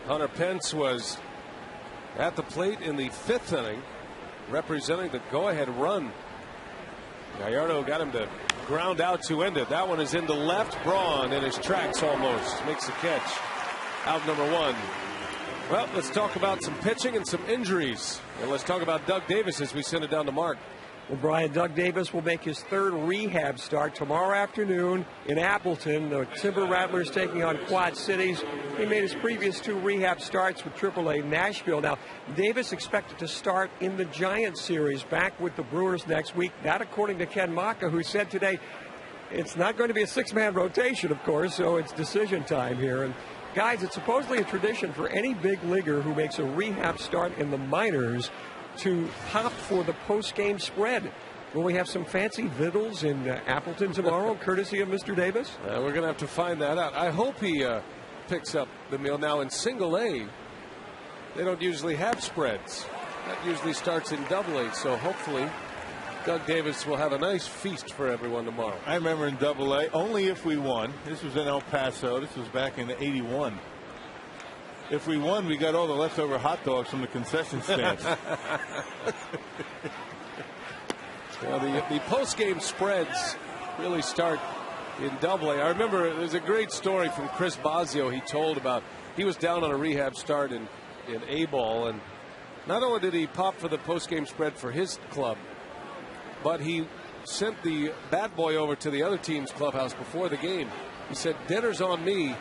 Hunter Pence was at the plate in the 5th inning, representing the go-ahead run. Gallardo got him to ground out to end it. That one is into left. Braun in his tracks almost makes the catch. Out number 1. Well, let's talk about some pitching and some injuries. And let's talk about Doug Davis as we send it down to Mark. Well, Brian, Doug Davis will make his 3rd rehab start tomorrow afternoon in Appleton. The Timber Rattlers taking on Quad Cities. He made his previous 2 rehab starts with AAA Nashville. Now, Davis expected to start in the Giants series back with the Brewers next week. That, according to Ken Maka, who said today it's not going to be a 6-man rotation, of course, so it's decision time here. And guys, it's supposedly a tradition for any big leaguer who makes a rehab start in the minors to hop for the post-game spread. Will we have some fancy vittles in Appleton tomorrow, courtesy of Mr. Davis? We're going to have to find that out. I hope he picks up the meal. Now, in Single A, they don't usually have spreads. That usually starts in Double A, so hopefully Doug Davis will have a nice feast for everyone tomorrow. I remember in Double A, only if we won. This was in El Paso. This was back in '81. If we won, we got all the leftover hot dogs from the concession stands. Well, the post-game spreads really start in Double A. I remember there's a great story from Chris Bosio he told about. He was down on a rehab start in A-ball, and not only did he pop for the post-game spread for his club, but he sent the bat boy over to the other team's clubhouse before the game. He said, "Dinner's on me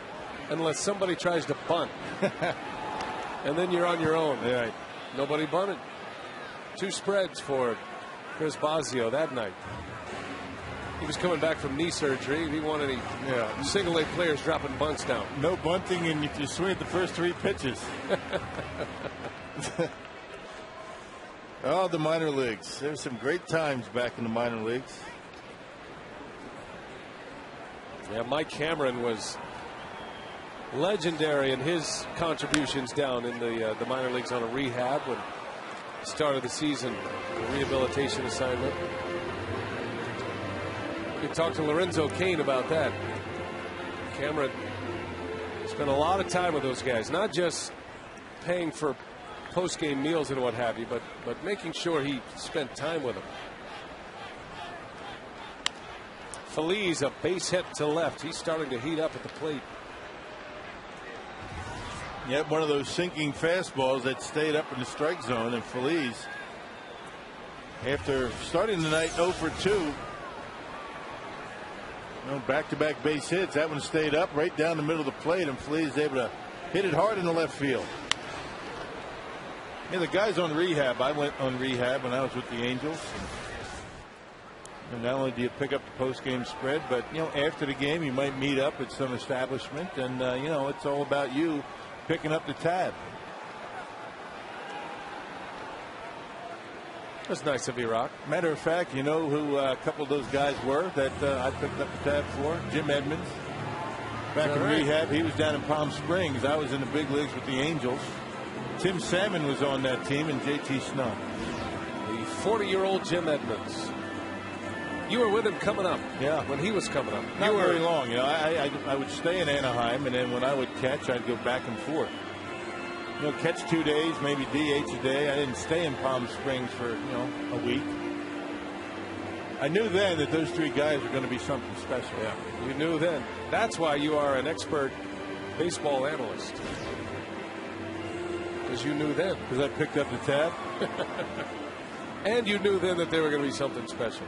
unless somebody tries to bunt." And then you're on your own. Right. Nobody bunted. 2 spreads for Chris Bosio that night. He was coming back from knee surgery. He wanted any Single A players dropping bunts down. No bunting, and if you swing at the first 3 pitches. Oh, the minor leagues. There's some great times back in the minor leagues. Yeah, Mike Cameron was legendary in his contributions down in the minor leagues on a rehab when he started the season, a rehabilitation assignment. We talked to Lorenzo Cain about that. Cameron spent a lot of time with those guys, not just paying for post-game meals and what have you, but making sure he spent time with them. Feliz, a base hit to left. He's starting to heat up at the plate. Yep, one of those sinking fastballs that stayed up in the strike zone, and Feliz, after starting the night 0 for 2, back-to-back base hits, that one stayed up right down the middle of the plate, and Feliz is able to hit it hard in the left field. Yeah, the guy's on rehab. I went on rehab when I was with the Angels. And not only do you pick up the post-game spread, but, after the game, you might meet up at some establishment, and, it's all about you picking up the tab. That's nice of you, Rock. Matter of fact, you know who a couple of those guys were that I picked up the tab for? Jim Edmonds. Back in rehab, he was down in Palm Springs. I was in the big leagues with the Angels. Tim Salmon was on that team, and J.T. Snow. The 40-year-old Jim Edmonds. You were with him coming up. Yeah. When he was coming up. Not very long. I would stay in Anaheim, and then when I would catch, I'd go back and forth. Catch 2 days, maybe DH a day. I didn't stay in Palm Springs for, a week. I knew then that those 3 guys were going to be something special. Yeah, you knew then. That's why you are an expert baseball analyst. Because you knew then. Because I picked up the tab. And you knew then that they were going to be something special.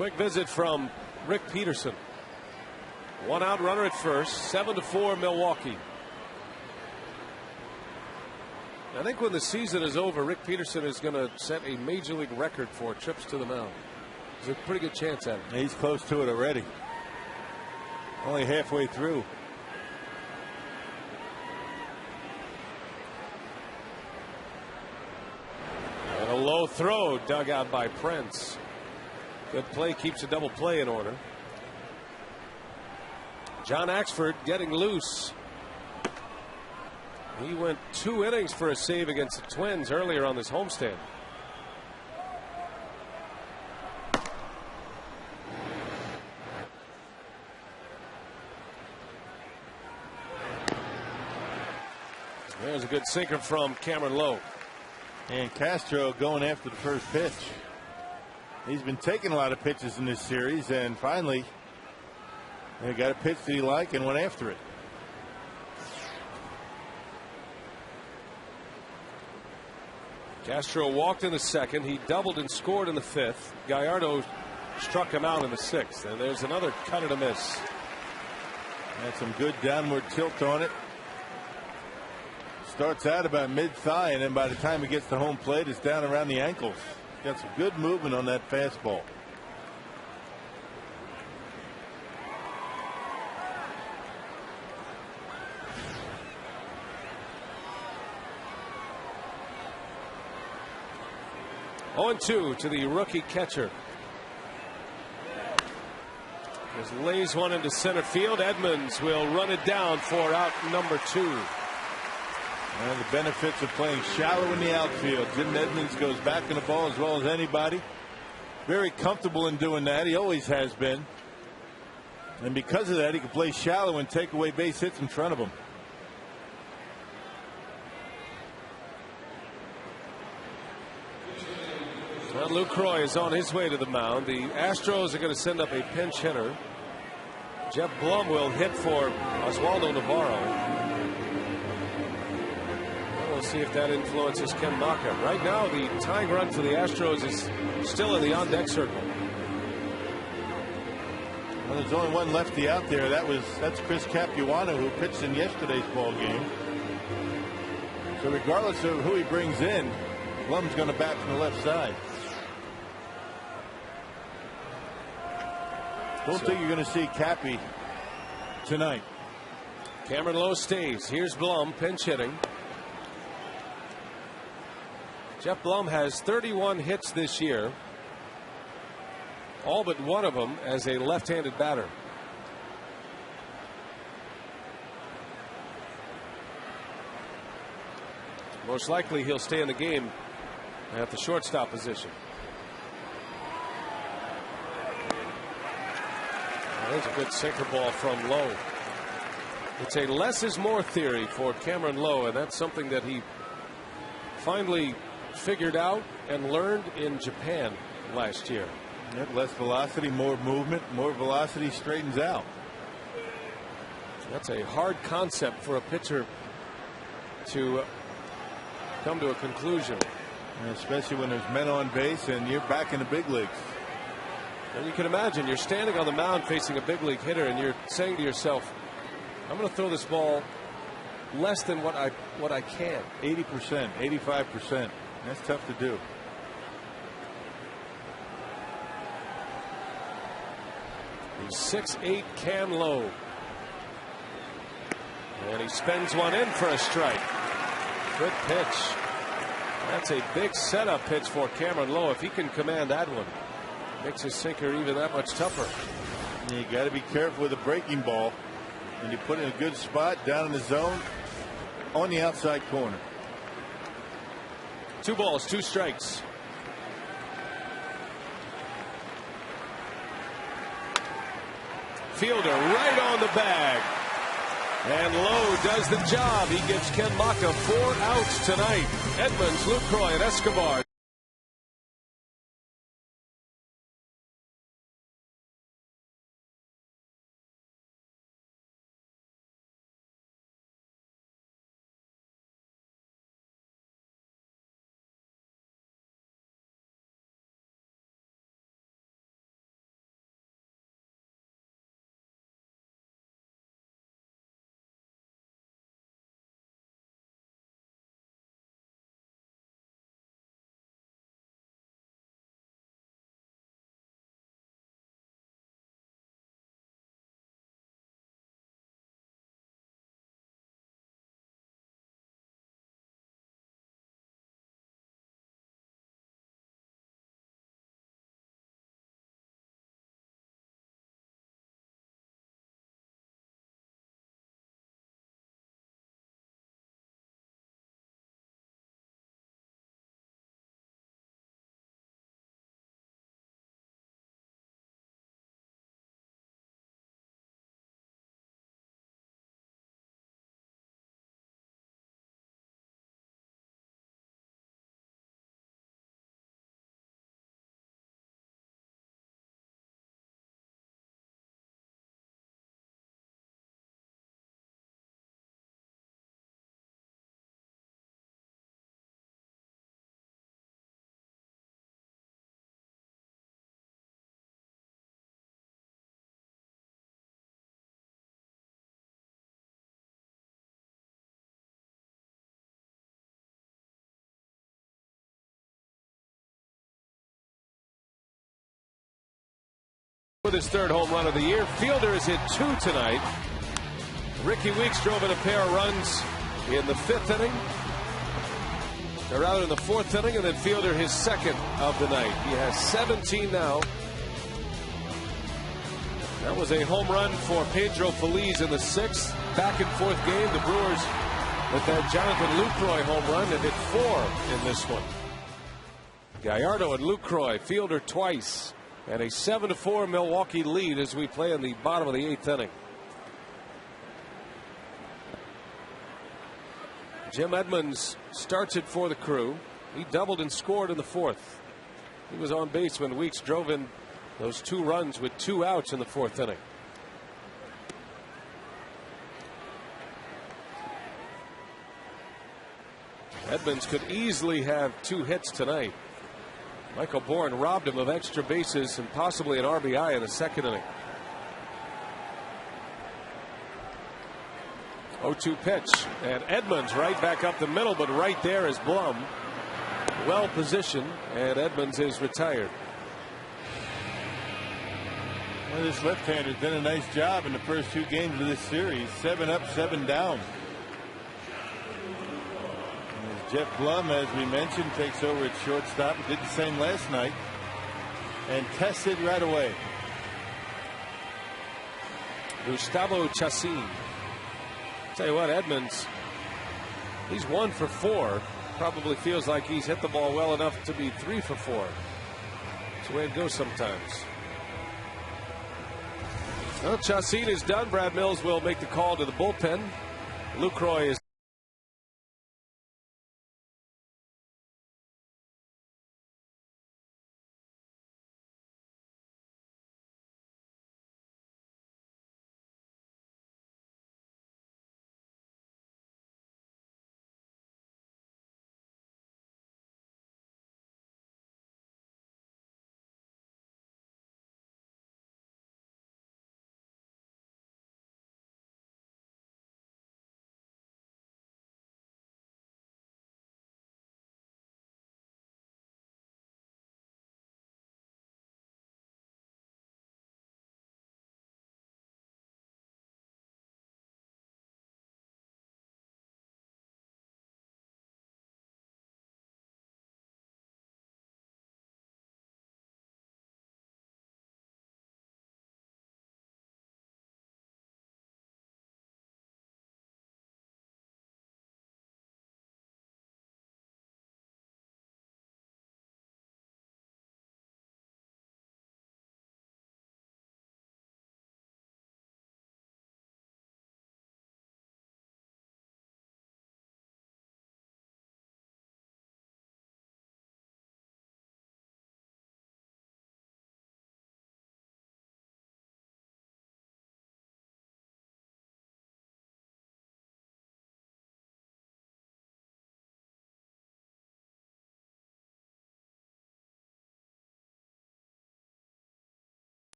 Quick visit from Rick Peterson. 1 out runner at first. 7-4 Milwaukee. I think when the season is over, Rick Peterson is going to set a major league record for trips to the mound. There's a pretty good chance at it. He's close to it already. Only halfway through. And a low throw dug out by Prince. Good play, keeps a double play in order. John Axford getting loose. He went 2 innings for a save against the Twins earlier on this homestand. There's a good sinker from Cameron Lowe. And Castro going after the first pitch. He's been taking a lot of pitches in this series, and finally they got a pitch that he liked and went after it. Castro walked in the second. He doubled and scored in the fifth. Gallardo struck him out in the sixth. And there's another cut and a miss. Had some good downward tilt on it. Starts out about mid-thigh, and then by the time he gets to home plate, it's down around the ankles. Got some good movement on that fastball. Oh, 0-2 to the rookie catcher. Just lays one into center field. Edmonds will run it down for out number 2. And the benefits of playing shallow in the outfield. Jim Edmonds goes back in the ball as well as anybody. Very comfortable in doing that. He always has been. And because of that, he can play shallow and take away base hits in front of him. Well, Lucroy is on his way to the mound. The Astros are going to send up a pinch hitter. Jeff Blum will hit for Oswaldo Navarro. We'll see if that influences Ken Maka. Right now, the tying run for the Astros is still in the on-deck circle. Well, there's only one lefty out there. That's Chris Capuano, who pitched in yesterday's ball game. So regardless of who he brings in, Blum's going to bat from the left side. Don't think you're going to see Cappy tonight. Cameron Lowe stays. Here's Blum pinch hitting. Jeff Blum has 31 hits this year. All but one of them as a left-handed batter. Most likely he'll stay in the game at the shortstop position. There's a good sinker ball from Lowe. It's a less is more theory for Cameron Lowe, and that's something that he finally figured out and learned in Japan last year. Yep, less velocity, more movement. More velocity straightens out. That's a hard concept for a pitcher to come to a conclusion. And especially when there's men on base and you're back in the big leagues. And you can imagine you're standing on the mound facing a big league hitter and you're saying to yourself, I'm going to throw this ball less than what I can. 80%, 85%. That's tough to do. The 6'8" Cam Lowe. And he spins one in for a strike. Good pitch. That's a big setup pitch for Cameron Lowe. If he can command that one, makes his sinker even that much tougher. You got to be careful with a breaking ball. And you put it in a good spot down in the zone on the outside corner. 2 balls, 2 strikes. Fielder right on the bag. And Lowe does the job. He gives Ken Maka 4 outs tonight. Edmonds, Lucroy, and Escobar. with his 3rd home run of the year. Fielder has hit 2 tonight. Ricky Weeks drove in a pair of runs in the 5th inning. They're out in the 4th inning, and then Fielder his 2nd of the night. He has 17 now. That was a home run for Pedro Feliz in the 6th. Back and forth game. The Brewers with that Jonathan Lucroy home run have hit 4 in this one. Gallardo and Lucroy, Fielder twice, and a 7-4 Milwaukee lead as we play in the bottom of the 8th inning. Jim Edmonds starts it for the Crew. He doubled and scored in the 4th. He was on base when Weeks drove in those 2 runs with 2 outs in the 4th inning. Edmonds could easily have 2 hits tonight. Michael Bourne robbed him of extra bases and possibly an RBI in the 2nd inning. 0-2 pitch, and Edmonds right back up the middle, but right there is Blum. Well positioned, and Edmonds is retired. Well, this left-hander's done a nice job in the first 2 games of this series. 7 up, 7 down. And Jeff Blum, as we mentioned, takes over at shortstop. Did the same last night and tested right away. Gustavo Chacin. Tell you what, Edmonds, he's 1 for 4. Probably feels like he's hit the ball well enough to be 3 for 4. That's the way it goes sometimes. Well, Chacin is done. Brad Mills will make the call to the bullpen. Lucroy is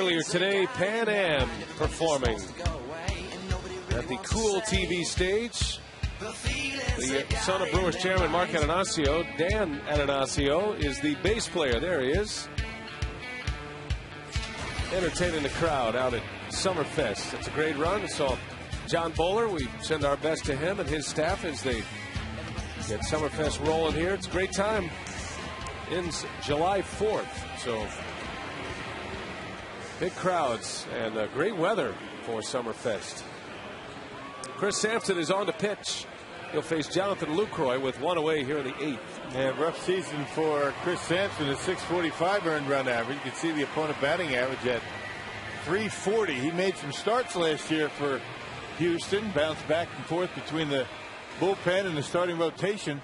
earlier today, Pan Am performing at the Cool TV stage. The son of Brewers chairman Mark Ananasio, Dan Ananasio, is the bass player. There he is, entertaining the crowd out at Summerfest. It's a great run. So John Bowler, we send our best to him and his staff as they get Summerfest rolling here. It's a great time. Ends July 4th. So big crowds and great weather for Summerfest. Chris Sampson is on the pitch. He'll face Jonathan Lucroy with 1 away here in the 8th. Yeah, rough season for Chris Sampson. A 645 earned run average. You can see the opponent batting average at 340. He made some starts last year for Houston. Bounced back and forth between the bullpen and the starting rotation.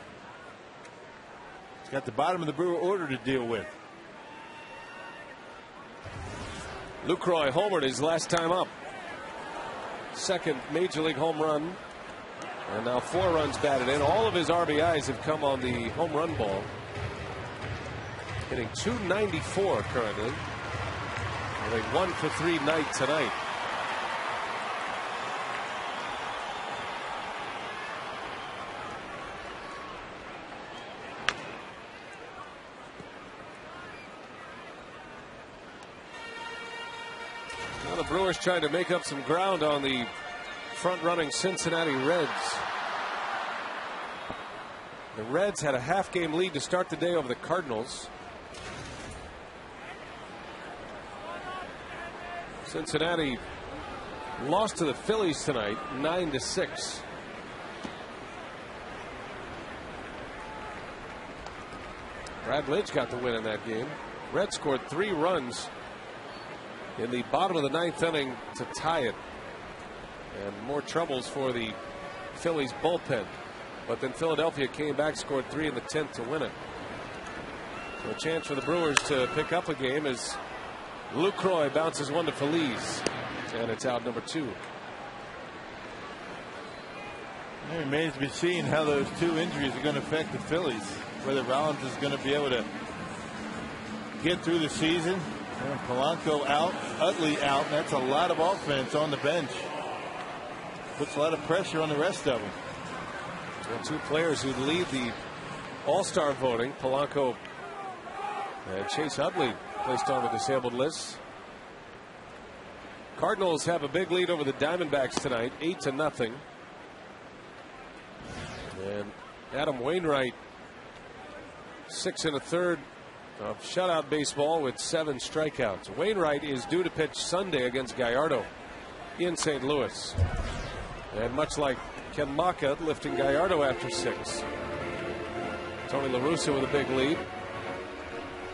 He's got the bottom of the Brewer order to deal with. Lucroy homered his last time up. 2nd major league home run. And now 4 runs batted in. All of his RBIs have come on the home run ball. Hitting .294 currently. With a 1 for 3 night tonight. Brewers trying to make up some ground on the front-running Cincinnati Reds. The Reds had a half-game lead to start the day over the Cardinals. Cincinnati lost to the Phillies tonight, 9-6. Brad Lidge got the win in that game. Reds scored 3 runs in the bottom of the 9th inning to tie it. And more troubles for the Phillies bullpen. But then Philadelphia came back, scored 3 in the 10th to win it. So a chance for the Brewers to pick up a game as Lucroy bounces one to Feliz. And it's out number 2. It remains to be seen how those 2 injuries are going to affect the Phillies. Whether Rollins is going to be able to get through the season. And Polanco out, Utley out. And that's a lot of offense on the bench. Puts a lot of pressure on the rest of them. Well, 2 players who lead the All-Star voting, Polanco and Chase Utley, placed on the disabled list. Cardinals have a big lead over the Diamondbacks tonight, 8-0. And Adam Wainwright, 6 1/3 of shutout baseball with 7 strikeouts. Wainwright is due to pitch Sunday against Gallardo in St. Louis. And much like Ken Maka lifting Gallardo after 6. Tony La Russa with a big lead,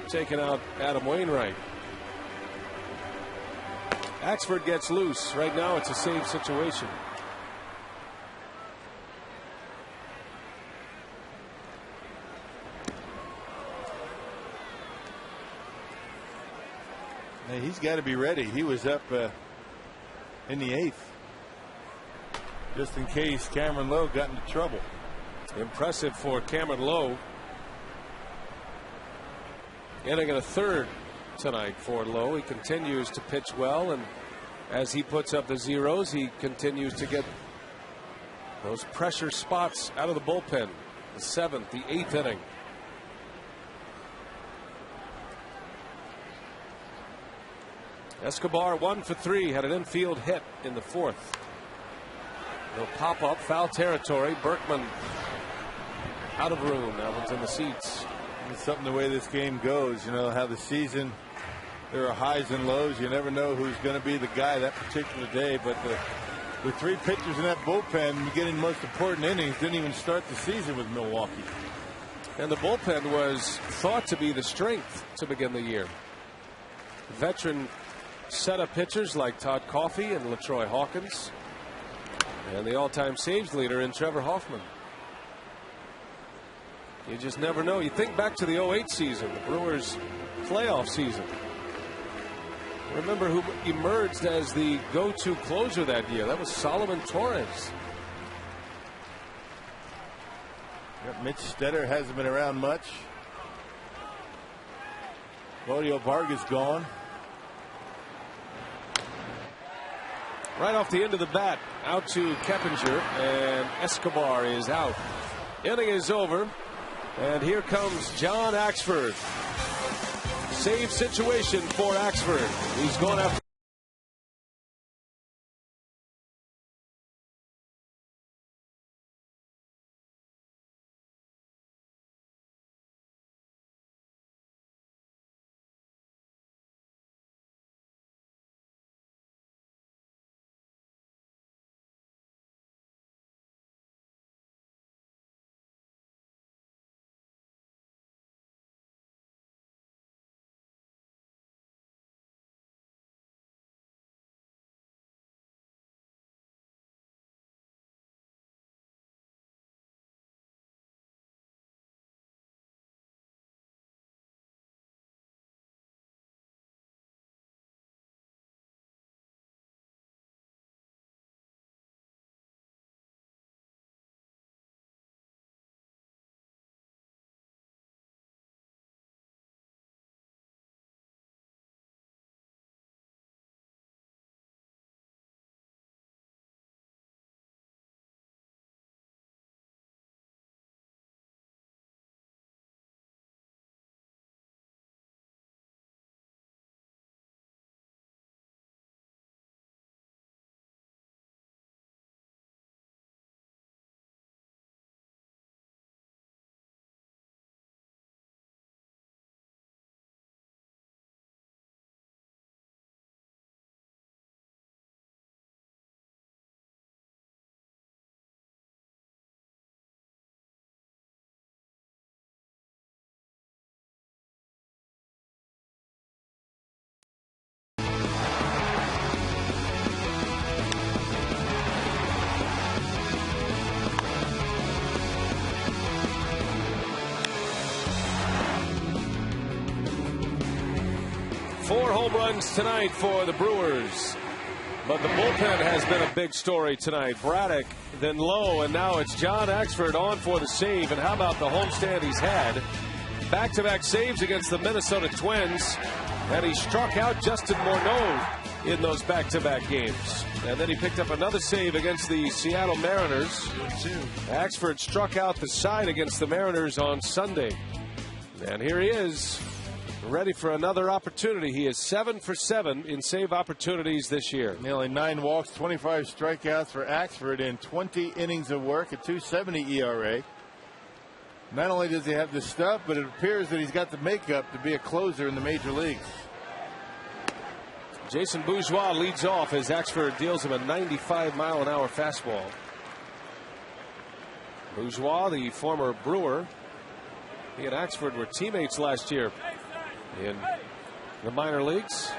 taking out Adam Wainwright. Axford gets loose. Right now it's a save situation. Hey, he's got to be ready. He was up in the 8th. Just in case Cameron Lowe got into trouble. Impressive for Cameron Lowe. Inning and a 1/3 tonight for Lowe. He continues to pitch well, and as he puts up the zeros, he continues to get those pressure spots out of the bullpen. The 7th, the 8th inning. Escobar 1 for 3, had an infield hit in the 4th. They'll pop up, foul territory. Berkman out of room. That one's in the seats. It's something the way this game goes. You know how the season, there are highs and lows. You never know who's going to be the guy that particular day. But the 3 pitchers in that bullpen getting the most important innings didn't even start the season with Milwaukee. And the bullpen was thought to be the strength to begin the year. Veteran setup pitchers like Todd Coffey and LaTroy Hawkins. And the all-time saves leader in Trevor Hoffman. You just never know. You think back to the 08 season, the Brewers playoff season. Remember who emerged as the go-to closer that year? That was Solomon Torres. Yep, Mitch Stetter hasn't been around much. Claudio Vargas gone. Right off the end of the bat, out to Keppinger, and Escobar is out. Inning is over, and here comes John Axford. Save situation for Axford. He's going after home runs tonight for the Brewers. But the bullpen has been a big story tonight. Braddock, then Lowe, and now it's John Axford on for the save. And how about the homestand he's had? Back-to-back saves against the Minnesota Twins. And he struck out Justin Morneau in those back-to-back games. And then he picked up another save against the Seattle Mariners. Axford struck out the side against the Mariners on Sunday. And here he is, ready for another opportunity. He is 7 for 7 in save opportunities this year. Nearly 9 walks, 25 strikeouts for Axford in 20 innings of work, a 2.70 ERA. Not only does he have the stuff, but it appears that he's got the makeup to be a closer in the major leagues. Jason Bourgeois leads off as Axford deals him a 95-mile-an-hour fastball. Bourgeois, the former Brewer, he and Axford were teammates last year in the minor leagues.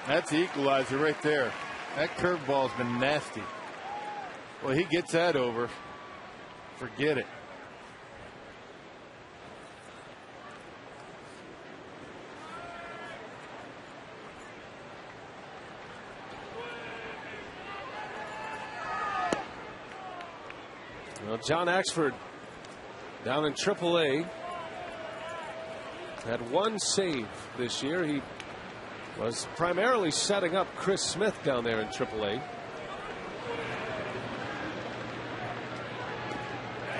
That's the equalizer right there. That curveball's been nasty. Well, he gets that over. Forget it. Well, John Axford down in AAA had 1 save this year. He was primarily setting up Chris Smith down there in AAA.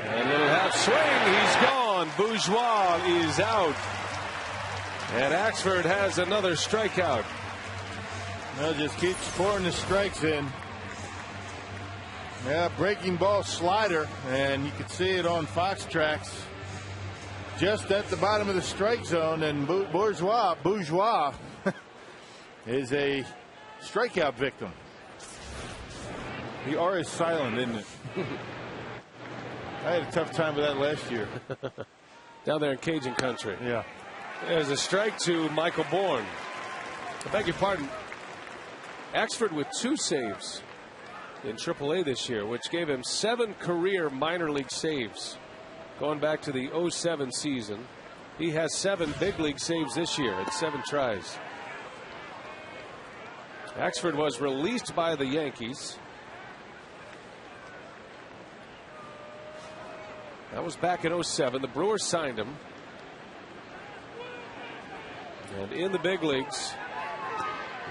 And a little half swing. He's gone. Bourgeois is out. And Axford has another strikeout. Well, just keeps pouring the strikes in. Yeah, breaking ball slider, and you can see it on Fox Tracks just at the bottom of the strike zone. And Bourgeois is a strikeout victim. The R is silent, isn't it? I had a tough time with that last year. Down there in Cajun country. Yeah. There's a strike to Michael Bourne. I beg your pardon. Axford with 2 saves in AAA this year, which gave him 7 career minor league saves going back to the 07 season. He has 7 big league saves this year at 7 tries. Axford was released by the Yankees. That was back in 07. The Brewers signed him. And in the big leagues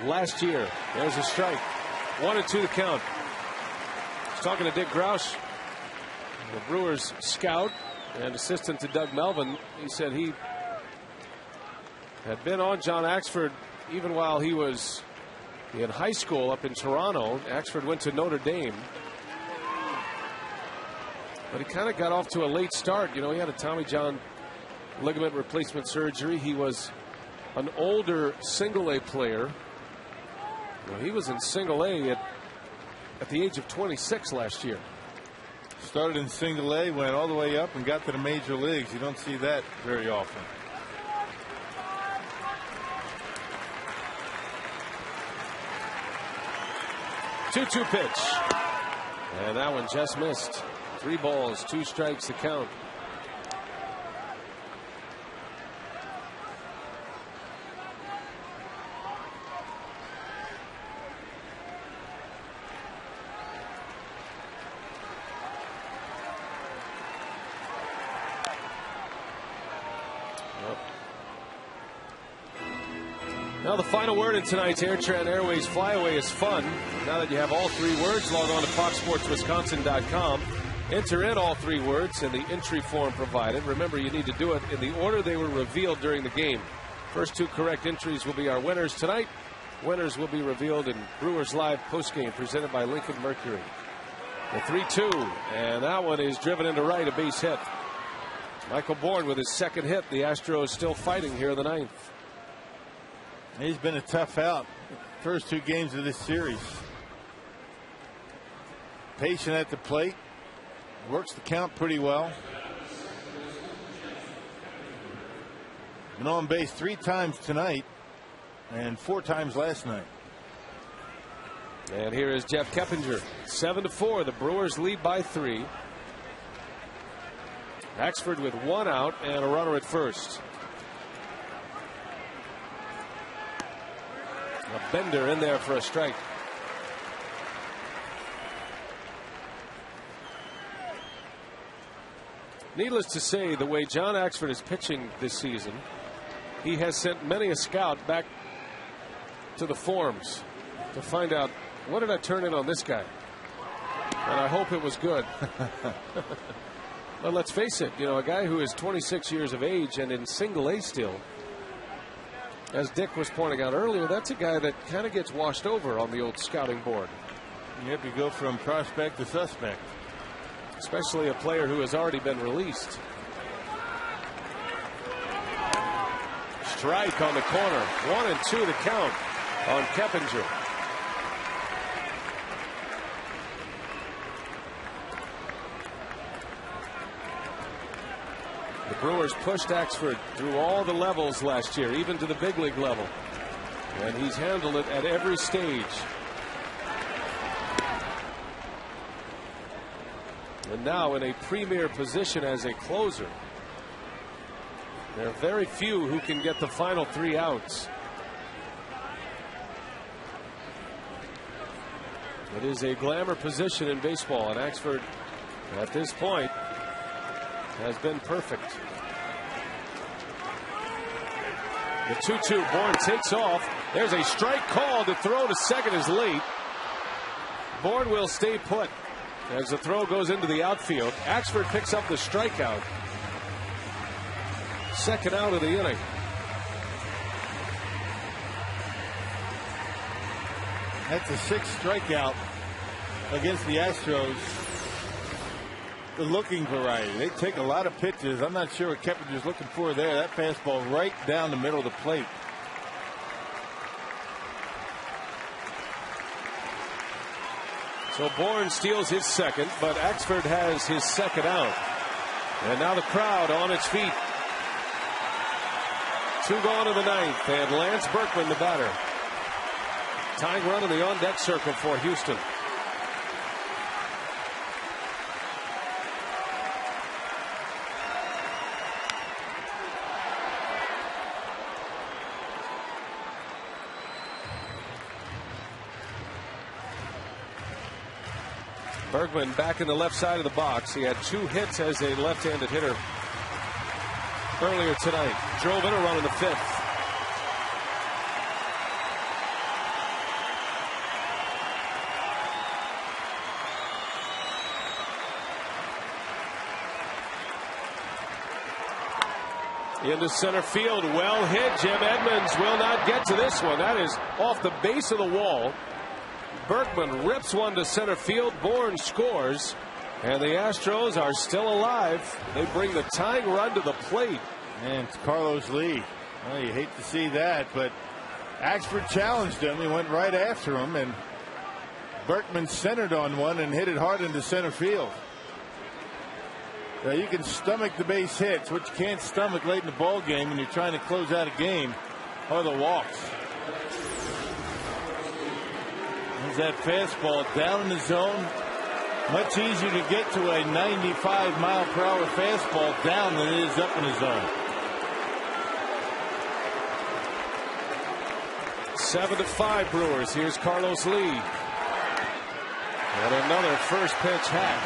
last year, there's a strike. 1-2 the count. Talking to Dick Grouch, the Brewers scout and assistant to Doug Melvin. He said he had been on John Axford even while he was in high school up in Toronto. Axford went to Notre Dame, but he kind of got off to a late start. You know, he had a Tommy John ligament replacement surgery. He was an older single-A player. Well, he was in single-A at the age of 26 last year. Started in single A, went all the way up and got to the major leagues. You don't see that very often. Two-two pitch. And that one just missed. 3 balls, 2 strikes to count. Now the final word in tonight's Airtran Airways Flyaway is fun. Now that you have all 3 words, log on to foxsportswisconsin.com. Enter in all 3 words in the entry form provided. Remember, you need to do it in the order they were revealed during the game. First 2 correct entries will be our winners tonight. Winners will be revealed in Brewers Live postgame presented by Lincoln Mercury. The 3-2, and that one is driven into right, a base hit. Michael Bourne with his 2nd hit. The Astros still fighting here in the 9th. He's been a tough out first 2 games of this series. Patient at the plate. Works the count pretty well. Been on base 3 times tonight and 4 times last night. And here is Jeff Keppinger. 7-4. The Brewers lead by 3. Axford with 1 out and a runner at first. A bender in there for a strike. Needless to say, the way John Axford is pitching this season, he has sent many a scout back to the forms to find out, what did I turn in on this guy? And I hope it was good. But let's face it, a guy who is 26 years of age and in single A still, as Dick was pointing out earlier, that's a guy that kind of gets washed over on the old scouting board. Yep, you go from prospect to suspect. Especially a player who has already been released. Strike on the corner. 1-2 to count on Keppinger. The Brewers pushed Axford through all the levels last year, even to the big league level. And he's handled it at every stage. And now in a premier position as a closer. There are very few who can get the final 3 outs. It is a glamour position in baseball, and Axford at this point has been perfect. The 2-2, Bourne takes off. There's a strike call. To throw to second is late. Bourne will stay put as the throw goes into the outfield. Axford picks up the strikeout. Second out of the inning. That's a 6th strikeout against the Astros. The looking variety. They take a lot of pitches. I'm not sure what Keppinger's looking for there. That fastball right down the middle of the plate. So Bourne steals his second, but Axford has his second out. And now the crowd on its feet. 2 gone in the 9th, and Lance Berkman, the batter. Tying run in the on-deck circle for Houston. Berkman back in the left side of the box. He had 2 hits as a left-handed hitter earlier tonight. Drove in a run in the 5th. Into center field. Well hit. Jim Edmonds will not get to this one. That is off the base of the wall. Berkman rips one to center field. Bourne scores, and the Astros are still alive. They bring the tying run to the plate. And it's Carlos Lee. Well, you hate to see that, but Axford challenged him. He went right after him, and Berkman centered on one and hit it hard into center field. Now you can stomach the base hits. What you can't stomach late in the ball game when you're trying to close out a game are the walks. There's that fastball down in the zone. Much easier to get to a 95-mile-per-hour fastball down than it is up in the zone. 7-5 Brewers. Here's Carlos Lee. And another first pitch hack.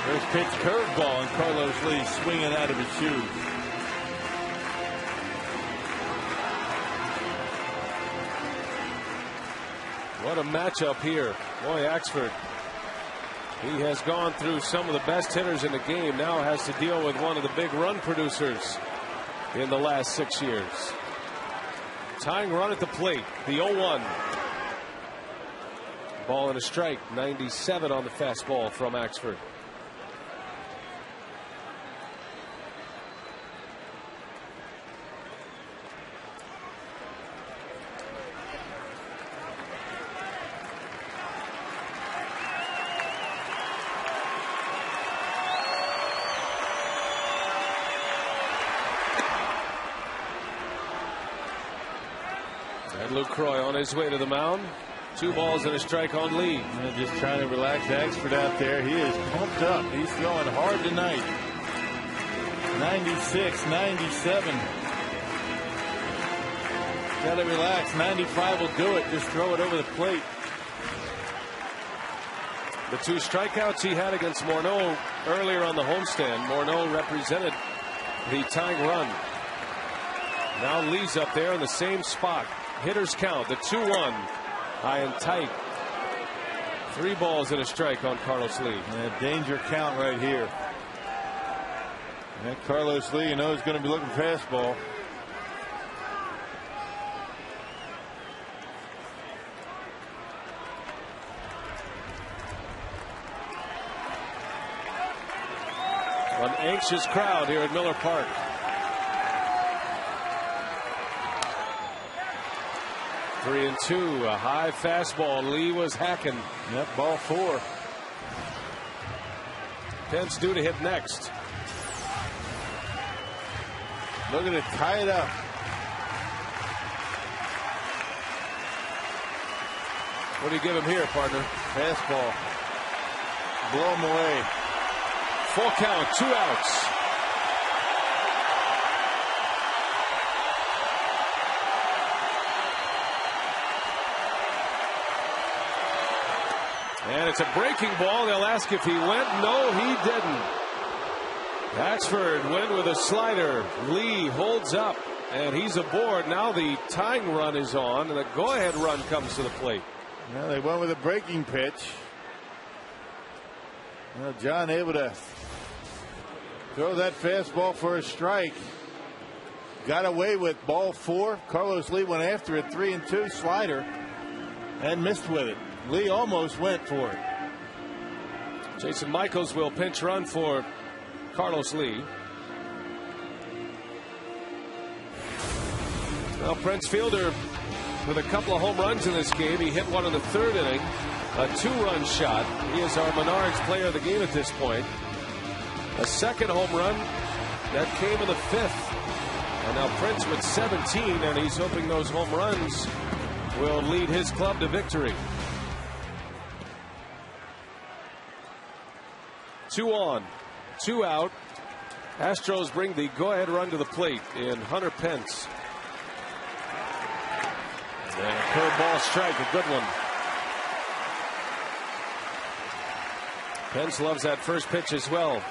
First pitch curveball, and Carlos Lee swinging out of his shoes. What a matchup here. Boy, Axford. He has gone through some of the best hitters in the game. Now has to deal with one of the big run producers in the last 6 years. Tying run at the plate. The 0-1. Ball and a strike. 97 on the fastball from Axford. Lucroy on his way to the mound. 2 balls and a strike on Lee. And just trying to relax Axford out there. He is pumped up. He's throwing hard tonight. 96, 97. Gotta relax. 95 will do it. Just throw it over the plate. The 2 strikeouts he had against Morneau earlier on the homestand. Morneau represented the tying run. Now Lee's up there in the same spot. Hitters count. The 2-1. High and tight. 3 balls and a strike on Carlos Lee. And danger count right here. And Carlos Lee, you know, is going to be looking fastball. An anxious crowd here at Miller Park. Three and 2, a high fastball. Lee was hacking. Yep, ball 4. Pence due to hit next. Looking to tie it up. What do you give him here, partner? Fastball. Blow him away. Full count, 2 outs. And it's a breaking ball. They'll ask if he went. No, he didn't. Axford went with a slider. Lee holds up, and he's aboard. Now the tying run is on, and the go-ahead run comes to the plate. Well, they went with a breaking pitch. Well, John able to throw that fastball for a strike. Got away with ball 4. Carlos Lee went after it, 3 and 2 slider, and missed with it. Lee almost went for it. Jason Michaels will pinch run for Carlos Lee. Well, Prince Fielder with a couple of home runs in this game. He hit one in the 3rd inning, a 2-run shot. He is our Menards player of the game at this point. A 2nd home run that came in the 5th. And now Prince with 17, and he's hoping those home runs will lead his club to victory. 2 on, 2 out. Astros bring the go-ahead run to the plate in Hunter Pence. And a curveball strike, a good one. Pence loves that first pitch as well.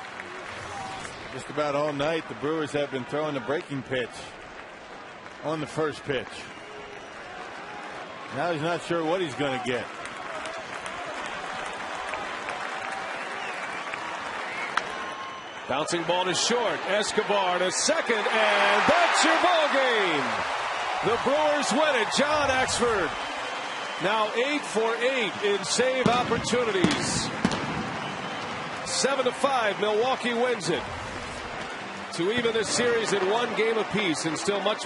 Just about all night, the Brewers have been throwing the breaking pitch on the first pitch. Now he's not sure what he's going to get. Bouncing ball to short. Escobar to second, and that's your ball game. The Brewers win it. John Axford now 8 for 8 in save opportunities. 7-5, Milwaukee wins it to even this series at 1 game apiece, and still much more.